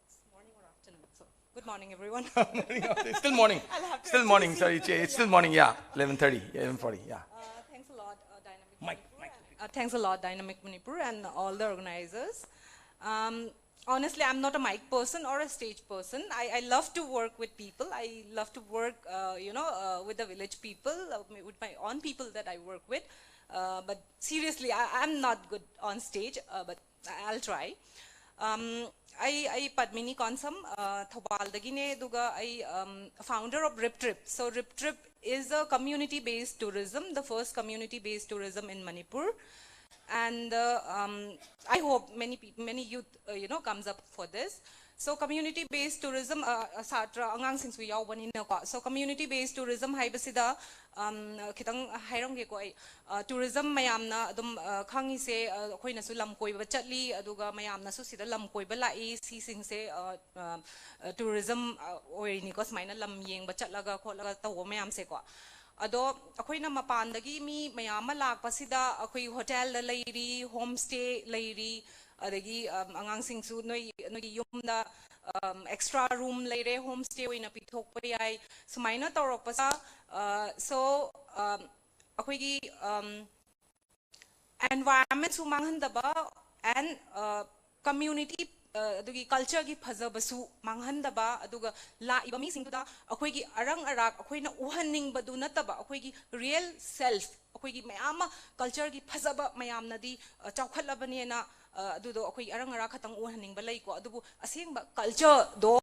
it's morning or afternoon? So, good morning, everyone. It's still morning. Still morning. Sorry, it's still morning. Yeah, 11:30, 11:40. Yeah. Thanks a lot, Dynamic Manipur. Thanks a lot, Dynamic Manipur, and all the organizers. Honestly, I'm not a mic person or a stage person. I love to work with people. I love to work, with the village people, with my own people that I work with. But seriously, I'm not good on stage, but I'll try. I Padmini Konsam, Thobal Dagine Duga, I founder of Rip Trip. So Rip Trip is a community-based tourism, the first community-based tourism in Manipur. And I hope many youth, comes up for this. So community-based tourism, so community-based tourism, tourism mayamna khangi se khoina su lam koiba chatli aduga mayamna su sida lam koiba lai si sing se tourism oini ko smaina lam yeng ba chatlaga kholaga taw mayam se ko ado akhoina mapandagi mi mayama lakpasida akhoi hotel la leiri homestay leiri adagi angang sing su noi yumda extra room leire homestay oina pithokpa yai sumaina tawrokpasa so akhoi environment su manghandaba and community adugi culture gi phajabasu manghandaba aduga la ibami singda akhoi gi arang arak akhoi na uhanning badu nataba akhoi gi real self akhoi gi mayama culture gi phajaba mayam nadi chawkhalabani na adudo akhoi arang arak khatang uhanning ba lai ko adubu asengba culture do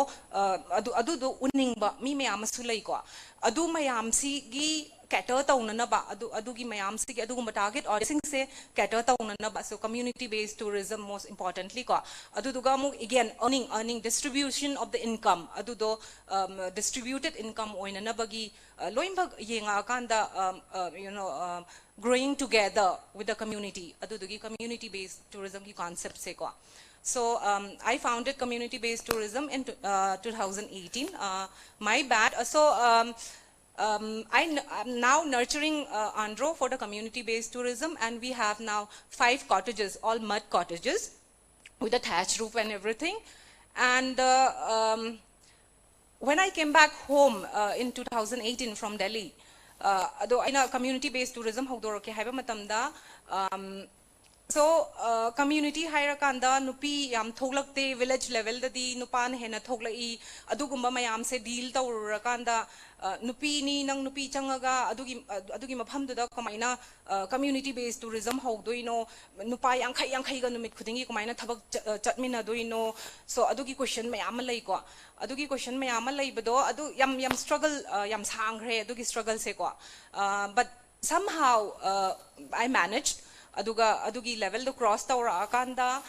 adudo uning ba mi mayam su lai ko adu mayam si gi cater taunana ba adugi mayam si adugumba target audience se cater taunana ba so community based tourism most importantly ko aduduga mu again earning distribution of the income adudo distributed income oinana bagi loimbag yenga kanda growing together with the community adudugi community based tourism ki concept se ko. So I founded community based tourism in 2018. My bad. I'm now nurturing Andhro for the community-based tourism, and we have now 5 cottages, all mud cottages, with a thatched roof and everything. And when I came back home in 2018 from Delhi, though in a community-based tourism, so community hairakanda nupi yam thoglakte village level dadi nupan hena thoglai adugumba mayam se deal tawrakanda nupi ni nang nupi changaga adugi maphamdu da kamaina community based tourism hogdoino nupa yankhai ga numit khudingi kamaina thabak chatmina doino so adugi question mayam lai ko adugi question mayam lai bado adu yam struggle yam sangre adugi struggle se ko but somehow I managed adugi level to cross tawra akanda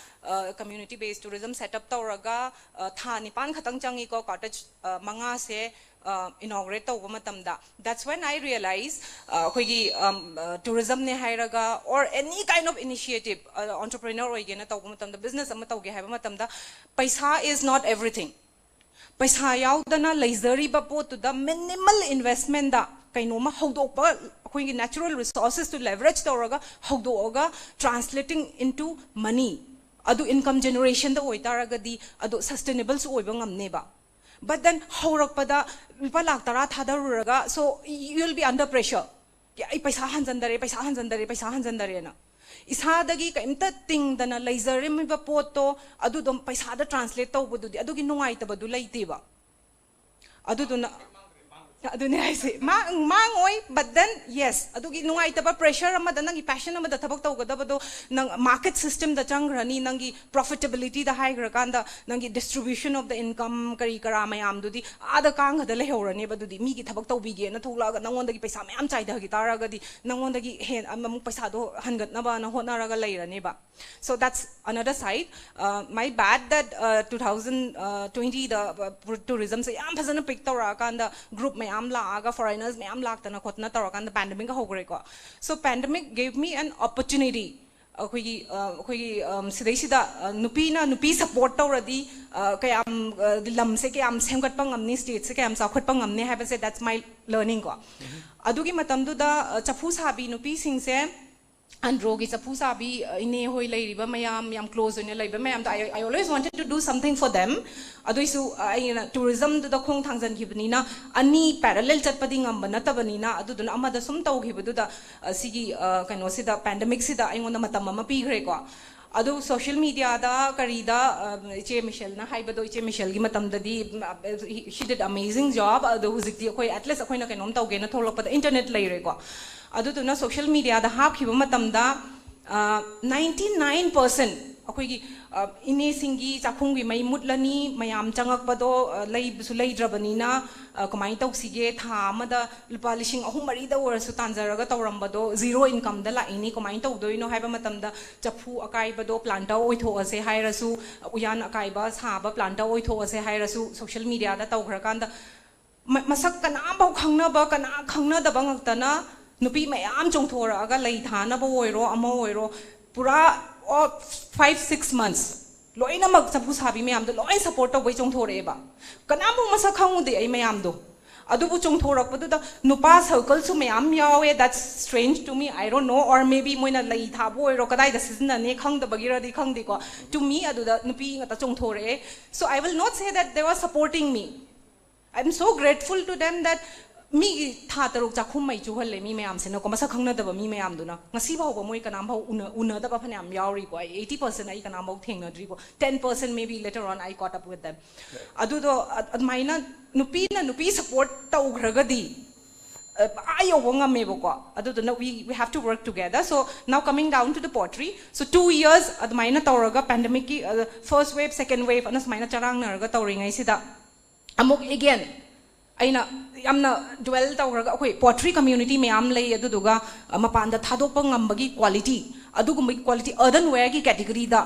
community based tourism set up tawraga thani pan khatang changi ko cottage manga se inaugurate tawba matamda. That's when I realized tourism ne hairaga or any kind of initiative entrepreneur oigena tawba matamda business ama tawge haiba matamda paisa is not everything. Paisa yaudana laizari ba po to the minimal investment da kainoma hogdokpa akhoi natural resources to leverage tawraga hogdoga translating into money adu income generation da oitaraga di adu sustainable su oiba ngamne ba but then haurakpada lupa lakh tara thadaruraga so you'll be under pressure ai paisa hanjandare na isadagi kaimta tingdana laizari mi ba poto adu dom paisa da translate tawbudu di adugi nungai tabadu laite ba adu duna adune I say mangoi but then yes adugi nungai taba pressure amada nangi passion amada thabak tawgadabado nang market system da changrani nangi profitability da high grakanda nangi distribution of the income kari kara mayam dudi ada kang da lehorani badudi mi gi thabak tawbige na thulaga nangondagi paisa mayam chai da gi taragadi nangondagi hen amam paisa do hangat na ba na honaraga leirani ba so that's another side my bad that 2020 the tourism say am phazana pick tawra kanda group may am laga foreigners may am lagtana khotna tawrakan the pandemic ka hogre ko so pandemic gave me an opportunity sidai nupi na nupi support tawradi kayam lam se kayam semgat pangamni state se kayam sakhot pangamni have said that's my learning ko adugi matam du da chafu sabi nupi sing se androgi chafu sabi ine hoi leiriba mayam yam close ne leiba mayam I always wanted to do something for them aduisu tourism da khong thangjan khibni na ani parallel chatpadi ngam natabani na aduduna amada sum tawghibudu da sigi kaino sida pandemic sida aingonda matam ama pigre ko adu social media da karida che Michelle na haibado che Michelle gi matam da di she did amazing job adu huzikti koi at least akoi na kainom tawge na tholokpada internet leire ko aduduna social media da hap khiba matam da 99% akoi gi ine singi chakhung gi mai mutlani mayam changak bado lei su lei drabani na kamai tau sige tha amada lupa lishing ahum mari da wor su tanjaraga tawram bado zero income da la ini kamai tau doino haiba matam da chapu akai bado planta oitho ase hairasu uyan akai ba saba planta oitho ase hairasu social media da tau khrakan da masak kana bau khangna ba kana khangna da bangak na nupi mayam chongthora aga lei thana ba oiro amo oiro pura 5-6 months loina mag chapu sabi mayam do loin support to bai chongthore ba kana mu masa khangu de ai mayam do adu bu chongthorak padu da nupa circle su mayam yawe that's strange to me I don't know or maybe moina lai tha bo ro kadai da season na ne khang da bagira di khang di ko to me adu da nupi ngata chongthore so I will not say that they were supporting me I'm so grateful to them that mi tha taruk chakhum mai chu hal le mi mayam se na ko masa khangna da ba mi mayam du na ngasi ba ba moi kanam ba una da ba phanam yauri ko 80% ai kanam ba thengna dri ko 10% maybe later on I caught up with them adu do maina nupi support tau gragadi ayo wonga me bo ko adu do we have to work together so now coming down to the pottery so 2 years ad maina tawraga pandemic ki first wave second wave anas maina charang na ga tawringai sida amuk again aina yamna dwell tawraga akoi pottery community mayam lei aduduga mapanda thadokpa ngambagi quality adugumbi quality earthenware gi category da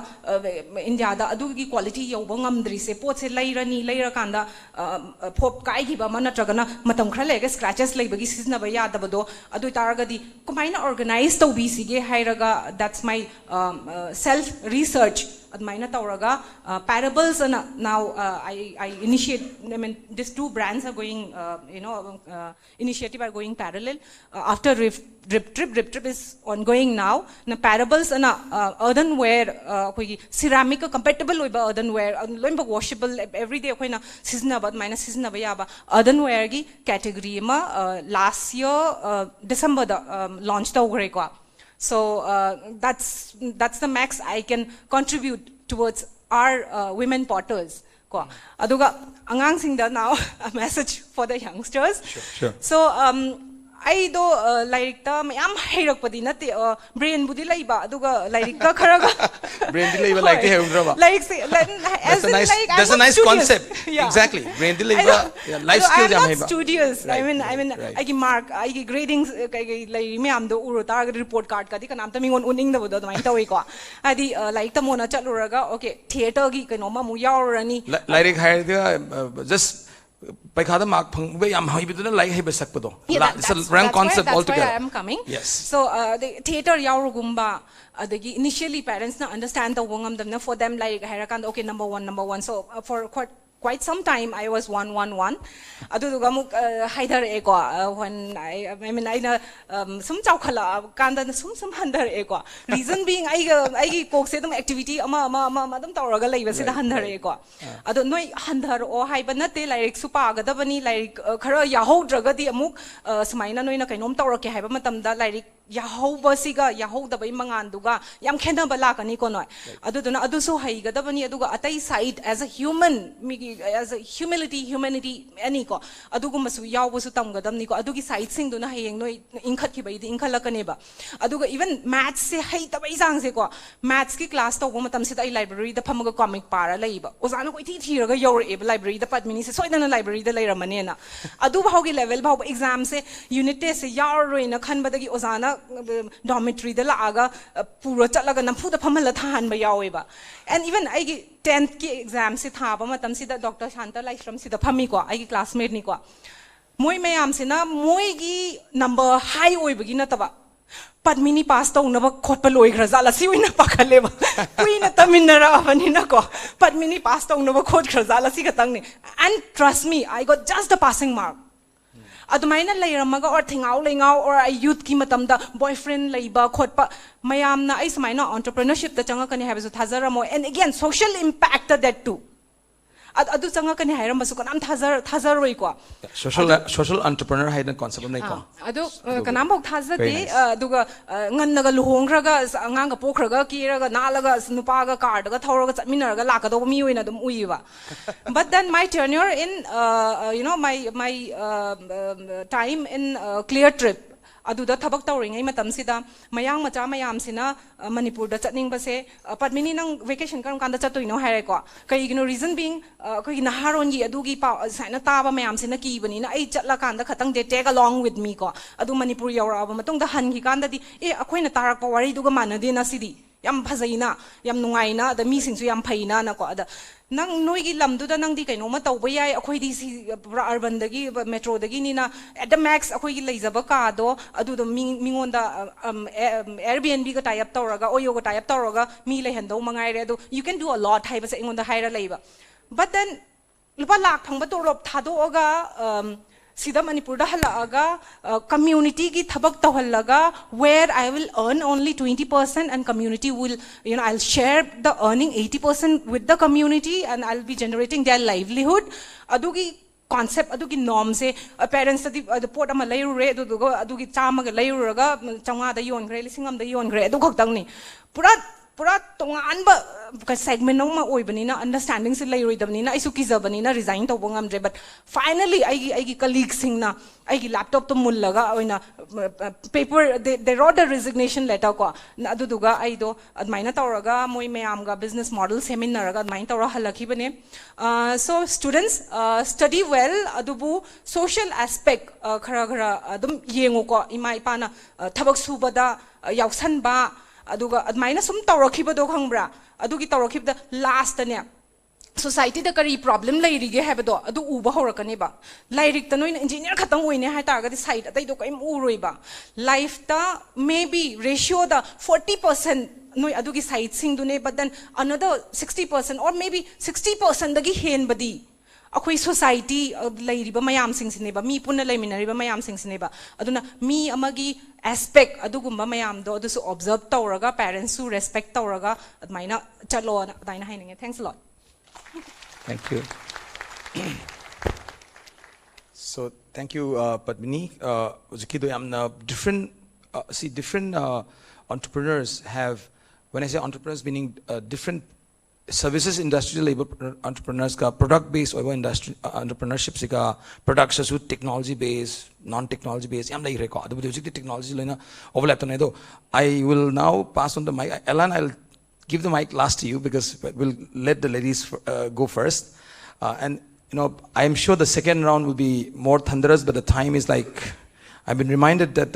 India da adugi quality yoba ngamdri se pot se leirani leira kanda phop kai gi ba mana tragana matam khra lega scratches leibagi sizna ba yada bado adu taragadi kumaina organize to bi sige hairaga that's my self research admaina tawraga parables and now I initiate I mean these two brands are going initiative are going parallel after drip trip is ongoing now na parables and earthenware ceramic compatible with earthenware loimba washable every day koina seasonable but minus seasonable yaba earthenware gi category ma last year December da launch tawgre ko so that's the max I can contribute towards our women potters ko aduga angang sing da now a message for the youngsters sure. So I do like ta mayam hairak padi nate brain budi laiba aduga like ta kharaga brain di laiba like heundra like that's a nice concept yeah. Exactly brain di laiba life skill jam haiba studious right. I mean right. I gi mark I gi gradings like mayam do uro tar report card kadi kanam ta mingon uning da bodo mai tawi ko adi like ta mona chaluraga okay theater gi kanoma mu yaurani like hair just paikada mark phangbe yam haibiduna like haiba sakpado it's a wrong concept altogether that's why I am coming yes so the theater yaurugumba adagi initially parents na understand the wongam them for them like harakan okay number one so for quite some time I was 111 aduga muk haidar eko when I mean I sum chaukhala kanda sum handar eko reason being I kok se dum activity ama dum tawraga leiba se da handar eko adu noi handar o haiba nate like supa ga da bani like khara yahou draga di amuk sumaina noi na kainom tawrake haiba matam da like yahou basiga yahou da bai mangan duga yam khena bala kani ko noi aduduna adusu haiga da bani aduga atai side as a human as a humanity any ko adugum su yaw bu su tam gadam ni ko adugi side sing duna hayeng noi inkhat ki bai di inkhalakane ba aduga even maths se hai ta bai sang se ko maths ki class to go matam se dai library da phamaga comic para leiba ozana ko thi raga yore e library da padmini se soidana library da leiramane na adu bhaugi level bhau exam se unit test se yar roina khan badagi ozana dormitory da laaga pura chatlaga nampu da phamala than ba yawe ba and even I 10th ki exam se thaba matam si da Dr. Shanta Laishram si da phami ko ai classmate ni ko moi mayam se na moi gi number high oi bagi na taba Padmini pass taunaba khotpa loikhra zala si oina pakhaleba kuina taminara avanina ko Padmini pass taunaba khotkra zala si katangni and trust me I got just the passing mark adumaina leiramaga or thingau lengau or a youth ki matamda boyfriend leiba khotpa mayamna ai samaina entrepreneurship ta changa kani habesu thazaramo and again social impact that too adu changa kani hairam basu kanam thazar roi ko social entrepreneur haidna concept nai ko adu kanam bok thazade aduga ngannaga luhongraga anganga pokraga kiraga nalaga nupaga kardaga thoraga chatminaraga lakado mi oina dum uiba but then my tenure in my time in clear trip aduda thabak tawringai matam sida mayang macha mayam sina Manipur da chatning base Padmini nang vacation karam kanda chatoino hairai ko kai igno reason being koi naharon gi adugi pa saina taba mayam sina ki bani na ai chatla kanda khatang de take along with me ko adu Manipur yaura ba matong da han gi kanda di akoina tarak pa wari duga manade na sidi yam phazaina yam nungaina da mi singsu yam phaina na ko ada nang noigi lamduda nang di kaino ma tawba yai akhoi di urban dagi metro dagi ni na at the max akhoi gi leijaba ka do adu do mingonda Airbnb ga tie up tawraga oyo ga tie up tawraga mi lehando mangai re adu you can do a lot hai ba se ingonda haira leiba but then lupa lak thangba to rop thado oga Sida Manipur da halaga community ki thabak tawhallaga where I will earn only 20% and community will I'll share the earning 80% with the community and I'll be generating their livelihood adugi concept adugi norm se parents the port ama layu re adugi chama ga layu raga changa da yon gre lisingam da yon gre adu khakdang ni pura tonganba segment ma oibanina understanding se lai roidabnina isu kizabanina resign to bongam dre but finally I colleague singna I laptop to mullaga oina paper they wrote a resignation letter ko aduduga I do admaina tawraga moi mayam ga business model seminar ga admain tawra halakhi bane so students study well adubu social aspect khara adum yengo ko ima ipana thabak subada yauksan ba aduga admaina sum tawrakhiba do khangbra adugi tawrakhibda last ne society da kari problem lairige habado adu uba horakani ba lairik ta noina engineer khatang oine ha targa di side atai do kaim uroi ba life ta maybe ratio da 40% noi adugi side sing dune but then another 60% or maybe 60% dagi hen badi akhoi society lairiba mayam sing sineba mi punna laiminariba mayam sing sineba aduna mi amagi aspect adugumba mayam do adusu observe tawraga parents su respect tawraga admaina chalo daina haininge thanks a lot thank you so thank you Padmini uzikido yamna different entrepreneurs have when I say entrepreneurs meaning different services industry labor entrepreneurs ka product based or industry entrepreneurship se ka products su technology based non technology based yam lai re ko adu the technology lena overlap to do I will now pass on the mic Ellen I'll give the mic last to you because we'll let the ladies go first and I am sure the second round will be more thunderous but the time is like I've been reminded that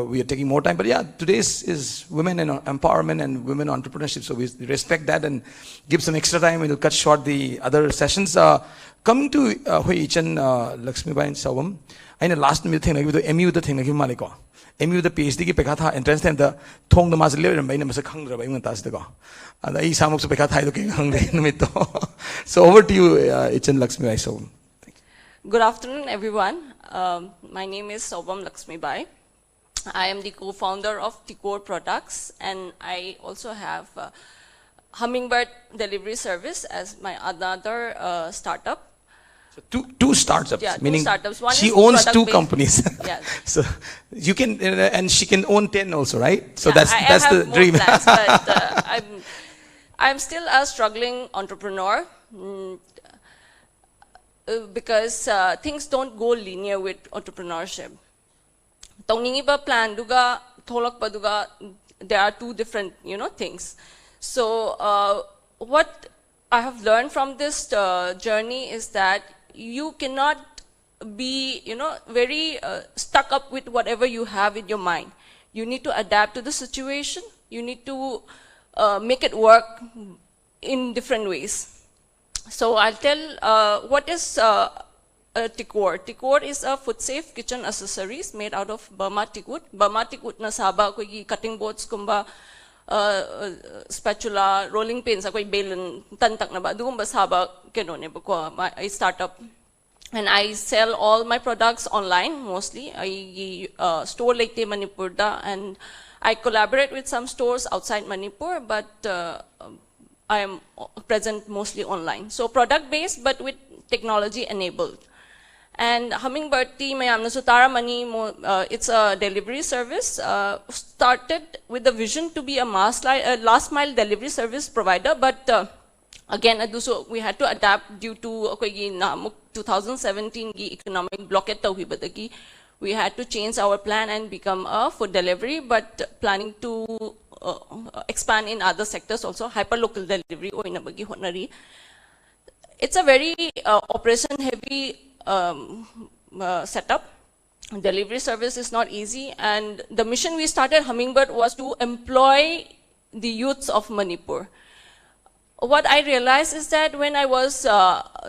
we are taking more time, but yeah, today's is women and empowerment and women entrepreneurship, so we respect that and give some extra time and we'll cut short the other sessions. Coming to Ichan Lakshmibai and Aubam, I know last minute thing like MU the thing like Maliko. MU the PhD ki pekha tha entrance time the thong the mas le bai na mas khang dra bai ngan tas de ko. And I samuk se pekha thai do ki khang de nimit to. So over to you Ichan Lakshmibai Aubam. Good afternoon everyone. My name is Aubam Lakshmibai. I am the co-founder of Tikor Products and I also have Hummingbird Delivery Service as my another startup. So two startups, yeah, meaning two startups. One she is owns two companies. Yes. So you can, and she can own 10 also, right? So yeah, that's I have the more dream. Plans, but I'm still a struggling entrepreneur. Because things don't go linear with entrepreneurship. Tongningiba plan duga tholak paduga there are two different things. So what I have learned from this journey is that you cannot be very stuck up with whatever you have in your mind. You need to adapt to the situation. You need to make it work in different ways. So I'll tell what is tikor. Tikor is a food-safe kitchen accessories made out of Burma tikut. Burma tikut na saba koi cutting boards kumba spatula, rolling pins, koi balen tantak na ba. Dugumba saba kenone bako I startup. And I sell all my products online mostly. I store like Manipur da, and I collaborate with some stores outside Manipur, but I am present mostly online. So product based, but with technology enabled. And Hummingbird Tea, mayam na sutara mani mo. It's a delivery service. Started with the vision to be a last mile delivery service provider, but again, we had to adapt due to 2017 economic blockade. We had to change our plan and become a food delivery, but planning to expand in other sectors also, hyperlocal delivery. It's a very operation heavy setup. Delivery service is not easy, and the mission we started Hummingbird was to employ the youths of Manipur. What I realized is that when I was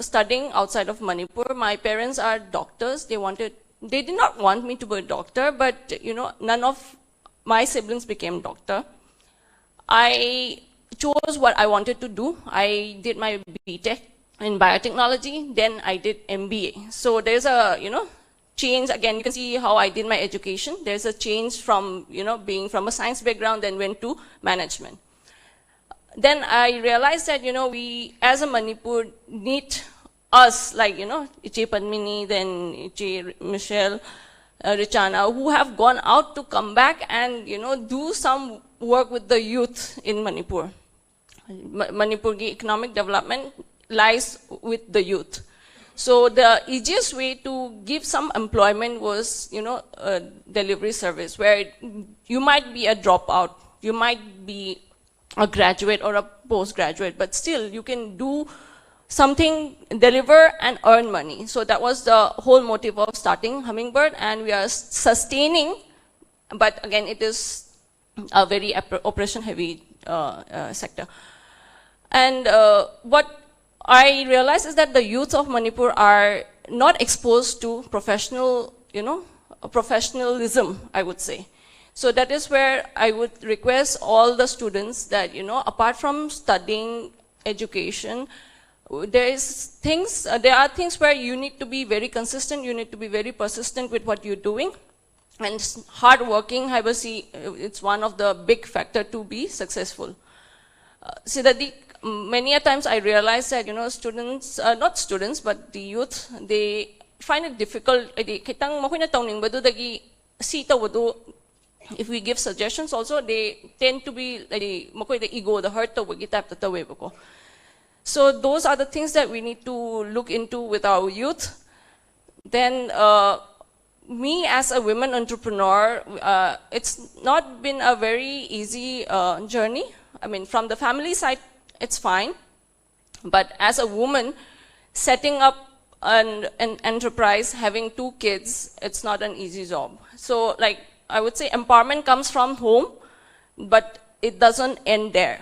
studying outside of Manipur, my parents are doctors. They did not want me to be a doctor, but none of my siblings became doctor. I chose what I wanted to do. I did my BTech in biotechnology, then I did MBA. So there's a change. Again, you can see how I did my education. There's a change from being from a science background, then went to management. Then I realized that, we as a Manipur need us, like, Ichi Padmini, then Ichi Michelle, Richana, who have gone out to come back and, do some work with the youth in Manipur. Manipur economic development lies with the youth. So the easiest way to give some employment was, a delivery service where you might be a dropout, you might be a graduate or a postgraduate, but still you can do something, deliver and earn money. So that was the whole motive of starting Hummingbird, and we are sustaining, but again, it is a very operation heavy sector. And what I realized is that the youth of Manipur are not exposed to professional, professionalism, I would say. So that is where I would request all the students that, apart from studying education, there are things where you need to be very consistent, you need to be very persistent with what you're doing. And hard working, I will see, it's one of the big factor to be successful. So that many a times I realize that, students, not students, but the youth, they find it difficult. If we give suggestions also, they tend to be the ego, the hurt, the so those are the things that we need to look into with our youth. Then me as a women entrepreneur, it's not been a very easy journey. I mean, from the family side, it's fine. But as a woman, setting up an enterprise, having 2 kids, it's not an easy job. So like, I would say empowerment comes from home, but it doesn't end there.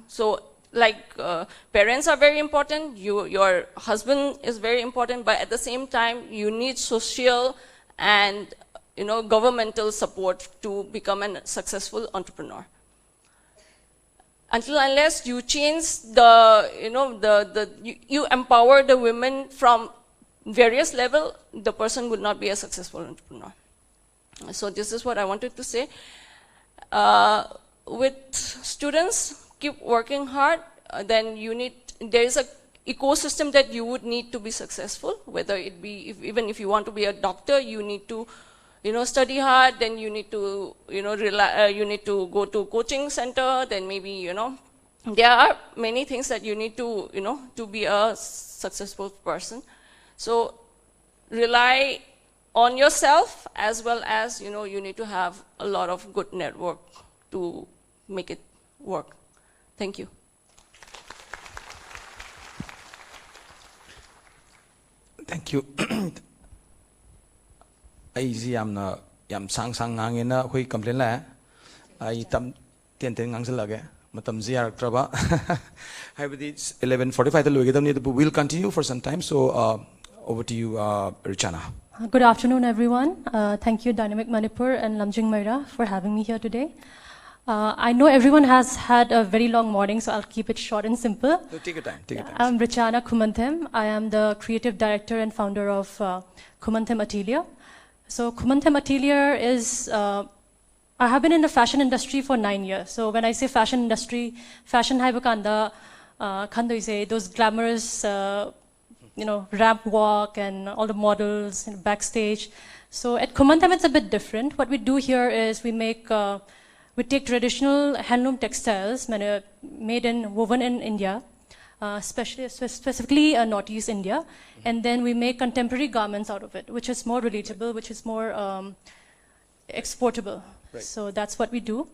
So like parents are very important, your husband is very important, but at the same time, you need social and governmental support to become a successful entrepreneur. Until unless you change you empower the women from various level, the person would not be a successful entrepreneur. So this is what I wanted to say. With students, keep working hard. Then there is a ecosystem that you would need to be successful. Whether it be, even if you want to be a doctor, you need to, study hard. Then you need to, you need to go to coaching center. Then maybe, there are many things that you need to, to be a successful person. So rely on yourself, as well as, you need to have a lot of good network to make it work. Thank you. Thank you. Easy, yam sang ngangena hui complain la. I tam ten ngang lage. Matam ziar traba. I with it's 11:45 the we'll continue for some time. So over to you, Richana. Good afternoon, everyone. Thank you, Dynamic Manipur and Lamjing Meira, for having me here today. I know everyone has had a very long morning, so I'll keep it short and simple. So take your time. Take your time. I'm Richana Kumamonte. I am the creative director and founder of Kumamonte Materia. So Kumamonte Materia is, I have been in the fashion industry for 9 years. So when I say fashion industry, fashion haibakanda, kando say those glamorous, ramp walk and all the models and backstage. So at Kumamonte it's a bit different. What we do here is we take traditional handloom textiles woven in India, specifically Northeast India, and then we make contemporary garments out of it, which is more relatable, which is more exportable. Right. So that's what we do.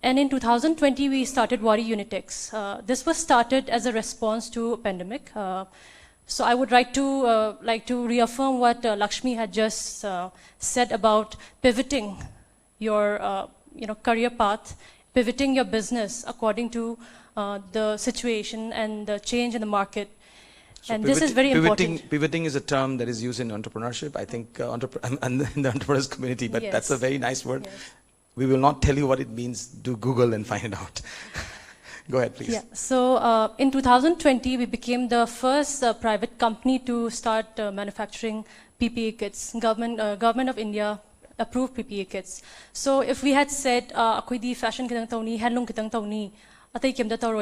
And in 2020, we started Wari Unitex. This was started as a response to a pandemic. So I would like to reaffirm what Lakshmi had just said about pivoting your career path, pivoting your business according to the situation and the change in the market. So and this is very important. Pivoting is a term that is used in entrepreneurship, I think, and in the entrepreneurs community, but yes. That's a very nice word. Yes. We will not tell you what it means. Do Google and find it out. Go ahead, please. Yeah. So in 2020, we became the first private company to start manufacturing PPE kits. Government of India approved PPE kits. So if we had said, "Akoi fashion kitang tauni, handloom kitang tauni,"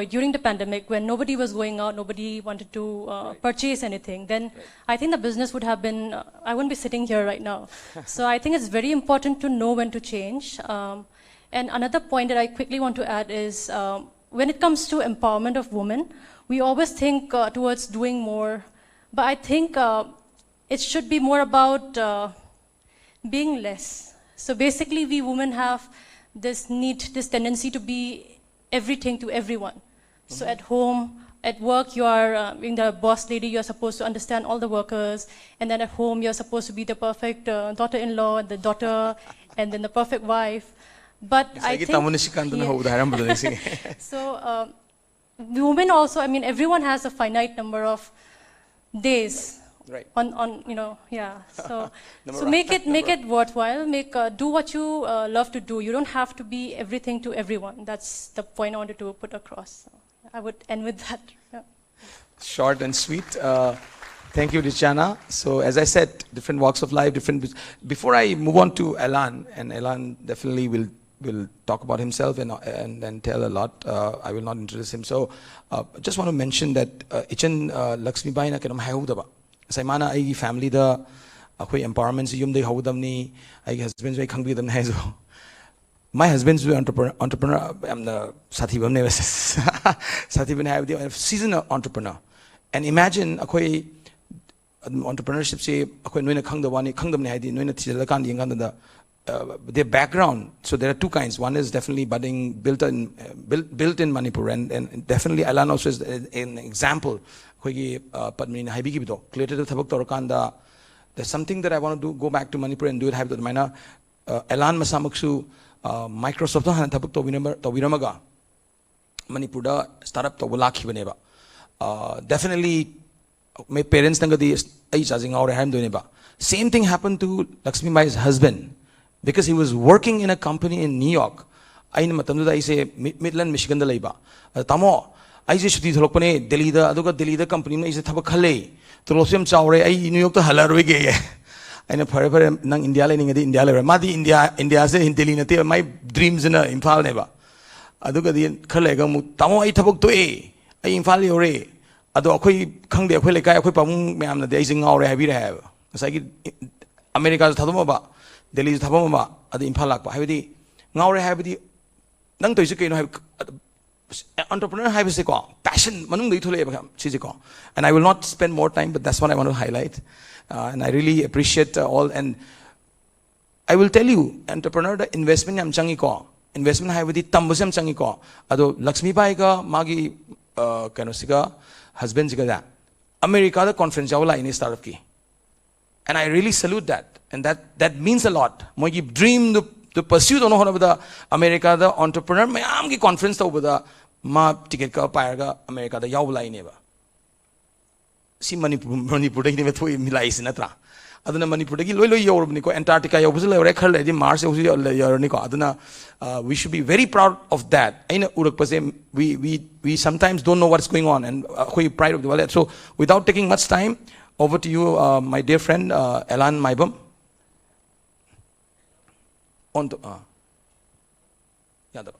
during the pandemic, when nobody was going out, nobody wanted to purchase anything, then I think the business would have been, I wouldn't be sitting here right now. So I think it's very important to know when to change. And another point that I quickly want to add is, when it comes to empowerment of women, we always think towards doing more, but I think it should be more about being less. So basically, we women have this tendency to be everything to everyone. So at home, at work, you are being the boss lady, you're supposed to understand all the workers, and then at home, you're supposed to be the perfect daughter-in-law, the daughter, and then the perfect wife. But I think, so women also, I mean, everyone has a finite number of days. Right. So make it worthwhile. Do what you love to do. You don't have to be everything to everyone. That's the point I wanted to put across. So I would end with that. Yeah. Short and sweet. Thank you, Richana. So as I said, different walks of life, Before I move on to Elan, and Elan definitely will talk about himself and tell a lot. I will not introduce him. So just want to mention that Ichan Lakshmibai na kanam hayudaba. Saimana ai family da akoi empowerment si yumdai haudamni ai husband jai khangbi dam hai jo. My husband's an entrepreneur. I'm the Sathibam ne Sathibam have the seasoned entrepreneur. And imagine akoi entrepreneurship se akoi noina khangdawani khangdam ne haidi noina thilakand yinganda their background. So there are two kinds. One is definitely budding, built in Manipur, and definitely Alan also is an example. There's something that I want to do, go back to Manipur and do it. Alan Masamaksu Microsoft han thabak tawiramaga Manipur da startup tawlaki baneba. Definitely my parents nangadi ai charging aur ham doneba. Same thing happened to Lakshmibai's husband. Because he was working in a company in New York. I say Midland, Michigan. Tamo, I say Shuti Tholopane, Delhi, the company is a Tabakale. Tolosium Chaure, New York to Halarwig. I know forever Nang India, India, Madi India, say in Delhi, my dreams in a Imphal never. Aduka the Kalegam, Tamo, I tabok to A, I Imphal Ore. Adokoi Kang de Aquilica, Aquipam, Mam, the Dazing Aure, I have. As I get America's Tadomaba. Delhi is Thabama at the Imphal Lakpa. Have the now have the Nang to have entrepreneur have a passion, and I will not spend more time, but that's what I want to highlight. And I really appreciate all. And I will tell you, entrepreneur the investment am changi ko, investment have the tambusam changi ko. Ado Lakshmibai ka magi kanosiga husband jiga America the conference jawla in startup ki. And I really salute that. And that means a lot. My dream to pursue the America the entrepreneur my amgi conference over the ma ticket ka pairga America the yawla ineba. si Manipur dagi me thoi milai sin atra aduna Manipur dagi loi yorobni ko Antarctica yo busle ore khal le Mars yo yorni ko aduna we should be very proud of that. Aina urak pase we sometimes don't know what's going on and we pride of the world. So without taking much time, over to you, my dear friend Elan Maibam. On to yadaro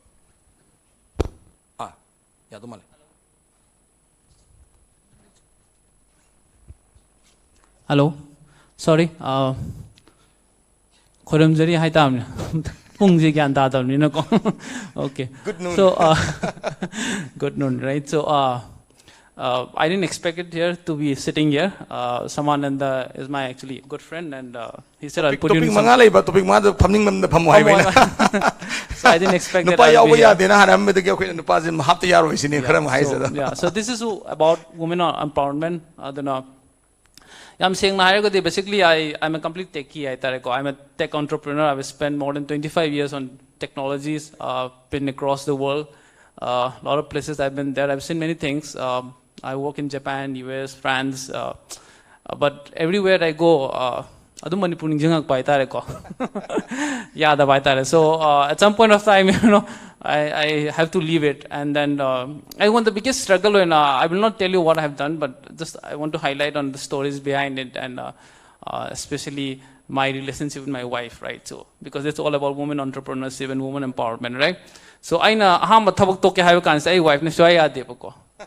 yadumale. Hello, sorry. Khoramjari hai tam. Pungji gyan da tam ni na ko. Okay. Good noon. So good noon, right? So I didn't expect it here to be sitting here. Samananda is my actually good friend, and he said I'll put you in some. Topic manga phamning man phamu hai mai. So I didn't expect that I'll be here. Yeah. So this is about women empowerment. I'm saying basically I'm a complete techie. I'm a tech entrepreneur. I've spent more than 25 years on technologies, been across the world. A lot of places I've been there. I've seen many things. I work in Japan, US, France, but everywhere I go, so at some point of time, I have to leave it, and then I want the biggest struggle. And I will not tell you what I have done, but just I want to highlight on the stories behind it, and especially my relationship with my wife, right? So because it's all about women entrepreneurship and women empowerment, right? So I know wife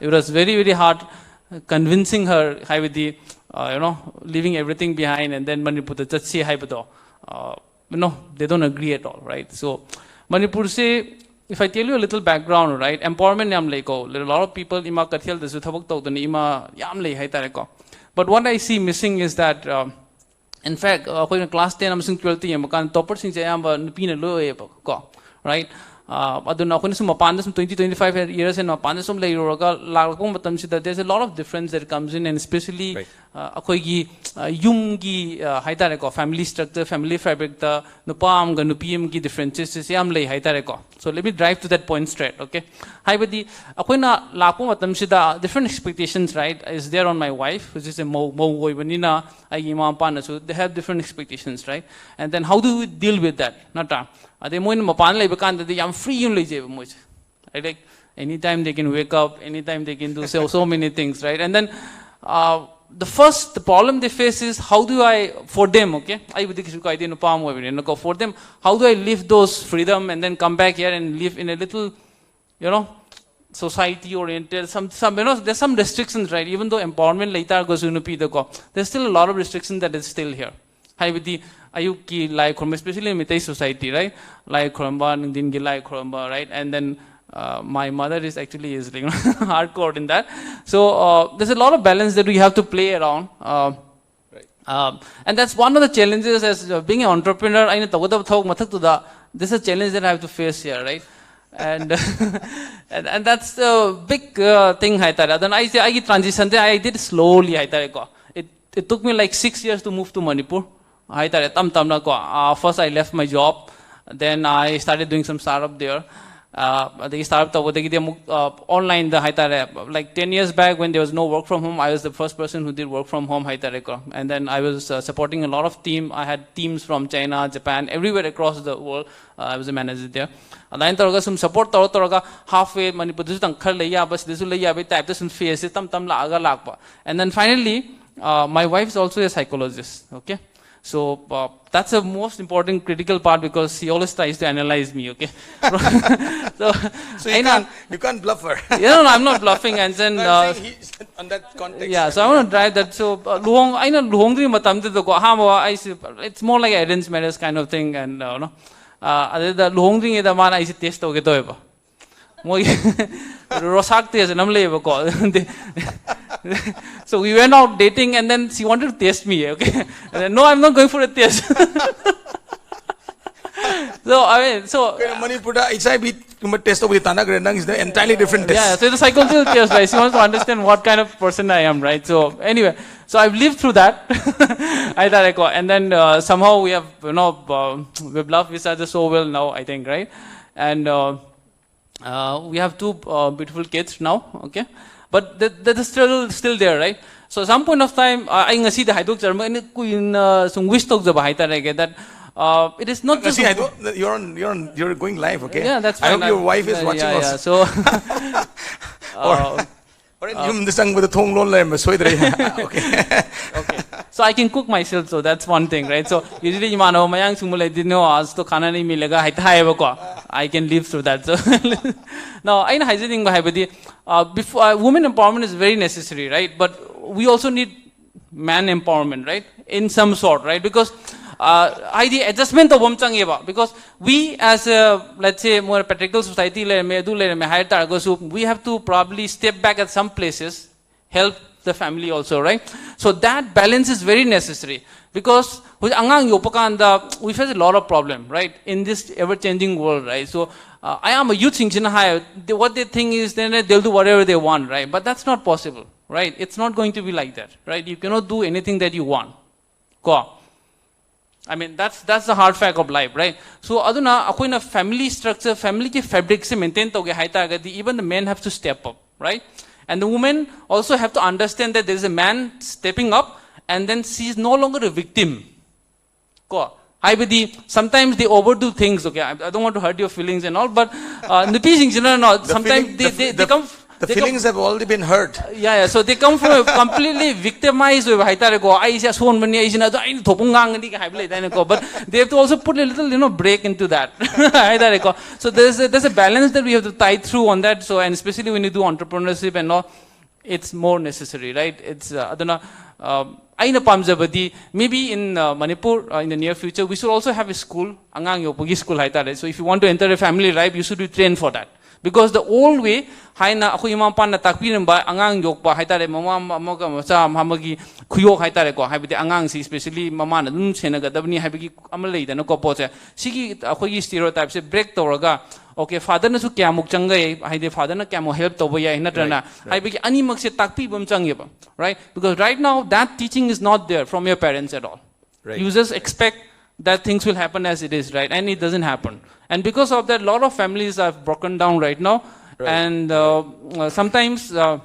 it was very, very hard convincing her with the leaving everything behind, and then Manipur they don't agree at all, right? So Manipur say, if I tell you a little background, right, empowerment yam leko, a lot of people ima kathel desu thabak tawd ni ima yam lei hai tareko. But what I see missing is that in fact class 10 am sing 12 yam kan topper sing jayam pina lo ko, right? Aduna akhoi sum mapanda sum 20-25 years and mapanda sum lei roga lagakong matam sida there's a lot of difference that comes in, and especially akhoi gi yum gi haitare ko family structure, family fabric the nupam ga nupim gi differences is yam lei haitare ko. So let me drive to that point straight, okay? Hai badi akhoi na lakong matam sida different expectations, right, is there on my wife, which is a mo goi banina ai imam pa na, so they have different expectations, right? And then how do we deal with that? Nata they I'm free like anytime they can wake up, anytime they can do so many things, right? And then the problem they face is how do I, for them, okay? For them, how do I live those freedom and then come back here and live in a little, society oriented, some there's some restrictions, right? Even though empowerment later goes there's still a lot of restrictions that is still here. Hi with the Ayuki like especially in Meitei society, right? Like Khuramba, Nindin like Khuramba, right? And then my mother is actually like, hardcore in that. So there's a lot of balance that we have to play around. And that's one of the challenges as being an entrepreneur. This is a challenge that I have to face here, right? And and that's the big thing. Then I transition. I did slowly. It took me like 6 years to move to Manipur. First I left my job, then I started doing some startup there. They started online like 10 years back when there was no work from home. I was the first person who did work from home. And then I was supporting a lot of team. I had teams from China, Japan, everywhere across the world. I was a manager there. And then some support halfway Manipur and then finally my wife is also a psychologist, okay? So that's the most important critical part because she always tries to analyze me, okay? so you can't bluff her. No, I'm not bluffing. And then on that context. Yeah, so I want to drive that. So it's more like arranged marriage kind of thing, and so we went out dating, and then she wanted to test me, okay? And then, no, I'm not going for a test. So I mean, so Manipur test is the entirely different test. Yeah, so it's a psychological test, right? She wants to understand what kind of person I am, right? So anyway, so I've lived through that. And then somehow we have, we've loved each other so well now, I think, right? And we have two beautiful kids now, okay? But that is still there, right? So some point of time, I ngasi the haidok charma in kuin sung wish tok jaba haitare that it is not just you're going live, okay? Yeah, that's I fine. hope your wife is watching yeah, also. So okay. So I can cook myself, so that's one thing, right? So usually mano mayang sumulay dino as to kana ni milega haitay ko. I can live through that. So now I know hiding before women empowerment is very necessary, right? But we also need man empowerment, right? In some sort, right? Because the adjustment of wamchang because we as a, let's say, more patriarchal society we have to probably step back at some places, help the family also, right? So that balance is very necessary because we face a lot of problem, right, in this ever-changing world, right? So I am a youth what they think is then they'll do whatever they want, right? But that's not possible, right? It's not going to be like that, right? You cannot do anything that you want. I mean, that's the hard fact of life, right? So aduna akoina family structure, family ki fabric se maintain toge haita even the men have to step up, right? And the women also have to understand that there is a man stepping up and then she is no longer a victim. Sometimes they overdo things, okay? I don't want to hurt your feelings and all, but sometimes they come. The feelings have already been hurt. Yeah. So they come from a completely victimized way. But they have to also put a little, break into that. So there's a balance that we have to tie through on that. So, and especially when you do entrepreneurship and all, it's more necessary, right? It's maybe in Manipur in the near future we should also have a school. So if you want to enter a family life, you should be trained for that. Because the old way, haina ako imam pan na takpirin ba angang yok pa haitare mama maga macha hamagi khuyok haitare ko habite angang si especially mama na dun senaga dabni habigi amalei da no ko poche sigi akogi stereotype se break toraga okay father na su kyamuk changai haide father na kyamo help to boya hinatrana habigi ani mak se takpi bam change ba, right? Because right now that teaching is not there from your parents at all. Right. You just expect that things will happen as it is, right? And it doesn't happen. And because of that, a lot of families are broken down right now. Right. And sometimes I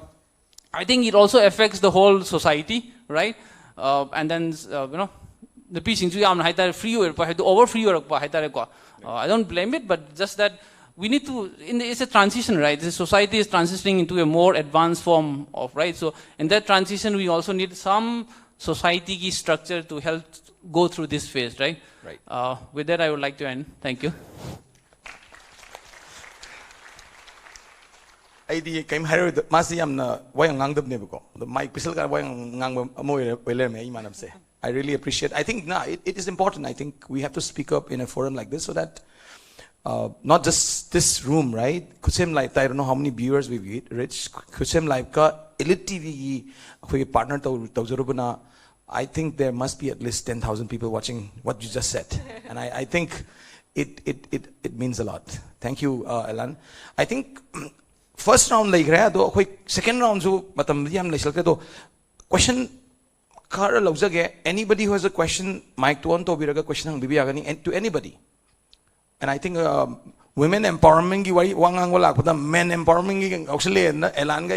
think it also affects the whole society, right? And then, the piecing free over free. I don't blame it, but just that we need to, it's a transition, right? The society is transitioning into a more advanced form of, right? So in that transition, we also need some society structure to help go through this phase, right? Right. With that, I would like to end. Thank you. I came here with Masiam Wayang Neboko. The Mike Pisilka Wayang I really appreciate. I think it is important. I think we have to speak up in a forum like this so that not just this room, right? KhutSem Live, I don't know how many viewers we've reached. KhutSem Live ka Elite TV partner to I think there must be at least 10,000 people watching what you just said. And I think it means a lot. Thank you, Elan. I think first round like second round question anybody who has a question, mic to on to question to anybody. And I think women empowerment men empowerment actually Elan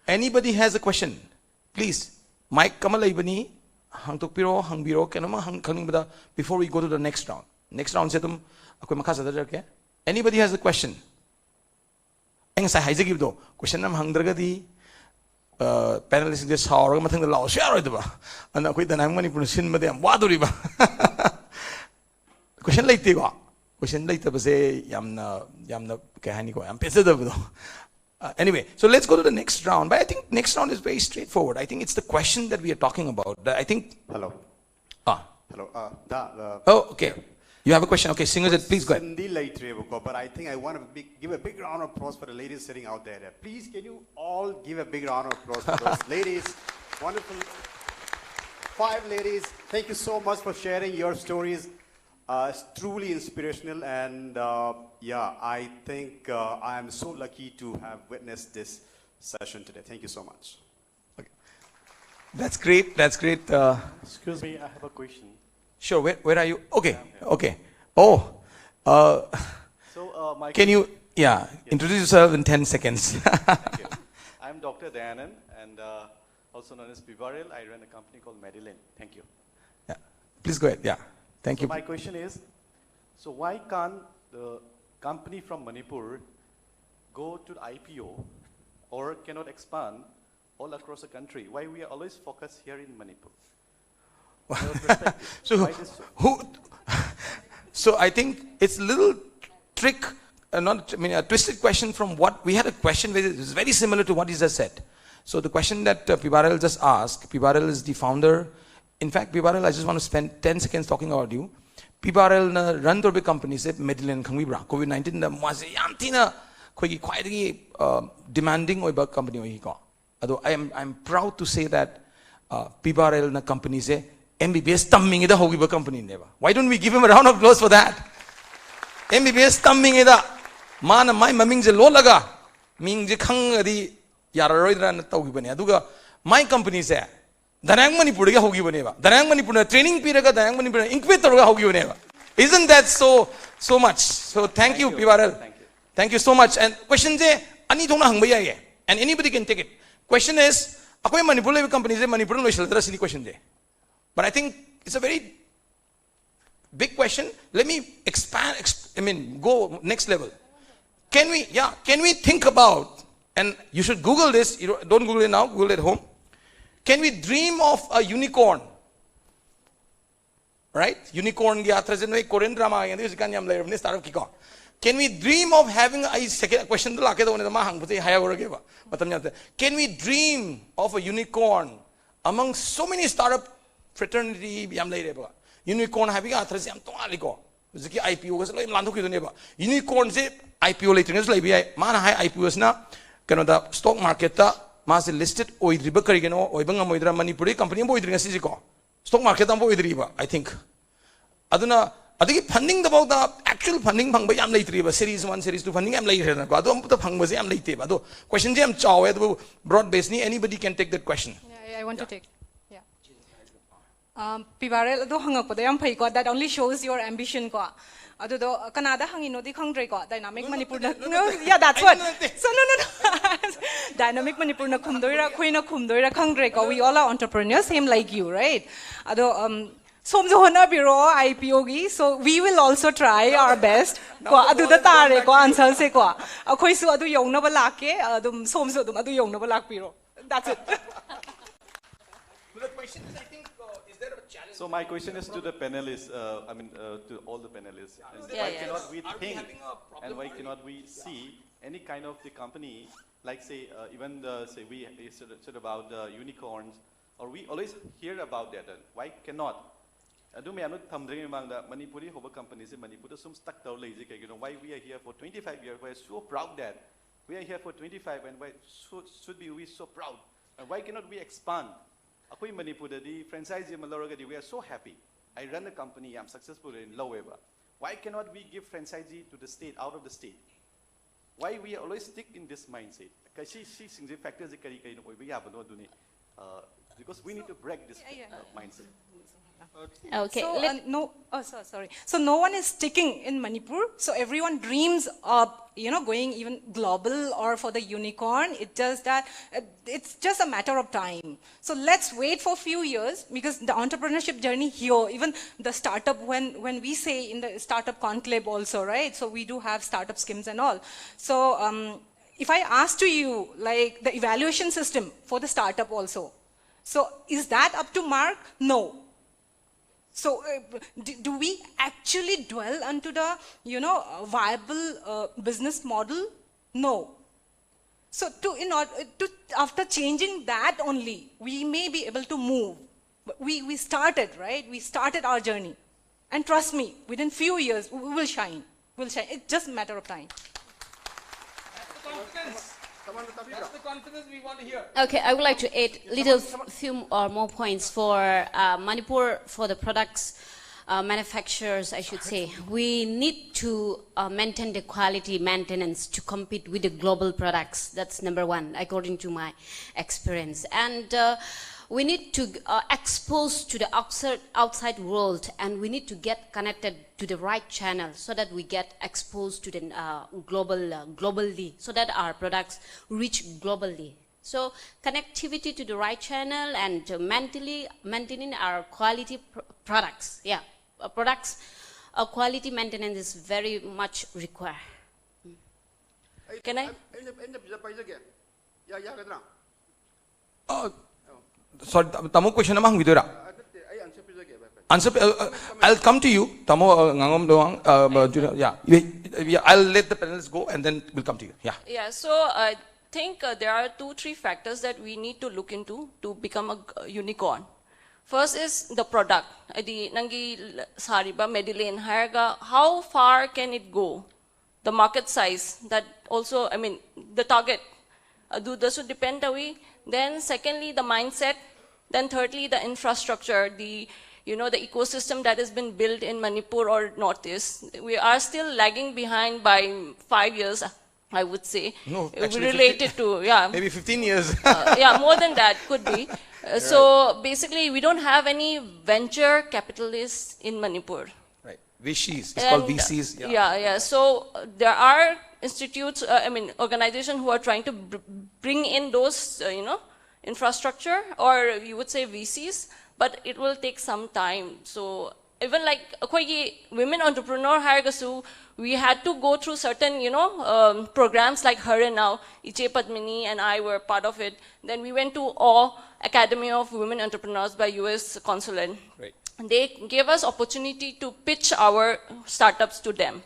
anybody has a question. Please, Mike Kamalabani, Hangtopiro, Hangbiro, Kanama, Hangbada, before we go to the next round. Next round, anybody has a question? Question I'm Hangragadi, panelists in this hour, I'm the law, share it. And I quit the Namani Sin Madame, Waduriba. Question later. Question later, Yamna Kahaniko, I'm Pesada. Anyway, so let's go to the next round. But I think next round is very straightforward. I think it's the question that we are talking about. I think. Hello. Hello. Oh, okay. You have a question. Okay, singers, please go ahead. But I think I want to give a big round of applause for the ladies sitting out there. Please, can you all give a big round of applause for those ladies? Wonderful. 5 ladies. Thank you so much for sharing your stories. It's truly inspirational, and I think I am so lucky to have witnessed this session today. Thank you so much. Okay. That's great. That's great. Excuse me, I have a question. Sure. Where are you? Okay. Okay. Oh. So, can you introduce yourself in 10 seconds? I I'm Dr. Dayanan, and also known as Pivaril. I run a company called Medilin. Thank you. Yeah. Please go ahead. Yeah. Thank So you. my question is, so why can't the company from Manipur go to the IPO or cannot expand all across the country? Why we are always focused here in Manipur? So I think it's a little trick, a twisted question from what we had a question which is very similar to what he just said. So the question that Pivaril just asked, Pivaril is the founder. In fact, Pivaril, I just want to spend 10 seconds talking about you. Pivaril na run to big companies, Medilin Khangwibra, COVID-19 na was yantina quite demanding oiba company oiko. Although I'm proud to say that Pivaril na companies MBBS tamming ida hogiba company never. Why don't we give him a round of applause for that? MBBS tamming ida mana mai maming je lo laga ming je khang adi yararoidra na taugiba ne aduga my company se Danang Manipur ga hogiba neba. Danang Manipur na training period ga Danang Manipur na incubator ga hogiba neba. Isn't that so much? So thank you Pivaril. Thank you so much. And question je ani thona hangba yae and anybody can take it. Question is akoy Manipur level company je Manipur no shaldra sini question je. But I think it's a very big question. Let me go next level. Can we think about, and you should Google this, don't Google it now, Google it at home. Can we dream of a unicorn? Right? Unicorn, Korean drama, can we dream of having a second question? Can we dream of a unicorn among so many startup fraternity unicorn having a IPO was like unicorn IPO later man high IPOs na the stock market mas listed oidriba karigano oibanga moidra Manipuri company boidringa sisiko stock market boidriba I think aduna adigi funding about the actual funding phangba yam leitriba series 1 series 2 funding am leitre ko adu amputa phangba yam leite ba do question jam chawe broad based ni anybody can take that question. I want to take. Pivaril do hangakpada yam phai ko that only shows your ambition ko adu do Canada hangino di khangdre ko dynamic Manipur na yeah that's what so no dynamic Manipur na khumdoira khoina khumdoira khangdre ko we all are entrepreneurs same like you right adu somjo hona biro IPO gi so we will also try our best ko adu da tare ko answer se ko akhoi su adu yongna ba lake adum somjo adum adu yongna ba lak biro that's it. The question is, I think, is there a challenge? So my question is to the panelists, to all the panelists. And why cannot we think and why cannot we see any kind of the company, like say, even say we said about the unicorns, or we always hear about that. Why cannot? Do me anot thamdring among the Manipuri hoba companies in Manipur sum stuck to lazy. Why we are here for 25 years? We are so proud that we are here for 25, and why should be we so proud? And why cannot we expand? Akoy Manipur the franchise we are so happy. I run a company, I'm successful in Lowever. Why cannot we give franchisee to the state, out of the state? Why we always stick in this mindset? Factors because we need to break this mindset. Okay. So no one is sticking in Manipur. So everyone dreams of going even global or for the unicorn. It's just that it's just a matter of time. So let's wait for a few years because the entrepreneurship journey here, even the startup when we say in the startup conclave also, right? So we do have startup schemes and all. So if I ask to you like the evaluation system for the startup also, so is that up to mark? No. So do we actually dwell onto the viable business model? No. So after changing that only, we may be able to move. But we started, right? We started our journey. And trust me, within few years, we will shine. We'll shine. It's just a matter of time. That's the confidence we want to hear. Okay, I would like to add few or more points for Manipur, for the products manufacturers, I should say. We need to maintain the quality maintenance to compete with the global products. That's number one, according to my experience. And we need to expose to the outside world, and we need to get connected to the right channel so that we get exposed to the globally, so that our products reach globally. So connectivity to the right channel and maintaining our quality products. Yeah, quality maintenance is very much required. Can I? Sorry, tamo question namang vidura. Answer. I'll come to you. Tamo ngangom doang. Yeah. I'll let the panelists go and then we'll come to you. Yeah. Yeah. So I think there are 2-3 factors that we need to look into to become a unicorn. First is the product. Adi nangi sariba Medellin harga. How far can it go? The market size. That also, I mean, the target. Does it depend away? Then secondly, the mindset. Then thirdly, the infrastructure, the ecosystem that has been built in Manipur or Northeast. We are still lagging behind by 5 years, I would say. No, actually related 15, to, yeah. Maybe 15 years. Yeah, more than that could be. So basically, we don't have any venture capitalists in Manipur. Right. VCs. It's called VCs. Yeah. So there are institutes, organizations who are trying to bring in those, infrastructure, or you would say VCs, but it will take some time. So even like women entrepreneur hargasu, we had to go through certain, programs like her and now, Iche Padmini and I were part of it. Then we went to Academy of Women Entrepreneurs by US Consulate. Right. They gave us opportunity to pitch our startups to them.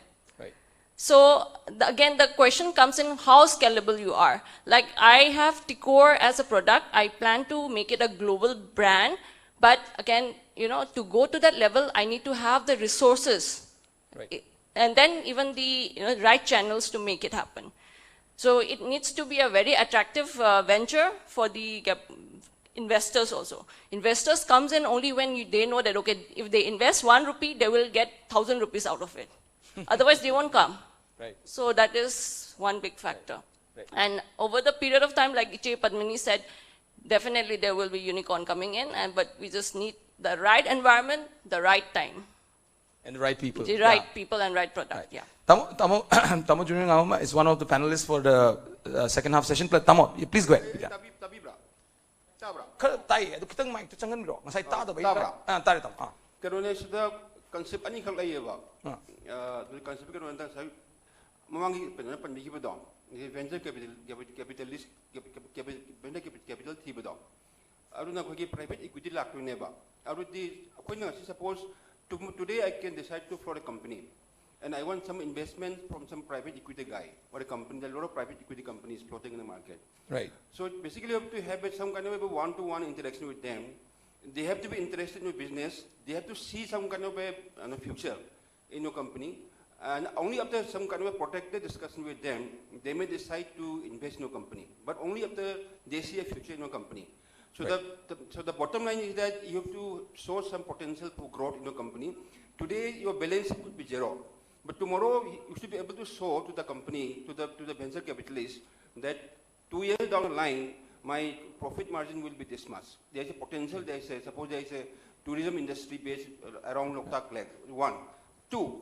So again, the question comes in how scalable you are. Like I have Tikor as a product. I plan to make it a global brand. But again, to go to that level, I need to have the resources. Right. And then even the right channels to make it happen. So it needs to be a very attractive venture for the investors also. Investors comes in only when they know that, okay, if they invest 1 rupee, they will get 1,000 rupees out of it. Otherwise, they won't come. Right. So that is one big factor. Right. And over the period of time, like Iche Padmini said, definitely there will be unicorn coming in, but we just need the right environment, the right time. And the right people. The right people and right product, yeah. Tamo Junior Ngawama is one of the panelists for the second half session. Tamo, please go ahead. Concept ani khal ayeba the concept ke ronda sai mamangi penna pandi ki badam venture capitalist venture capital thi badam aruna ko ki private equity lak to neba aru di koina suppose today I can decide to float a company and I want some investment from some private equity guy or a company. There are a lot of private equity companies floating in the market, right? So basically you have to have some kind of a one-to-one interaction with them. They have to be interested in your business. They have to see some kind of a future in your company. And only after some kind of a protected discussion with them, they may decide to invest in your company. But only after they see a future in your company. So, right. So the bottom line is that you have to show some potential for growth in your company. Today, your balance could be zero. But tomorrow, you should be able to show to the company, to the venture capitalist, that 2 years down the line, my profit margin will be this much. There is a potential, suppose there is a tourism industry based around Loktak Lake, 1. 2,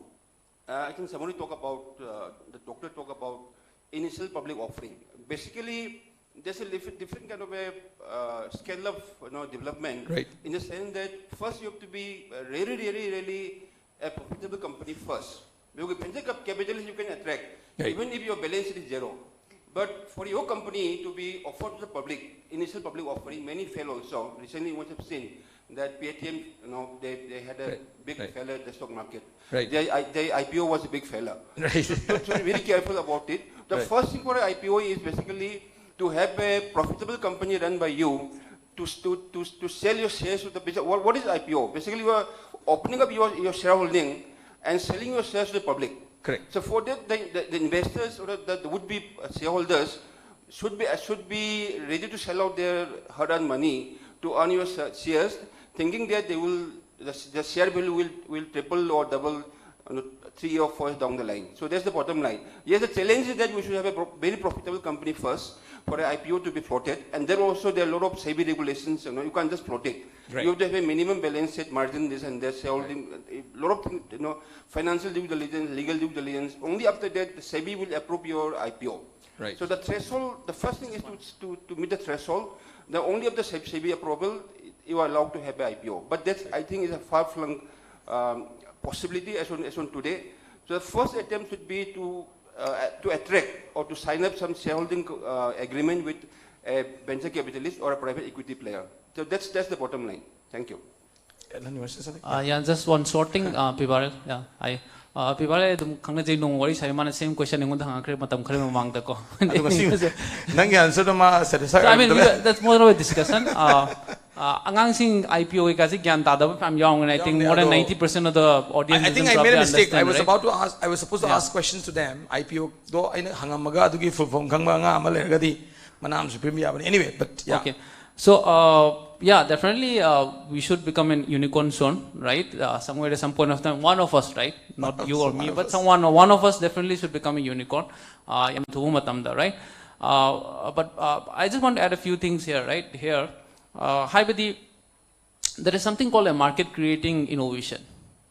I think somebody talk about, the doctor talk about initial public offering. Basically, there's a different kind of a scale of development, right. In the sense that first you have to be really a profitable company first. Because venture capitalist you can attract, right. Even if your balance sheet is zero. But for your company to be offered to the public, initial public offering, many fail also. Recently, you must have seen that PATM, they had a big failure in the stock market. Right. Their IPO was a big failure. Right. So be very careful about it. The first thing for an IPO is basically to have a profitable company run by you to sell your shares to the business. What is IPO? Basically, you are opening up your shareholding and selling your shares to the public. Correct. So for that, the investors or the would-be shareholders should be ready to sell out their hard-earned money to earn your shares, thinking that the share value will triple or double 3 or 4 years down the line. So that's the bottom line. Yes, the challenge is that we should have a very profitable company first for an IPO to be floated, and then also there are a lot of SEBI regulations. You can't just float it. Right. You have to have a minimum balance sheet, margin, this and that, shareholding, a lot of things, financial due diligence, legal due diligence. Only after that, the SEBI will approve your IPO. Right. So the threshold, the first thing is to meet the threshold. The only of the SEBI approval, you are allowed to have an IPO. But that, I think, is a far-flung possibility as on today. So the first attempt should be to attract or to sign up some shareholding agreement with a venture capitalist or a private equity player. So that's the bottom line. Thank you. Yeah, just one short thing, Pibare. Yeah, Pibare, the Kangaji no worries. I man same question in the Hankre Matam Krem among the co. I mean, that's more of a discussion. Angangsing IPO kasi gyan tada. I'm young and I think more than 90% of the audience. I think I made a mistake. I was about to ask. I was supposed to ask questions to them. IPO do I hangamaga adugi full form kangba nga amalagadi manam supreme yaban. Anyway, but yeah. Okay. So yeah, definitely we should become an unicorn soon, right? Somewhere at some point of time, one of us, right? Not you or me, but one of us definitely should become a unicorn. Right? But I just want to add a few things here, right? Here, hi Badi, there is something called a market creating innovation,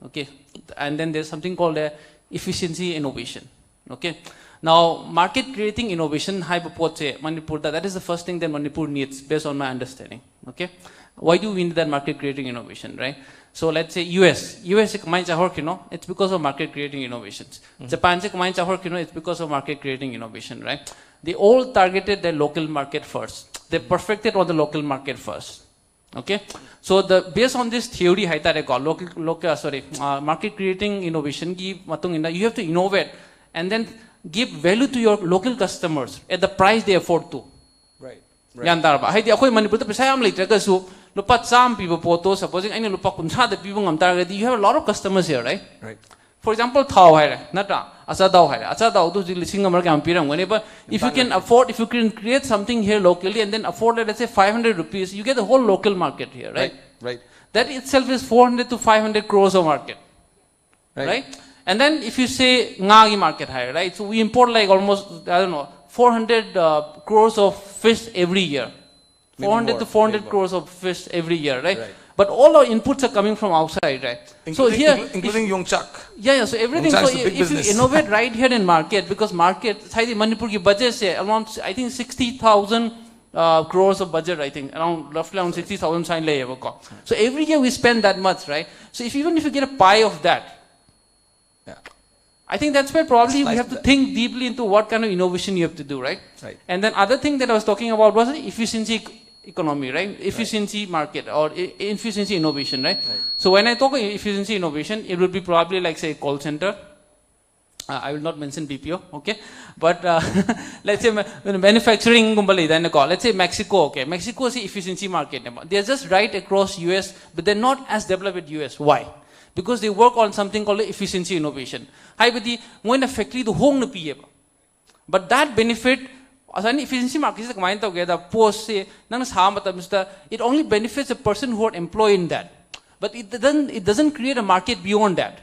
okay? And then there's something called a efficiency innovation, okay? Now, market creating innovation, Manipur, that is the first thing that Manipur needs based on my understanding, okay? Why do we need that market creating innovation, right? So let's say US it's because of market creating innovations. Japan it's because of market creating innovation, right? They all targeted their local market first. They perfected on the local market first, okay? So based on this theory, market creating innovation, you have to innovate and then give value to your local customers at the price they afford to. Right. Supposing you have a lot of customers here, right? Right. For example, but if you can afford, if you can create something here locally and then afford, let's say 500 rupees, you get the whole local market here, right? Right. That itself is 400 to 500 crores of market, right? And then if you say Ngagi market higher, right? So we import like almost, 400 crores of fish every year. 400 to 400 crores of fish every year, right? But all our inputs are coming from outside, right? So here, including Yongchak. Yeah, so everything. So if you innovate right here in market, because market, Manipur ki budget say around, I think 60,000 crores of budget, I think roughly around 60,000 sign lay. So every year we spend that much, right? So even if you get a pie of that, I think that's where probably we have to think deeply into what kind of innovation you have to do, right? Right. And then other thing that I was talking about was efficiency economy, right? Efficiency market or efficiency innovation, right? So when I talk about efficiency innovation, it will be probably like say call center. I will not mention BPO, okay? But let's say manufacturing, let's say Mexico, okay? Mexico is the efficiency market. They're just right across US, but they're not as developed as US. Why? Because they work on something called efficiency innovation. When a factory the home but that benefit efficiency market is the post say it only benefits a person who are employed in that. But it doesn't create a market beyond that.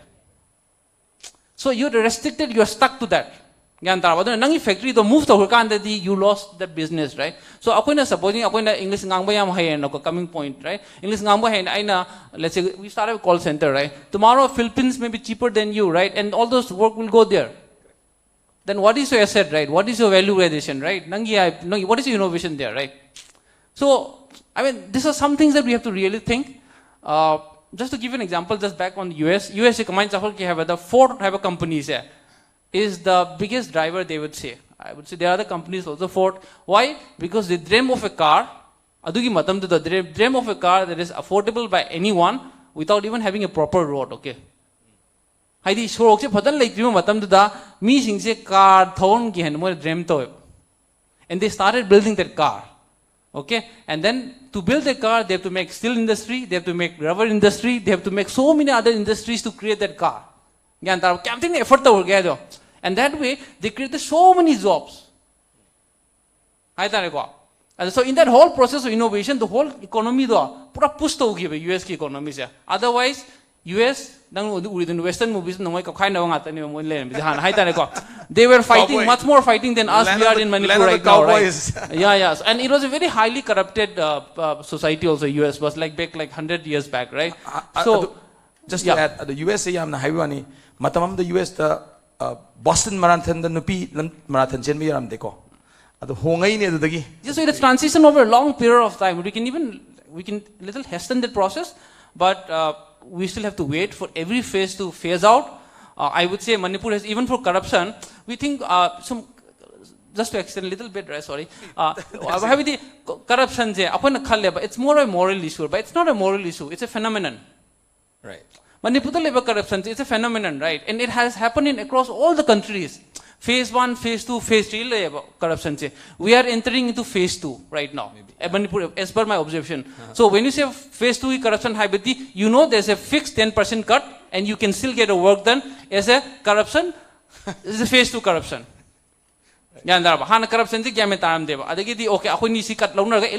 So you're restricted, you're stuck to that. Factory to move to you lost that business, right? So supposing English coming point, right? English let's say we start a call center, right? Tomorrow Philippines may be cheaper than you, right? And all those work will go there. Then what is your asset, right? What is your value addition, right? What is your innovation there, right? So I mean, these are some things that we have to really think. Just to give an example, just back on the US have the Ford have a companies here. Is the biggest driver, they would say. I would say there are other companies also Ford. Why? Because they dream of a car. They dream of a car that is affordable by anyone without even having a proper road, okay? And they started building that car. Okay? And then to build a car, they have to make steel industry, they have to make rubber industry, they have to make so many other industries to create that car. And that way, they created so many jobs. And so in that whole process of innovation, the whole economy pura push to US economy. Otherwise, US, the Western movies, they were fighting, much more fighting than us. We are in Manipur right now, right? Yeah. And it was a very highly corrupted society also. US was like back like 100 years back, right? So, just to add, the USA, I'm Haiwani, Matamam, the US, the Boston Marathon, the Nupi Marathon, Chen Miram Deco. Just so it's transition over a long period of time. We can little hasten that process, but we still have to wait for every phase to phase out. I would say Manipur has, even for corruption, we think just to extend a little bit, right, sorry. The corruption, it's more a moral issue, but it's not a moral issue, it's a phenomenon. Right. Manipur labor corruption, it's a phenomenon, right? And it has happened across all the countries. Phase 1, phase 2, phase 3 corruption. We are entering into phase 2 right now, as per my observation. So when you say phase 2 corruption, you know there's a fixed 10% cut and you can still get a work done as a corruption. This is a phase 2 corruption. Corruption at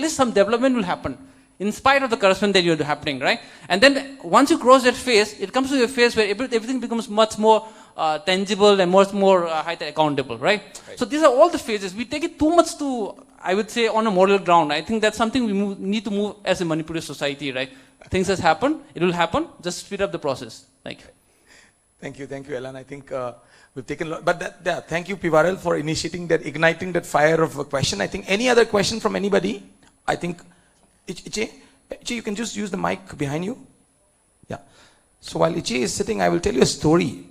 least some development will happen in spite of the corruption that you're happening, right? And then once you cross that phase, it comes to a phase where everything becomes much more tangible and much more accountable, right? So these are all the phases. We take it too much to, I would say, on a moral ground. I think that's something we need to move as a Manipuri society, right? Things has happened, it will happen, just speed up the process. Thank you. Thank you, Alan. I think we've taken, but thank you, Pivarel, for initiating that, igniting that fire of a question. I think any other question from anybody? I think, Ichi, you can just use the mic behind you. Yeah. So while Ichi is sitting, I will tell you a story.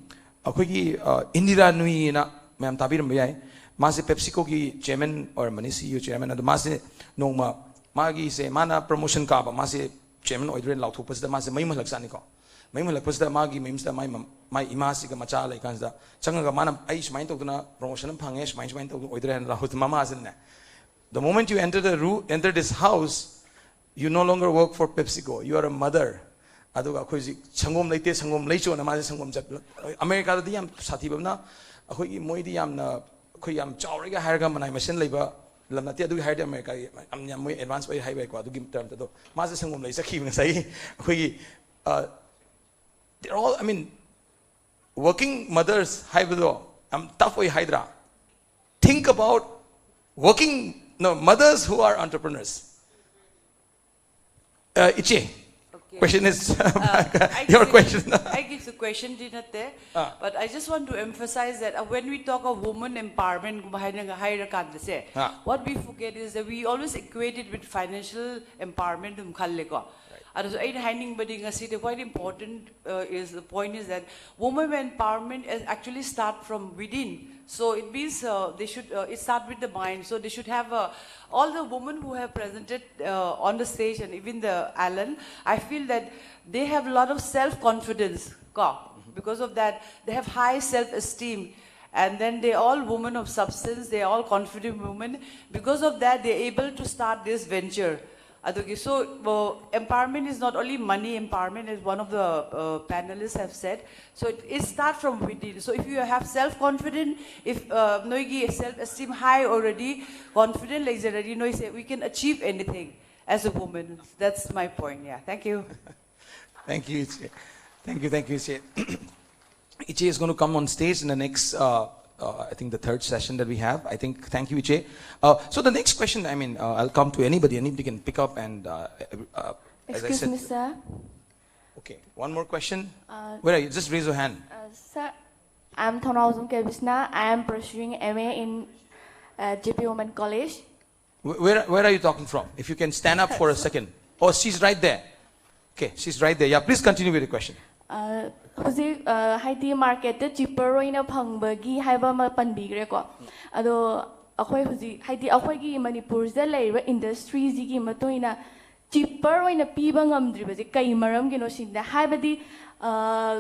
Indira Nui na Mam Tabir Mayai, Masi PepsiCo ki chairman or Manisi chairman, and the Masi Noma Magi say Mana promotion kaba, Masi chairman or Lautu was the Masi Maimalaxanico. Maimalax the Magi means the my Imasika Machala Kanza, Changa Mana Aish mind of the promotion and Pangesh, mind of Oidre and Lahut Mamas in there. The moment you enter this house, you no longer work for PepsiCo, you are a mother. Aduga akhoi sangom leite sangom leicho na mase sangom chat America da yam sathi bamna akhoi moi di yam na akhoi yam chauri ga hire ga manai machine leiba lamna te adu hire America am yam moi advance bai highway ko adu term ta do mase sangom lei sakhi na sai akhoi they're all, I mean, working mothers haido am tough oi hydra. Think about mothers who are entrepreneurs. Ichi. Question is your question. I give the question, but I just want to emphasize that when we talk of women empowerment, what we forget is that we always equate it with financial empowerment. Quite important is the point is that women empowerment actually start from within. So it means they should it start with the mind. So they should have all the women who have presented on the stage and even the Alan. I feel that they have a lot of self-confidence. Because of that, they have high self-esteem. And then they're all women of substance. They're all confident women. Because of that, they're able to start this venture. So empowerment is not only money empowerment, as one of the panelists have said. So it starts from within. So if you have self-confidence, if self-esteem high already, confident like already, we can achieve anything as a woman. That's my point. Yeah. Thank you. Thank you, Ichi. Thank you, Ichi. Ichi is going to come on stage in the next. I think the third session that we have. I think, thank you, Ichi. So the next question, I mean, I'll come to anybody can pick up and, as I said. Excuse me, sir. Okay, one more question. Where are you? Just raise your hand. Sir, I'm Thonawazum Kelvisna. I am pursuing MA in JP Women College. Where are you talking from? If you can stand up for a second. Oh, she's right there. Okay, she's right there. Yeah, please continue with the question. Houzik Haiti market cheaper oina phangba haiba ma panbigre ko ado akhoi houzik Haiti akhoi gi Manipur da leiba industries gi matoina cheaper oina piba ngamdriba je kai maram gi no sinda haibadi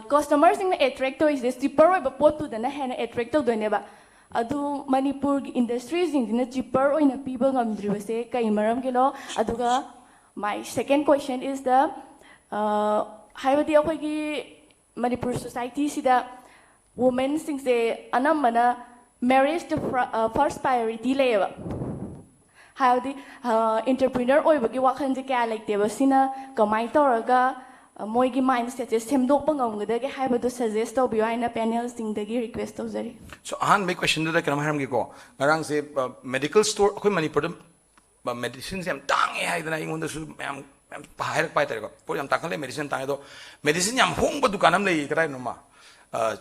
customers ing attract is this cheaper oiba pot tu dana hena attract to doineba adu Manipur gi industries ing dina cheaper oina piba ngamdriba se kai maram gi no aduga my second question is the haibadi akhoi gi Manipur society sida women sing se anamana marriage the first priority leva. How the entrepreneur oibagi wakhan je kya like teba sina kamai toraga moigi mindset is semdokpa ngamgdage haibadu suggest tawbiyo aina panel singdagi request tawjari. So ahan make question da karam haram gi ko ngarang se medical store akoi Manipur medicines yam tang e haidana ingon da su yam pahairak pai tare ko po yam takale medicine tang do medicine yam hong ba dukanam lei krai no ma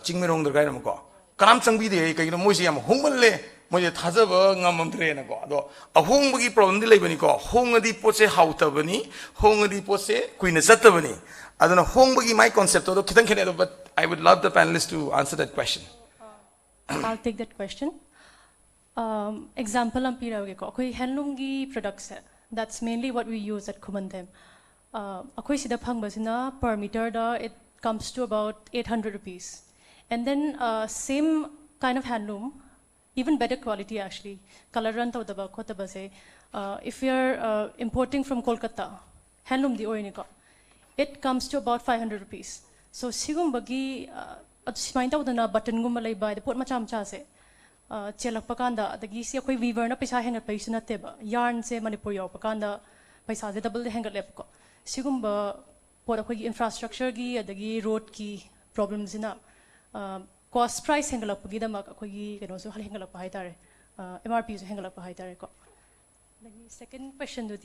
chingmerong der krai no ko karam changbi de kai no moisi yam hong le moje thajaba ngamam tre na ko do ahong bagi problem di lei bani ko hong di poche hauta bani hong di poche kuina chatta bani aduna hong bagi my concept do kitang khene but I would love the panelists to answer that question. I'll take that question. Example ampira ko akoi handloom gi products hai. That's mainly what we use at Kumamonte. Akoi sida phangbasina per meter da it comes to about 800 rupees. And then same kind of handloom, even better quality actually. Color run tawda ba kota ba se. If you're importing from Kolkata, handloom di oini ko, it comes to about 500 rupees. So sigum bagi at simain tawda na button gumalay ba the pot macham cha se. Chelak pakanda the gisi akoi weaver na paisa hengat paisa na teba yarn se Manipur yaw pakanda paisa se double hengat lep ko sigum ba pot akoi infrastructure gi adagi road ki problems ina cost price hengalak pagi da mak akoi kano so hal hengalak pa hai tare MRP so hengalak pa hai tare ko the second question do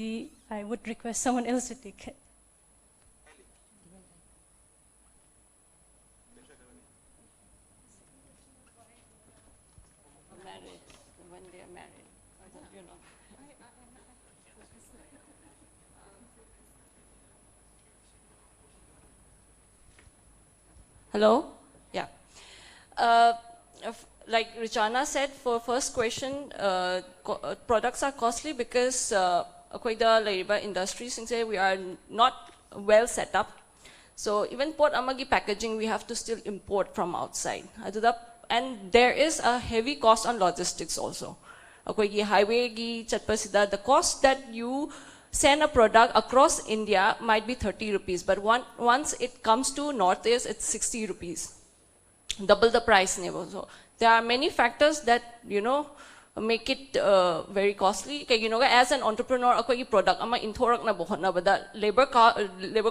I would request someone else to take it. Hello? Yeah. Like Richana said, for first question, products are costly because the labor industry, since we are not well set up. So even port amagi packaging, we have to still import from outside. And there is a heavy cost on logistics also. Highway gi chatpasida, the cost that you send a product across India might be 30 rupees, but once it comes to Northeast, it's 60 rupees. Double the price. So there are many factors that, make it very costly. As an entrepreneur, a product, labor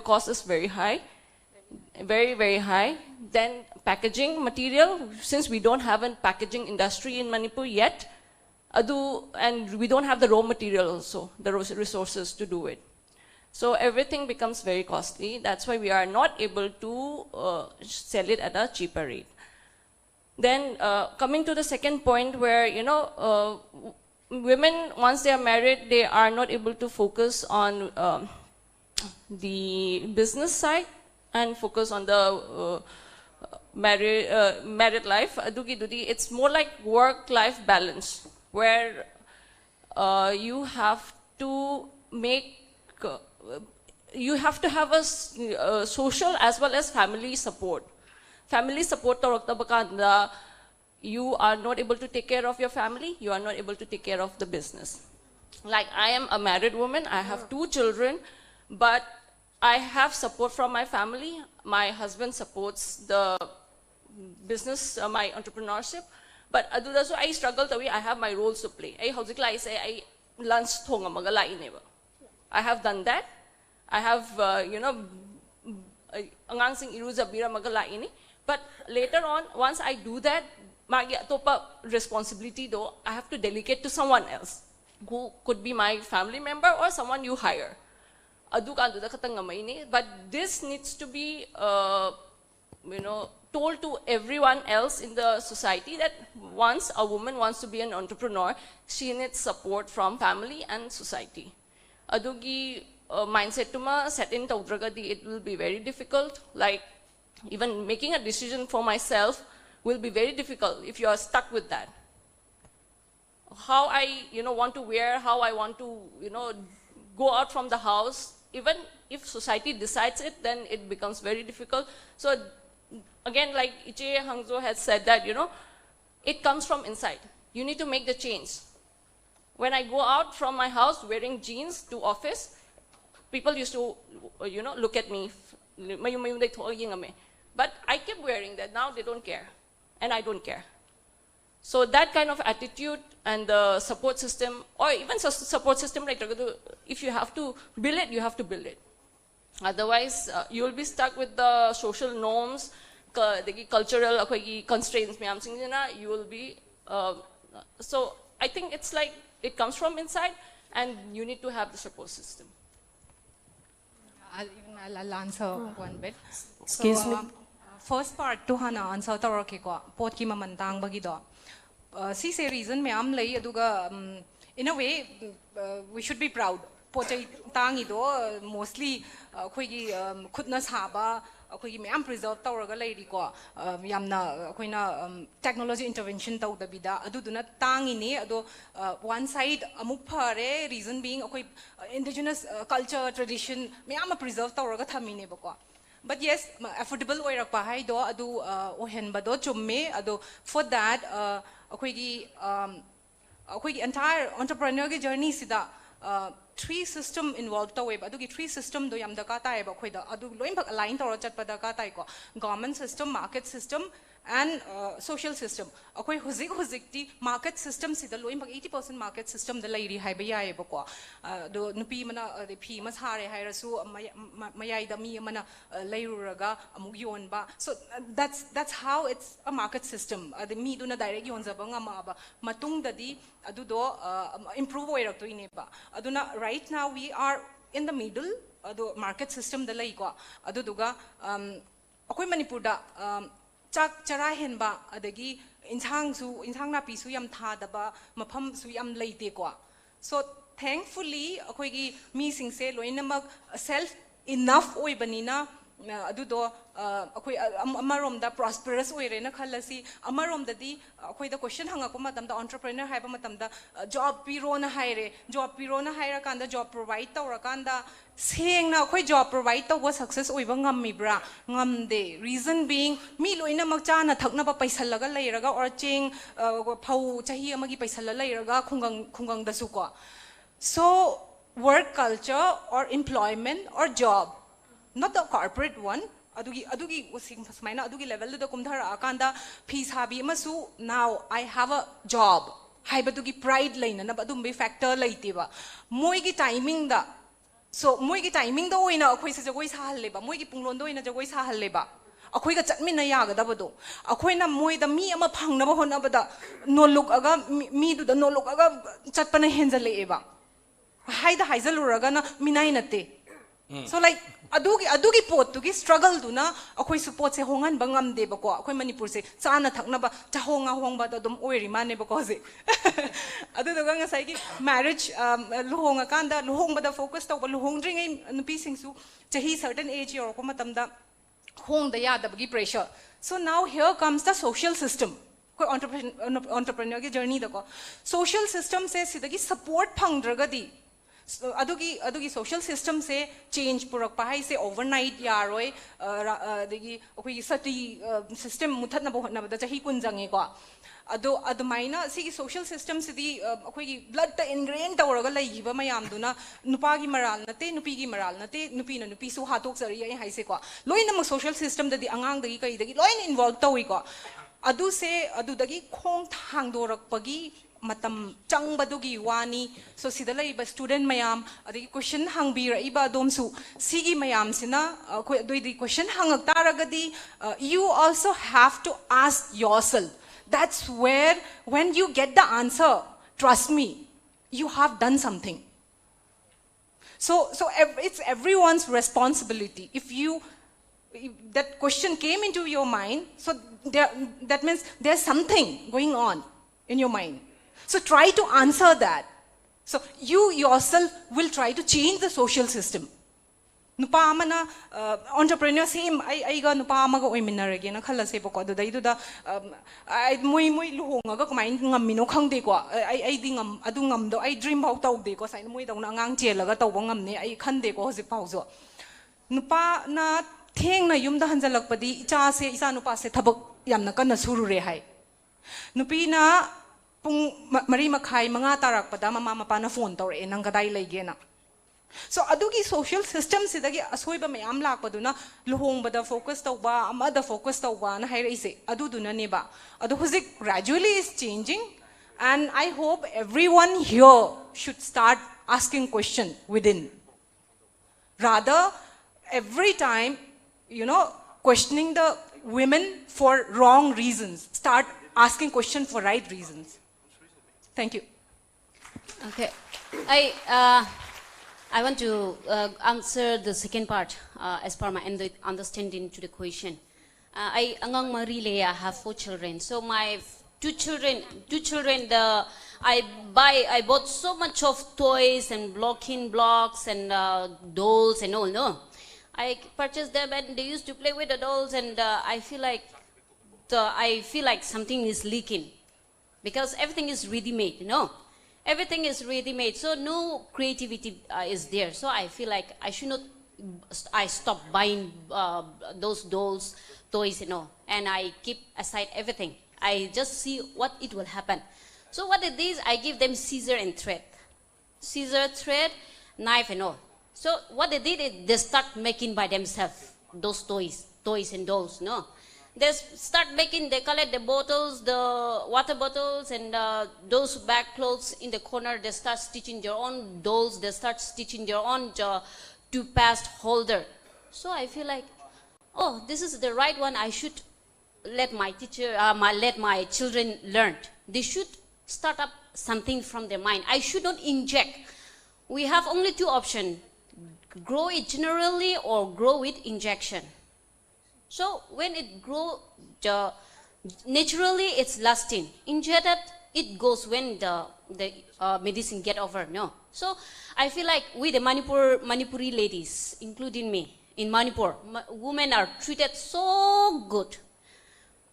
cost is very high. Very, very high. Then packaging material, since we don't have a packaging industry in Manipur yet, and we don't have the raw material also, the resources to do it. So everything becomes very costly. That's why we are not able to sell it at a cheaper rate. Then coming to the second point where, women, once they are married, they are not able to focus on the business side and focus on the married life. It's more like work-life balance, where you have to have a social as well as family support. Family support, you are not able to take care of your family, you are not able to take care of the business. Like I am a married woman, I have 2 children, but I have support from my family. My husband supports the business, my entrepreneurship. But I struggle to I have my roles to play. I say I lunch I have done that. I have but later on, once I do that, responsibility though, I have to delegate to someone else, who could be my family member or someone you hire. But this needs to be told to everyone else in the society that once a woman wants to be an entrepreneur, she needs support from family and society. Adugi mindset tuma set in tawdragadi, it will be very difficult. Like even making a decision for myself will be very difficult if you are stuck with that. How I want to wear, how I want to go out from the house, even if society decides it, then it becomes very difficult. So again, like Iche Hangzo has said that, it comes from inside. You need to make the change. When I go out from my house wearing jeans to office, people used to, look at me. But I kept wearing that. Now they don't care. And I don't care. So that kind of attitude and the support system, or even support system, like if you have to build it, you have to build it. Otherwise, you will be stuck with the social norms, the cultural constraints. You will be. So I think it's like it comes from inside, and you need to have the support system. I'll answer one bit. Excuse me. First part to Hana answer Taraki ko pot ki mamantang bagido. See say reason me am lay aduga in a way we should be proud. Pochai tangido mostly khoi khutna haba khoi me am preserve tawraga lady ko yamna khoina technology intervention taw da bida aduduna tangi ne ado one side amuk phare reason being khoi indigenous culture tradition me am preserve tawraga thamine bako. But yes, affordable oirakpa hai do adu ohenba do chumme ado for that khoi entire entrepreneur ki journey sida three system involved taweb adugi three system do yam daka tai ba khoida adu loin bak align tawra chat pa daka tai ko government system, market system and social system akhoi huzik ti market system sida loin bak 80% market system da lairi hai ba yae ba ko do nupi mana de phi mas hare hai rasu mayai da mi mana lairuraga amug yon ba. So that's how it's a market system. The mi do na direct yon za ba ngama ba matung da di adu do improve oirak to ine ba aduna. Right now we are in the middle adu market system da lai ko adu duga akoi Manipur da chak chara hen ba adagi inchang na pi su yam tha da ba mafam su yam leite ko. So thankfully akoi gi mi sing se loinamak self enough oi banina adu do akoi amarom da prosperous oi rena khalasi amarom da di akoi da question hanga ko matam da entrepreneur haiba matam da job piro na haire job piro na haira kanda job provide tawra kanda seng na akoi job provide taw success oi ba ngam mi bra ngam de reason being mi loina mak cha na thakna ba paisa laga leiraga or cheng phau chahi amagi paisa la leiraga khungang da su ko. So work culture or employment or job, not the corporate one. Adugi level do kumthara akanda fees habi masu now I have a job. Haibadugi pride line na badum be factor laitiba. Moigi timing da. So moigi timing do ina akhoi se jagoi sa halle ba. Moigi punglon do ina jagoi sa halle ba. Akhoi ga chatmin na yaga da bado. Akhoi na moi da mi ama phang na ba hona ba da no look aga mi do da no look aga chatpana henjale eba. Haida haizaluraga na minai nate. So like adugi pot tugi struggle do na akhoi support se hongan bangam de ba ko akhoi Manipur se chana thakna ba chahonga hongba da dum oiri mane ba ko se adu do nga sai ki marriage luhonga kanda luhongba da focus to ba luhongdring ai nupi singsu chahi certain age or ko matam da hong da ya da bagi pressure. So now here comes the social system. Entrepreneur ki journey da ko social system se sidagi support phangdraga di adugi social system se change purak pa hai se overnight yaroi degi akoi sati system muthat na bo na da chahi kunjange ko adumaina si social system se di akoi blood ta ingrained tawraga lai ba mayam duna nupa gi maral nate nupi gi maral nate nupi na nupi su hatok sari ai hai se ko loina ma social system da di angang dagi kai dagi loina involved tawi ko adu se adu dagi khong thang dorak pagi matam chang badugi wani so sidalai ba student mayam adi question hang bi ra iba dom su sigi mayam sina ko doi question hangak taragadi you also have to ask yourself. That's where when you get the answer, trust me, you have done something. So it's everyone's responsibility. If that question came into your mind, so that means there's something going on in your mind. So try to answer that. So you yourself will try to change the social system. Nupa amana entrepreneur same I ga nupa amaga oiminarage na khala se boko do dai do da I moi luhonga ga kamai ngam no khangde ko I di ngam adu ngam do I dream about taw de ko sai moi dong na ngang chelaga taw ngam ne I khande ko hojik pau zo nupa na theng na yum da hanjalak padi cha se isa nupa se thabak yamna kana suru re hai nupi na pung mari makhai manga tarak pada mama mapa na phone tawre nang kadai leige na. So adugi social system sidagi asoiba mayam lakpaduna luhong bada focus tawba amada focus tawba na hai ise adu duna ne ba adu huzik gradually is changing and I hope everyone here should start asking question within rather every time, questioning the women for wrong reasons. Start asking questions for right reasons. Thank you. Okay. I want to answer the second part as per my understanding to the question. I have 4 children. So my two children, I bought so much of toys and blocks and dolls and all. No, I purchased them and they used to play with the dolls, and I feel like something is leaking because everything is ready-made. Everything is ready-made, so no creativity is there. So I feel like I stopped buying those dolls, toys, and I keep aside everything. I just see what it will happen. So what it is, I give them scissor and thread. Scissor, thread, knife and all. So what they did is they start making by themselves those toys and dolls, They start making, they collect the bottles, the water bottles, and those back clothes in the corner. They start stitching their own dolls. They start stitching their own toothpaste holder. So I feel like, oh, this is the right one. I should let my children learn. They should start up something from their mind. I should not inject. We have only 2 options: grow it generally or grow with injection. So when it grows naturally, it's lasting. Injected, it goes when the medicine get over. So I feel like we, the Manipuri ladies, including me, in Manipur, women are treated so good.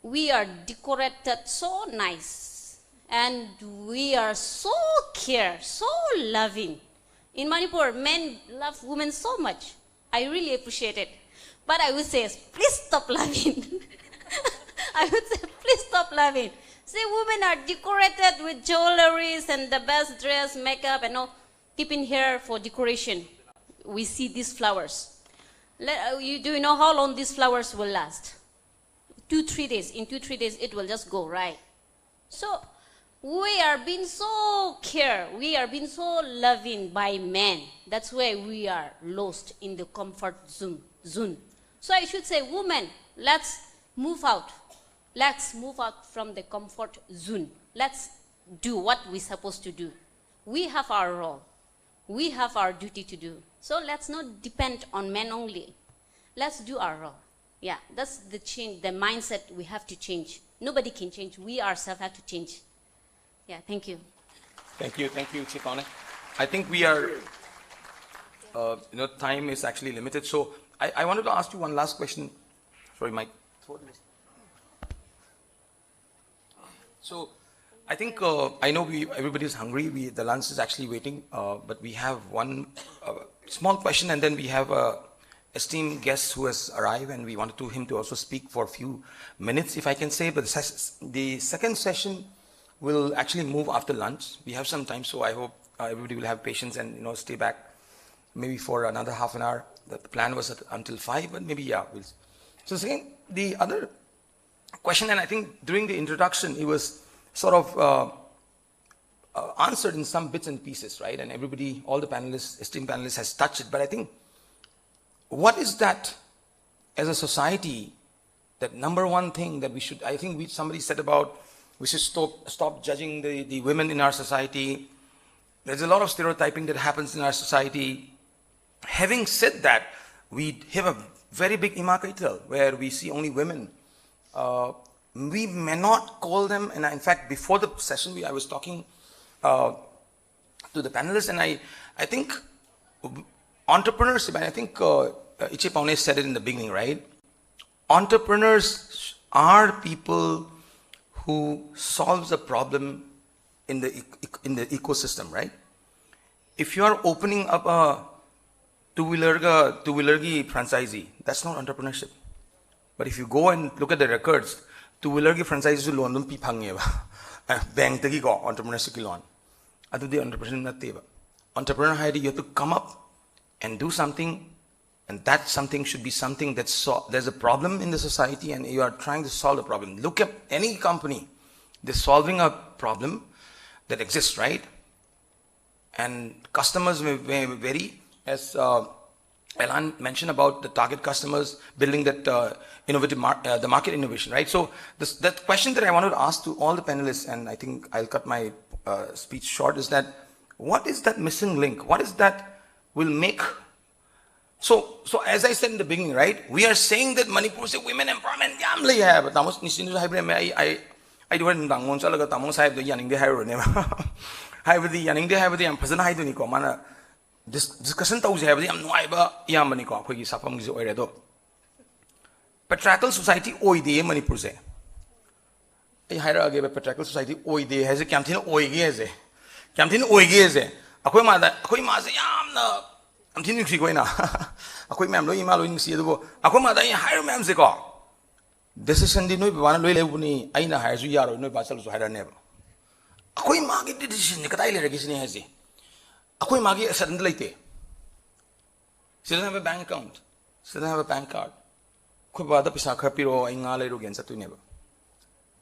We are decorated so nice, and we are so so loving. In Manipur, men love women so much. I really appreciate it. But I would say, please stop loving. I would say, please stop loving. See, women are decorated with jewelries and the best dress, makeup, and all, keeping hair for decoration. We see these flowers. Do you know how long these flowers will last? 2-3 days. In 2-3 days, it will just go, right? So, we are being so cared. We are being so loving by men. That's why we are lost in the comfort zone. So I should say, women, let's move out. Let's move out from the comfort zone. Let's do what we're supposed to do. We have our role. We have our duty to do. So let's not depend on men only. Let's do our role. Yeah, that's the change, the mindset we have to change. Nobody can change. We ourselves have to change. Yeah, thank you. Thank you, Chikone. I think we are, time is actually limited. So I wanted to ask you one last question. Sorry, Mike. So I think, I know everybody is hungry. The lunch is actually waiting, but we have one small question, and then we have a esteemed guest who has arrived, and we wanted him to also speak for a few minutes, if I can say. But the second session will actually move after lunch. We have some time, so I hope everybody will have patience and stay back maybe for another half an hour. The plan was until 5, but maybe, yeah. So again, the other question, and I think during the introduction, it was sort of answered in some bits and pieces, right? And everybody, all the panelists, esteemed panelists, has touched it. But I think, what is that as a society, that number one thing that we should, I think somebody said about, we should stop judging the women in our society. There's a lot of stereotyping that happens in our society. Having said that, we have a very big imakaital where we see only women. We may not call them, and in fact, before the session, I was talking to the panelists, and I think entrepreneurship, and I think Iche Paune said it in the beginning, right? Entrepreneurs are people who solves a problem in the ecosystem, right? If you are opening up a two-wheeler franchisee, that's not entrepreneurship. But if you go and look at the records, two-wheeler franchisee loan dum pi phangye ba bank tagi go entrepreneurship ki loan adu de entrepreneur natte ba. Entrepreneur haidi, you have to come up and do something, and that something should be something that's there's a problem in the society and you are trying to solve the problem. Look at any company, they're solving a problem that exists, right? And customers may vary, as Elan mentioned about the target customers, building that innovative the market innovation, right? So that question that I wanted to ask to all the panelists, and I think I'll cut my speech short, is that what is that missing link? What is that will make? So as I said in the beginning, right? We are saying that Manipur is women empowerment. Yamli hai, but tamos nisinu hybrid me I do not ngon chalaga tamos hai the yaning de hybrid ne. Hybrid yaning de hybrid am phazana hai duni ko mana. Discussion tauze hai badi am nuaiba yamani ko khoi gi sapam gi oire do patriarchal society oide Manipur se ai haira age patriarchal society oide has a kamthin oige ze kamthin oige ze akhoi ma se yamna amthin ni khoi na akhoi mem lo ima lo ni si do akhoi ma da haira mem se ko decision di noi bana loi lebuni aina hair su yaro noi ba chal su haira ne ba akhoi ma gi decision ni kadai le regi sini ha ji Akoi magi suddenly laite. She doesn't have a bank account. She doesn't have a bank card. Koi bada pisa khapiro inga le ro gen sa tu neba.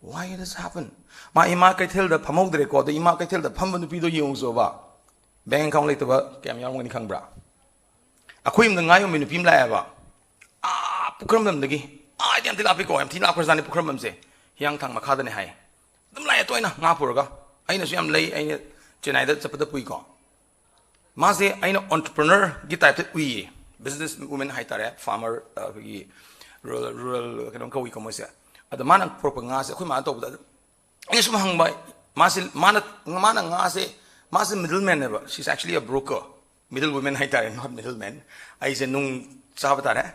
Why does this happen? Ma ima kai thel da phamok dre ko da ima kai thel da pham nu pi do yong zo ba. Bank account laite ba kem yang ngani khang bra. Akoi im ngai mi nu pim la ba. Pukram dam dagi. Diam til api ko am tin apar zani pukram dam se. Yang thang makha da ne hai. Dam la ya toina nga pur ga. Aina su am lei aina Chennai da chapada pui ko. Maze aina entrepreneur gi type ui business women haitare farmer rural kanong kawi komo sia ada mana proper nga se khoi ma to da ai sum hang bai mana nga se middleman ne ba she's actually a broker middle women haitare not middleman ai se nung sabatare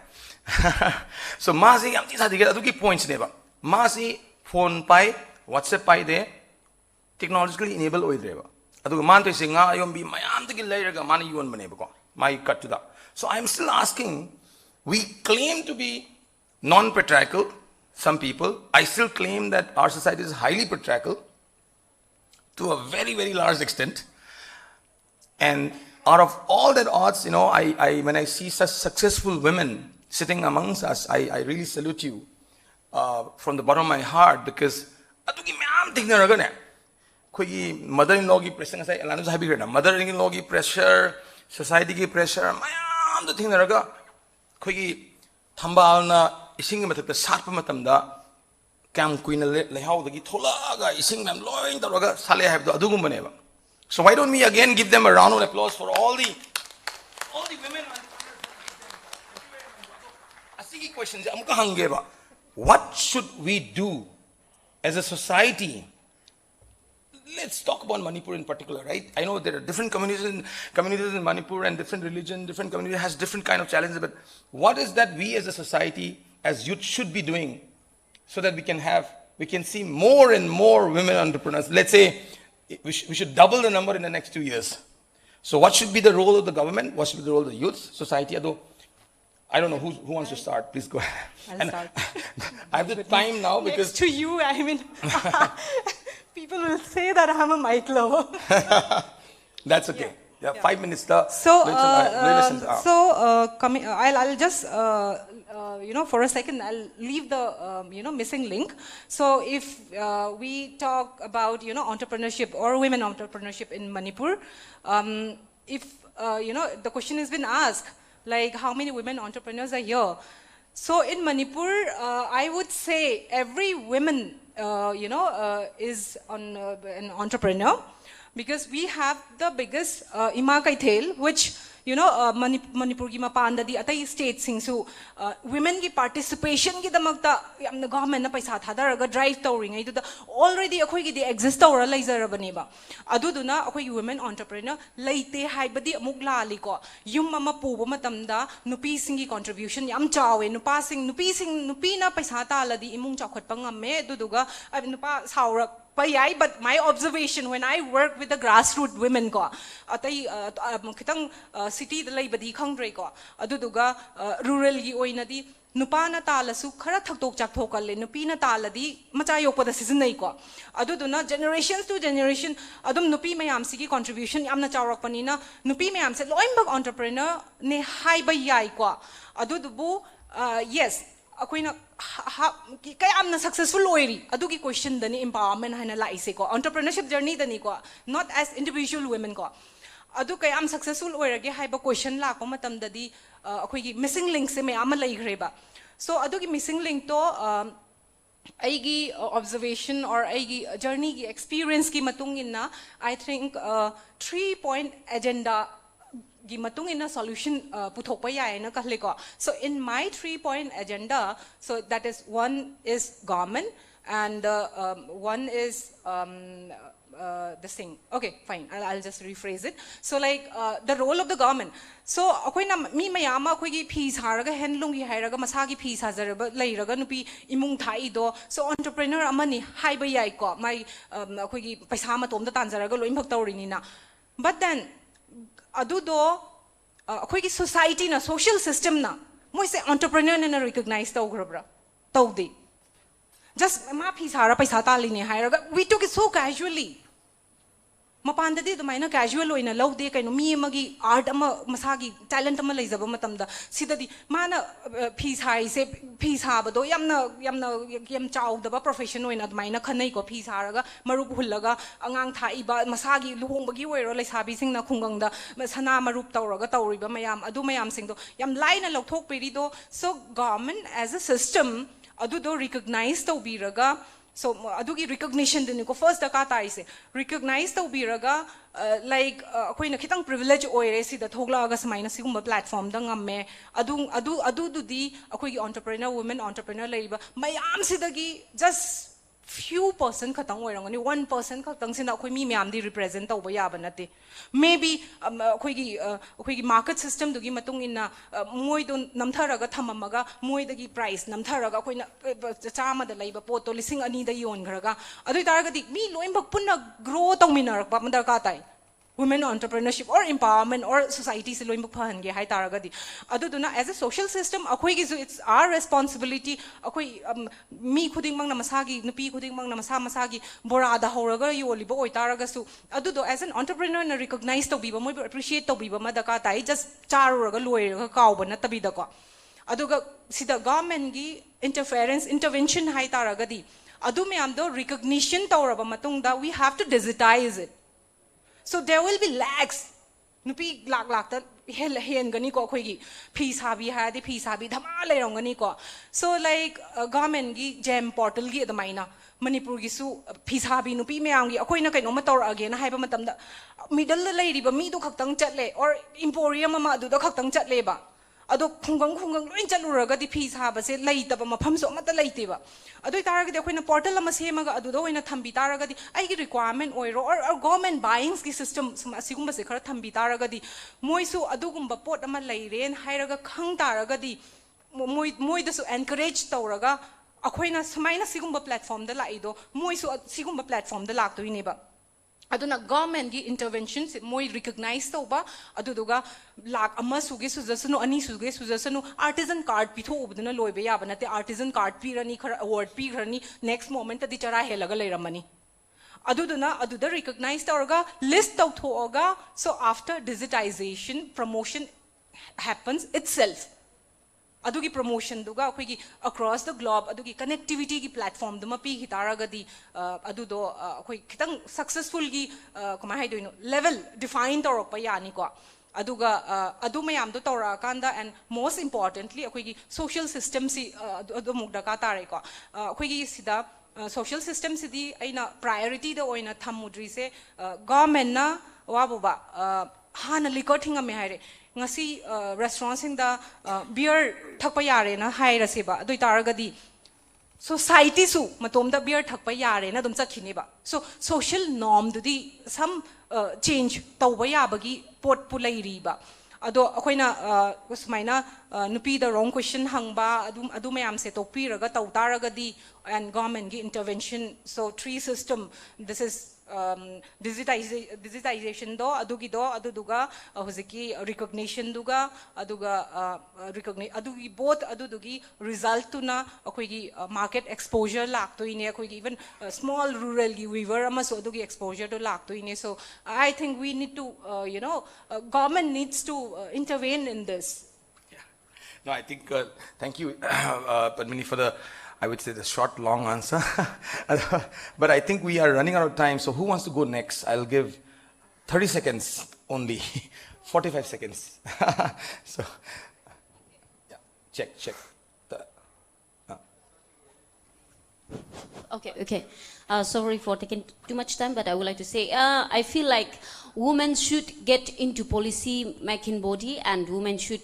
so maze yam ti sa dige adu ki points ne ba maze phone pai whatsapp pai de technologically enable oi de ba aduga man to singa ayom bi mayam de layer ga man yuan bane ba my cut to that. So I'm still asking, we claim to be non-patriarchal, some people. I still claim that our society is highly patriarchal to a very, very large extent. And out of all that odds, when I see such successful women sitting amongst us, I really salute you from the bottom of my heart, because mother-in-law ki pressure, mother-in-law ki pressure, society ki pressure, mayam the thing naraga, koi thambal na ising matak the sat pamatamda, cam queen lehow the gitolaga, ising them loin the raga, sale have the adugum baneva. So why don't we again give them a round of applause for all the women? Asiki questions, what should we do as a society? Let's talk about Manipur in particular, right? I know there are different communities in Manipur and different religion, different community has different kind of challenges, but what is that we as a society, as youth should be doing so that we can see more and more women entrepreneurs? Let's say we should double the number in the next 2 years. So what should be the role of the government? What should be the role of the youth, society? I don't know who wants to start. Please go ahead. I'll start. I have the time now because next to you, I mean, people will say that I'm a mic lover. That's okay. Yeah, 5 minutes. I'll just for a second I'll leave the missing link. So if we talk about entrepreneurship or women entrepreneurship in Manipur, if the question has been asked, like how many women entrepreneurs are here? So in Manipur, I would say every woman is an entrepreneur, because we have the biggest Ima Kaithel, which Manipur ki mapanda di atai state singsu women ki participation ki damakta yamna government na paisa thadaraga drive tawring ai da already akhoi ki di exist tawra laizarabani ba aduduna akhoi women entrepreneur leite haibadi amuk lali ko yum mama puba matamda nupi singi contribution yam chawe nupi na paisa ta ladi imung chakhat pangamme duduga nupa saura. But my observation when I work with the grassroots women ko, atay kitang city dalay badi khang dray ko, aduduga rural gi oina di nupa na tala su khara thaktok chak thokal le nupi na tala di machayok pa da season nay ko, aduduna generations to generation adum nupi mayam sigi contribution yam na chawrak panina nupi mayam se loimbag entrepreneur ne hai bayai ko, adudubu yes. Akoina kaya am na successful oiri adugi question dani empowerment haina laise ko entrepreneurship journey dani ko not as individual women ko adu kayam successful oirage haiba question la ko matamdadi akhoi missing links se me ama laigreba so adu gi missing link to aigi observation or aigi journey gi experience ki matung inna I think 3-point agenda gi matung inna solution puthokpa yai na kahle ko so in my 3-point agenda so that is one is government and one is this thing okay fine I'll just rephrase it so like the role of the government so akoi na mi mayama akoi gi fees haraga handloom gi hairaga masa gi fees hazaraba leiraga nupi imung thai do so entrepreneur amani haiba yai ko mai akoi gi paisa ma tom da tanjaraga loim bhak tawrini na but then adu do akoi gi society na social system na moi se entrepreneur na recognize tawgrabra tawdi just ma fees hara paisa ta line hairaga we took it so casually mapandadi dumaina casual oina laude kaino mi amagi art ama masagi talent ama leizaba matamda sidadi mana fees hai se fees habado yam chaudaba profession oina dumaina khanai ko fees haraga marup hullaga angang thaiba masagi luhongbagi oiro leisabi singna khungangda sana marup tawraga tawriba mayam adu mayam singdo yam laina lauthok perido so government as a system adu do recognize tawbiraga so adugi recognition dinu ko first daka tai se recognize tawbiraga like akoina khitang privilege oire si da thogla ga samaina sigumba platform da ngamme adu di akoi entrepreneur women entrepreneur leiba mayam sidagi just few person khatang oirangani 1% khatang sin akoi mi myam di represent tawba yaba nate maybe akoi gi market system dugi matung inna moi do namtharaga thamamaga moi dagi price namtharaga akoina chama da leiba poto lising ani da yon graga adu taraga di mi loim bak punna grow tawminar pa mandar ka tai women entrepreneurship or empowerment or society se loim bak phan ge hai taraga di adu duna as a social system akoi gi it's our responsibility akoi mi khuding mang na masagi nupi khuding mang na masagi bora da horaga yoliba oi taraga su adu do as an entrepreneur na recognize to biba moi appreciate to biba ma da ka tai just charuraga loiraga kaw na tabi da ko aduga sida government gi intervention hai taraga di adu me am do recognition tawraba matung da we have to digitize it so there will be lags nupi lag ta hen gani ko khoi gi fees habi ha de fees habi dhama le rong gani ko so like government gi gem portal gi the maina manipur gi su fees habi nupi me am gi akoi na kai no ma tor again ha ba matam da middle la lei ba mi do khaktang chatle or emporium ma du do khaktang chatle ba ado khungang loin chaluraga di fees ha ba se lei ta ba mafam so mata leite ba ado taraga di akoina portal ama semaga adu do oina thambi taraga di ai gi requirement oiro or government buying ki system asigumba se khara thambi taraga di moi su adu gumba pot ama leiren hairaga khang taraga di moi da su encourage tawraga akoina samaina sigumba platform da laido moi su sigumba platform da lak to ini ba aduna government gi interventions moi recognize tawba aduduga lak ama suge sujasanu ani suge sujasanu artisan card pitho ubduna loibe yaba nate artisan card pirani khara award pirani next moment adi chara helaga leiramani aduda recognize tawga list tawthoga so after digitization promotion happens itself adugi promotion duga akhoi across the globe adugi connectivity gi platform duma pi hitaraga di adudo akhoi khitang successful gi kama hai doino level define torok pa yani ko aduga adu mayam do tora kanda and most importantly akhoi gi social system si adu mugda ka tare ko akhoi gi sida social system si di aina priority da oina thamudri se government na wabuba hana liquor thinga me haire ngasi restaurant sing da beer thakpa yare na haira se ba doi taraga di society su matom da beer thakpa yare na dum chakhini ba so social norm du di some change tawba ya bagi pot pulai ri ba ado akoina usmaina nupi the wrong question hangba adu mayam se topi raga taw taraga di and government gi intervention so tree system this is digitization do aduduga hoziki recognition duga aduga adugi both adudugi result to na akoi gi market exposure lak to ine akoi gi even small rural gi weaver ama so adugi exposure to lak to ine so I think we need to government needs to intervene in this. No, I think thank you Padmini for the I would say the short, long answer. But I think we are running out of time. So who wants to go next? I'll give 30 seconds only. 45 seconds. So, yeah, check. Okay. Sorry for taking too much time, but I would like to say, I feel like women should get into policy making body, and women should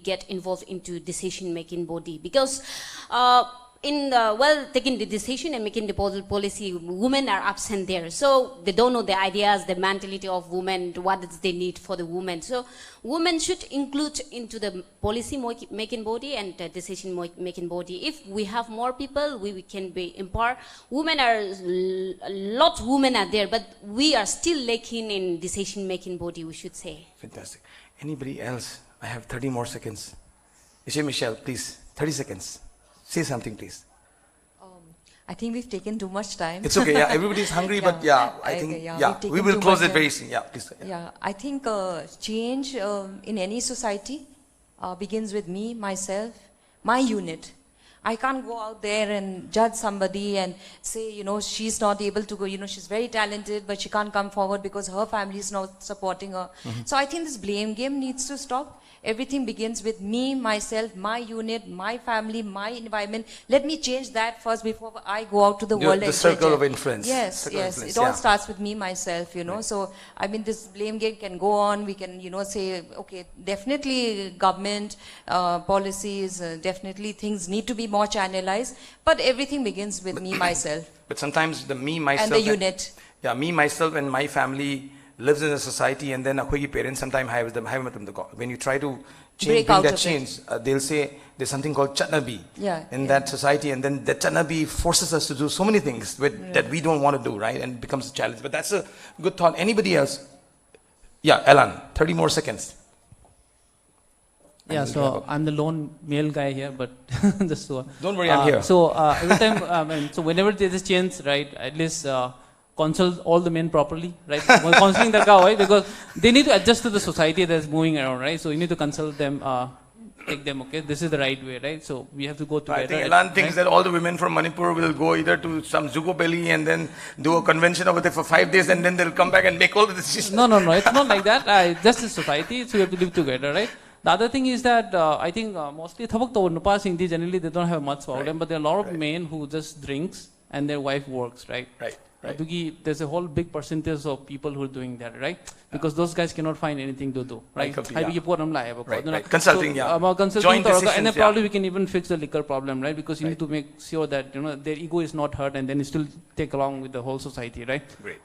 get involved into decision making body, because taking the decision and making the policy, women are absent there. So they don't know the ideas, the mentality of women, what they need for the women. So women should include into the policy making body and the decision making body. If we have more people, we can be empowered. Women are, a lot of women are there, but we are still lacking in decision making body, we should say. Fantastic. Anybody else? I have 30 more seconds. Michelle, please, 30 seconds. Say something, please. I think we've taken too much time. It's okay. Yeah, everybody's hungry, but I think we will close it very soon. Yeah, please. Yeah, I think change in any society begins with me, myself, my unit. I can't go out there and judge somebody and say, she's not able to go, she's very talented, but she can't come forward because her family is not supporting her. So I think this blame game needs to stop. Everything begins with me, myself, my unit, my family, my environment. Let me change that first before I go out to the world. The circle of influence. Yes. It all starts with me, myself, So, this blame game can go on. We can, say, okay, definitely government, policies, definitely things need to be more channelized. But everything begins with me, myself. But sometimes the me, myself. And the unit. Me, myself and my family lives in a society, and then our parents sometimes have them. When you try to bring that change, they'll say there's something called chatnabi in that society, and then that chatnabi forces us to do so many things that we don't want to do, right? And it becomes a challenge. But that's a good thought. Anybody else? Yeah, Alan, 30 more seconds. Yeah, so I'm the lone male guy here, but just so. Don't worry, I'm here. So every time, so whenever there's a change, right, at least consult all the men properly, right? Counseling the guy, right? Because they need to adjust to the society that's moving around, right? So you need to consult them, take them, okay, this is the right way, right? So we have to go together. I think Elan thinks that all the women from Manipur will go either to some Zuko Belly and then do a convention over there for 5 days, and then they'll come back and make all the decisions. No, it's not like that. That's the society, so we have to live together, right? The other thing is that I think mostly generally they don't have much problem, but there are a lot of men who just drinks and their wife works, right? Right. There's a whole big percentage of people who are doing that, right? Because those guys cannot find anything to do, right? Consulting, Joint decisions, and then probably we can even fix the liquor problem, right? Because you need to make sure that their ego is not hurt, and then it still take along with the whole society, right? Great.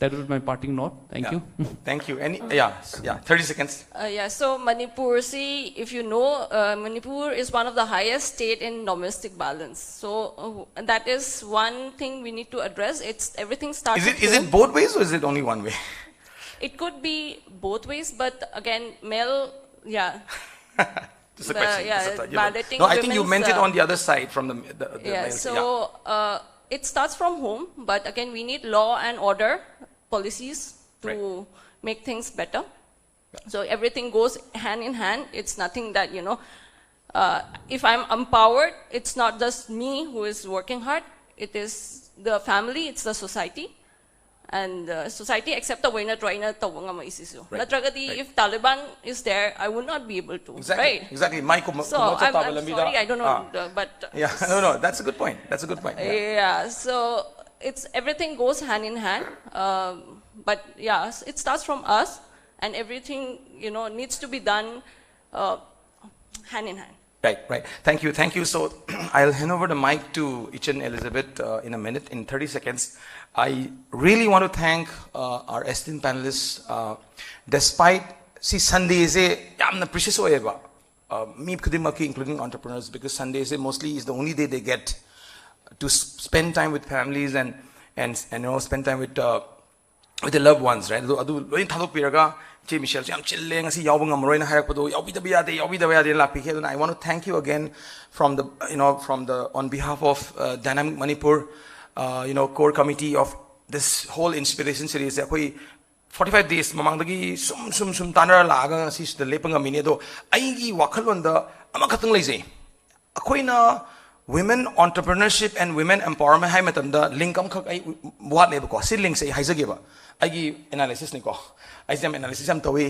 That was my parting note. Thank you. Thank you. 30 seconds. So Manipur, see, if you know, Manipur is one of the highest state in domestic balance. So that is one thing we need to address. Everything starts. Is it both ways, or is it only one way? It could be both ways, but again, male, Just a question. Balloting. No, I think you meant it on the other side from the male. So it starts from home, but again, we need law and order policies to make things better. So everything goes hand in hand. It's nothing that, if I'm empowered, it's not just me who is working hard. It is the family, it's the society. And society accept the winner trainer to if Taliban is there, I would not be able to. Exactly. Exactly. So I'm sorry, I don't know, but no, that's a good point. So everything goes hand in hand. But it starts from us, and everything needs to be done hand in hand. Right. Thank you. So I'll hand over the mic to Ichan Elizabeth in a minute, in 30 seconds. I really want to thank our esteemed panelists. Despite, Sunday is a precious way, including entrepreneurs, because Sunday mostly is the only day they get to spend time with families and spend time with the loved ones, right? Michelle, I want to thank you again from on behalf of Dynamic Manipur, core committee of this whole inspiration series. 45 days, mamangdagi sum tanara laga sis the lepanga minedo. Aigi wakalonda amakatang lazy. Akoina women entrepreneurship and women empowerment hai matamda link am khak ai what leba ko si link se haizage ba agi analysis ni ko ai jam analysis am tawi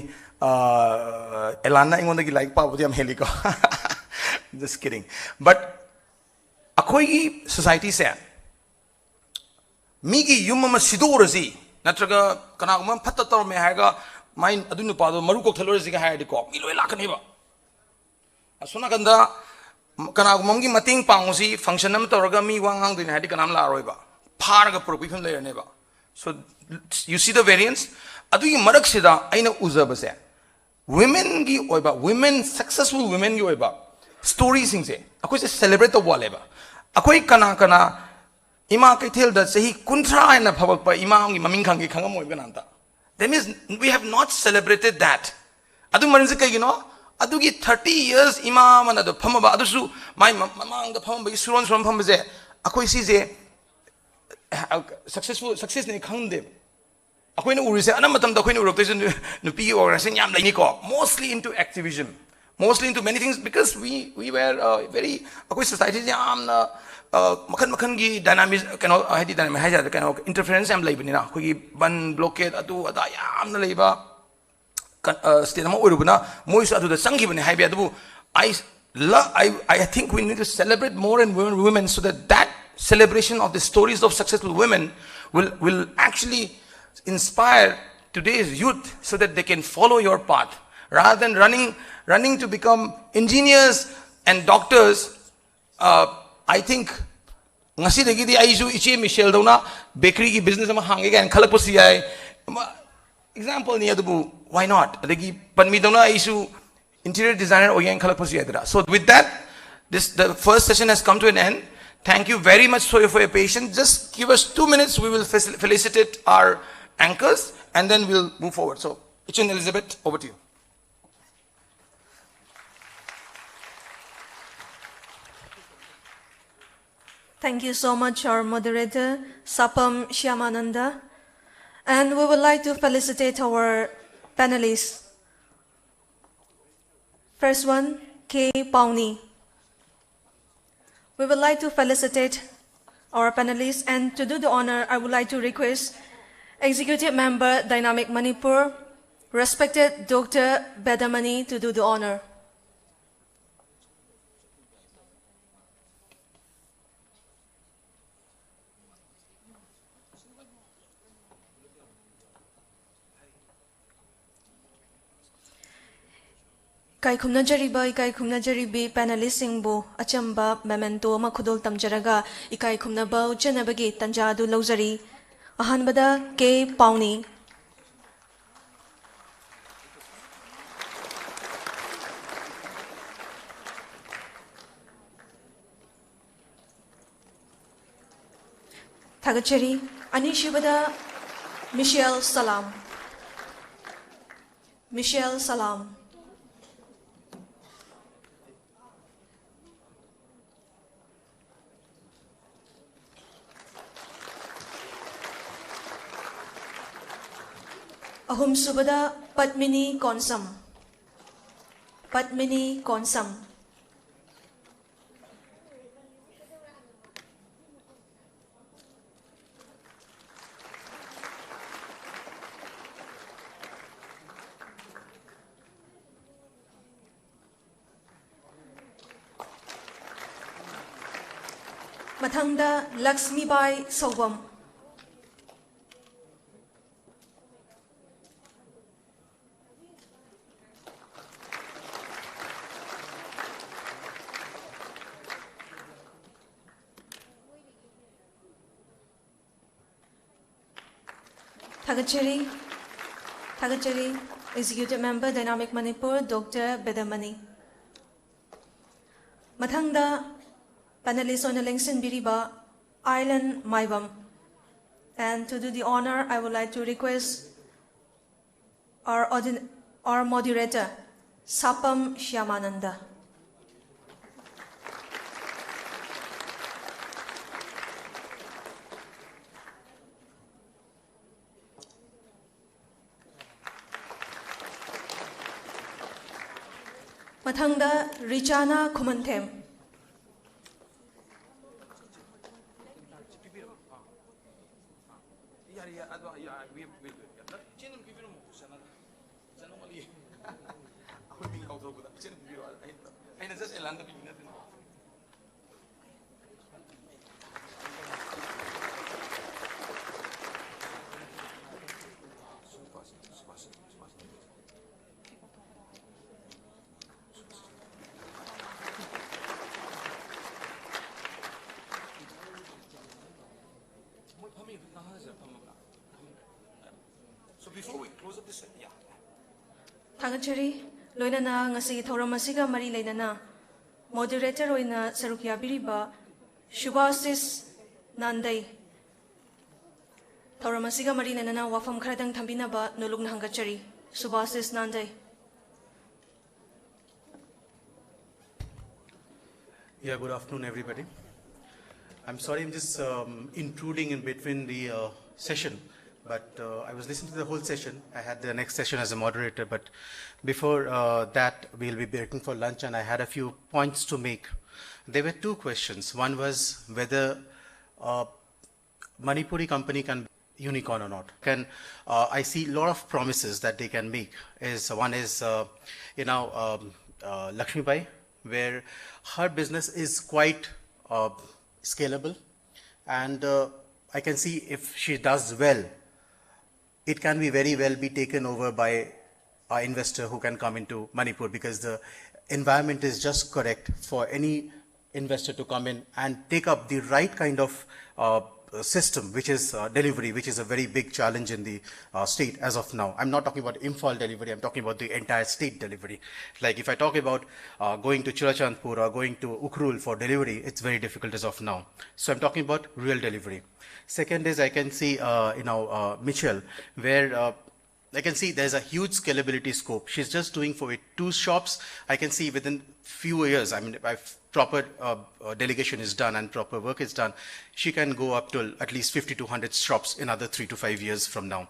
elana ingonda gi like pa bu jam heli ko just kidding but akhoi gi society se mi gi yum ma sidorasi natraga kana ma phatta tor me haiga main adunu pa do maru ko thalorasi ga haidi ko mi loi lakani ba asuna ganda kana gumam gi mating pangusi function am toraga mi wangang din hadi kanam la roiba pharaga program le ne ba so you see the variance adu gi marak sida aina uzaba se women gi oiba women successful women gi oiba stories sing se akoi se celebrate the wall ba akoi kana ima kai thel da sahi kuntra na phabak pa ima ngi maming khang gi khangam oi ga nanta that means we have not celebrated that adu marin se kai gi no adugi 30 years ima mana do phama ba adusu mai mamang da phama ba suron phama je akoi si je success ne khangde akoi na uri se anam matam da akoi na urok te nu pi organization yam lai ni ko mostly into activism mostly into many things because we were very akoi society yam na makhan gi dynamics kano hadi dynamic haja kano interference yam lai bani na koi ban blockade atu ada yam na lai ba state ma urubna moisu adu da sangi bani haibe adu I think we need to celebrate more and women so that celebration of the stories of successful women will actually inspire today's youth so that they can follow your path rather than running to become engineers and doctors. I think ngasi degi di aisu ichi Michelle dona bakery ki business ma hange gan khalak posi ai example ni adu why not degi panmi dona aisu interior designer oyen khalak posi ai. So with that the first session has come to an end. Thank you very much for your patience. Just give us 2 minutes, we will felicitate our anchors and then we'll move forward. So Ichin Elizabeth, over to you. Thank you so much, our moderator, Sapam Shyamananda. And we would like to felicitate our panelists. First one, K. Pauni. We would like to felicitate our panelists, and to do the honor, I would like to request Executive Member, Dynamic Manipur, respected Dr. Bedamani, to do the honor. Kai khumna jaribi panelisting bo achamba memento ma khudol tamjaraga ikai khumna ba uchanabagi tanjadu lauzari ahanbada K. Pauni. Thagachari anishibada Michelle Salam. Michelle Salam. Ahum subada Padmini Konsam. Padmini Konsam. Mathangda Lakshmibai Aubam. Thagachari, Executive Member, Dynamic Manipur, Dr. Bedamani. Mathangda, panelists on the Lengsin Biriba, Island Maibam. And to do the honor, I would like to request our moderator, Sapam Shyamananda. Mathangda Richana Kumamonte. So before we close up this, yeah. Thangachari, loinana ngasi thoramasiga mari leinana moderator oina sarukya biriba Shubhasis Nandai thoramasiga mari leinana wafam kharadang thambinaba nolugna hangachari Shubhasis Nandai. Yeah, good afternoon, everybody. I'm sorry I'm just intruding in between the session, but I was listening to the whole session. I had the next session as a moderator, but before that, we'll be breaking for lunch, and I had a few points to make. There were two questions. One was whether Manipuri company can be unicorn or not. I see a lot of promises that they can make. One is, Lakshmibai, where her business is quite scalable, and I can see if she does well, it can be very well be taken over by an investor who can come into Manipur, because the environment is just correct for any investor to come in and take up the right kind of system, which is delivery, which is a very big challenge in the state as of now. I'm not talking about Imphal delivery, I'm talking about the entire state delivery. Like if I talk about going to Churachandpur or going to Ukhrul for delivery, it's very difficult as of now. So I'm talking about real delivery. Second is I can see, Mitchell, where I can see there's a huge scalability scope. She's just doing for it 2 shops. I can see within few years, I mean, if proper delegation is done and proper work is done, she can go up to at least 50 to 100 shops in another 3 to 5 years from now.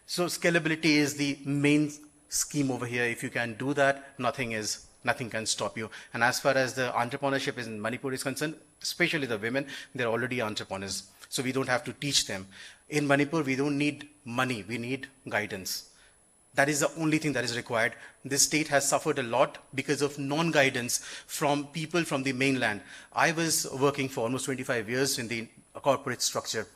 So scalability is the main scheme over here. If you can do that, nothing can stop you. And as far as the entrepreneurship in Manipur is concerned, especially the women, they're already entrepreneurs. So we don't have to teach them. In Manipur, we don't need money, we need guidance. That is the only thing that is required. This state has suffered a lot because of non-guidance from people from the mainland. I was working for almost 25 years in the corporate structure.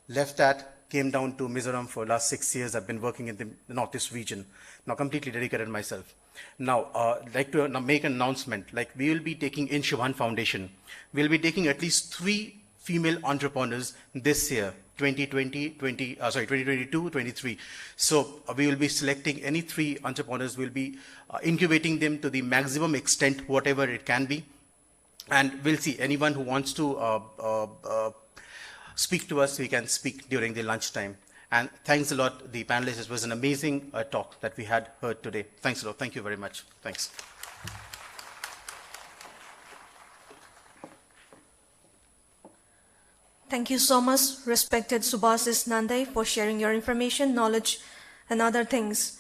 Left that, came down to Mizoram for the last 6 years. I've been working in the Northeast region. Now completely dedicated myself. Now, I'd like to make an announcement. Like we will be taking in Shubhan Foundation. We'll be taking at least 3 female entrepreneurs this year. 2022, 23. So we will be selecting any 3 entrepreneurs. We'll be incubating them to the maximum extent, whatever it can be. And we'll see anyone who wants to speak to us, we can speak during the lunchtime. And thanks a lot, the panelists. It was an amazing talk that we had heard today. Thanks a lot. Thank you very much. Thanks. Thank you so much, respected Shubhasis Nandai, for sharing your information, knowledge, and other things.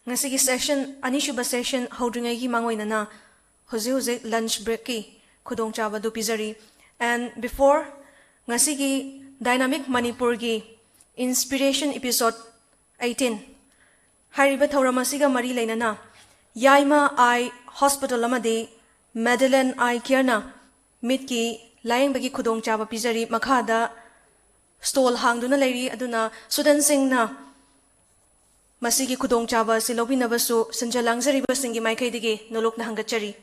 Ngasigi session, anishuba session, haudringai gi mangoinana, hozi lunch break ki, khudong chaba du pizari. And before, ngasigi Dynamic Manipur gi, inspiration episode 18. Hariba thauramasiga mari leinana, Yaima Eye Hospital amadi, Madeleine Eye Kierna, Mitki, Lying bagi khudong chaba pizari makhada stall hangduna leiri aduna student singna masigi khudong chaba silobi nabasu sanjalangzari basingi maikai dige nolok na hangachari.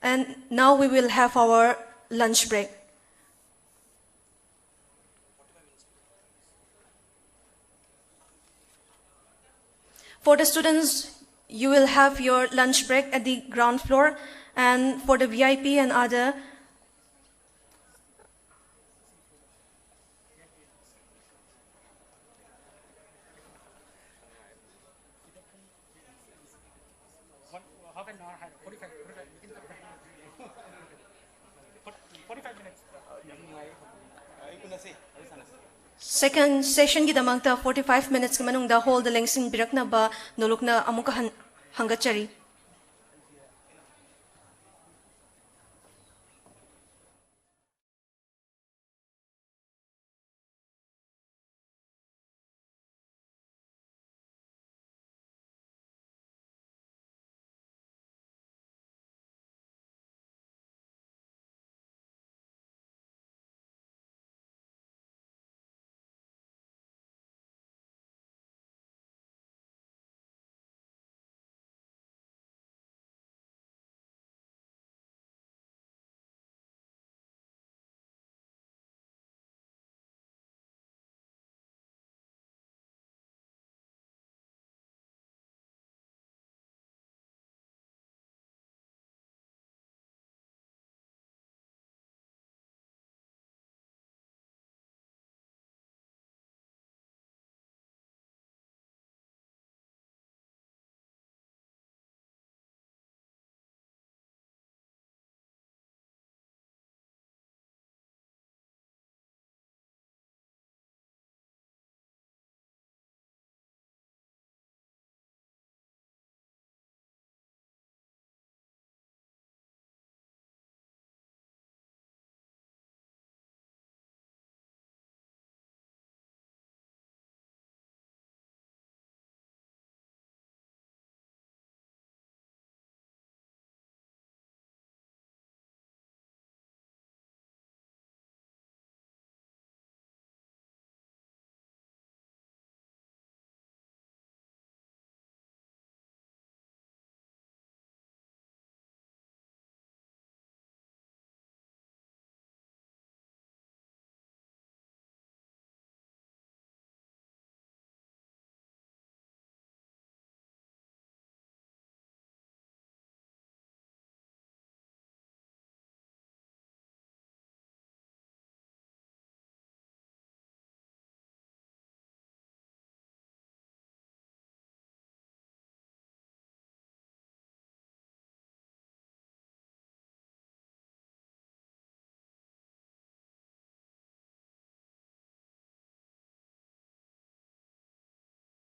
And now we will have our lunch break. For the students, you will have your lunch break at the ground floor, and for the VIP and other, second session ki damangta 45 minutes ki manung da hold the lengsing birak na ba nolok na amuka hangachari.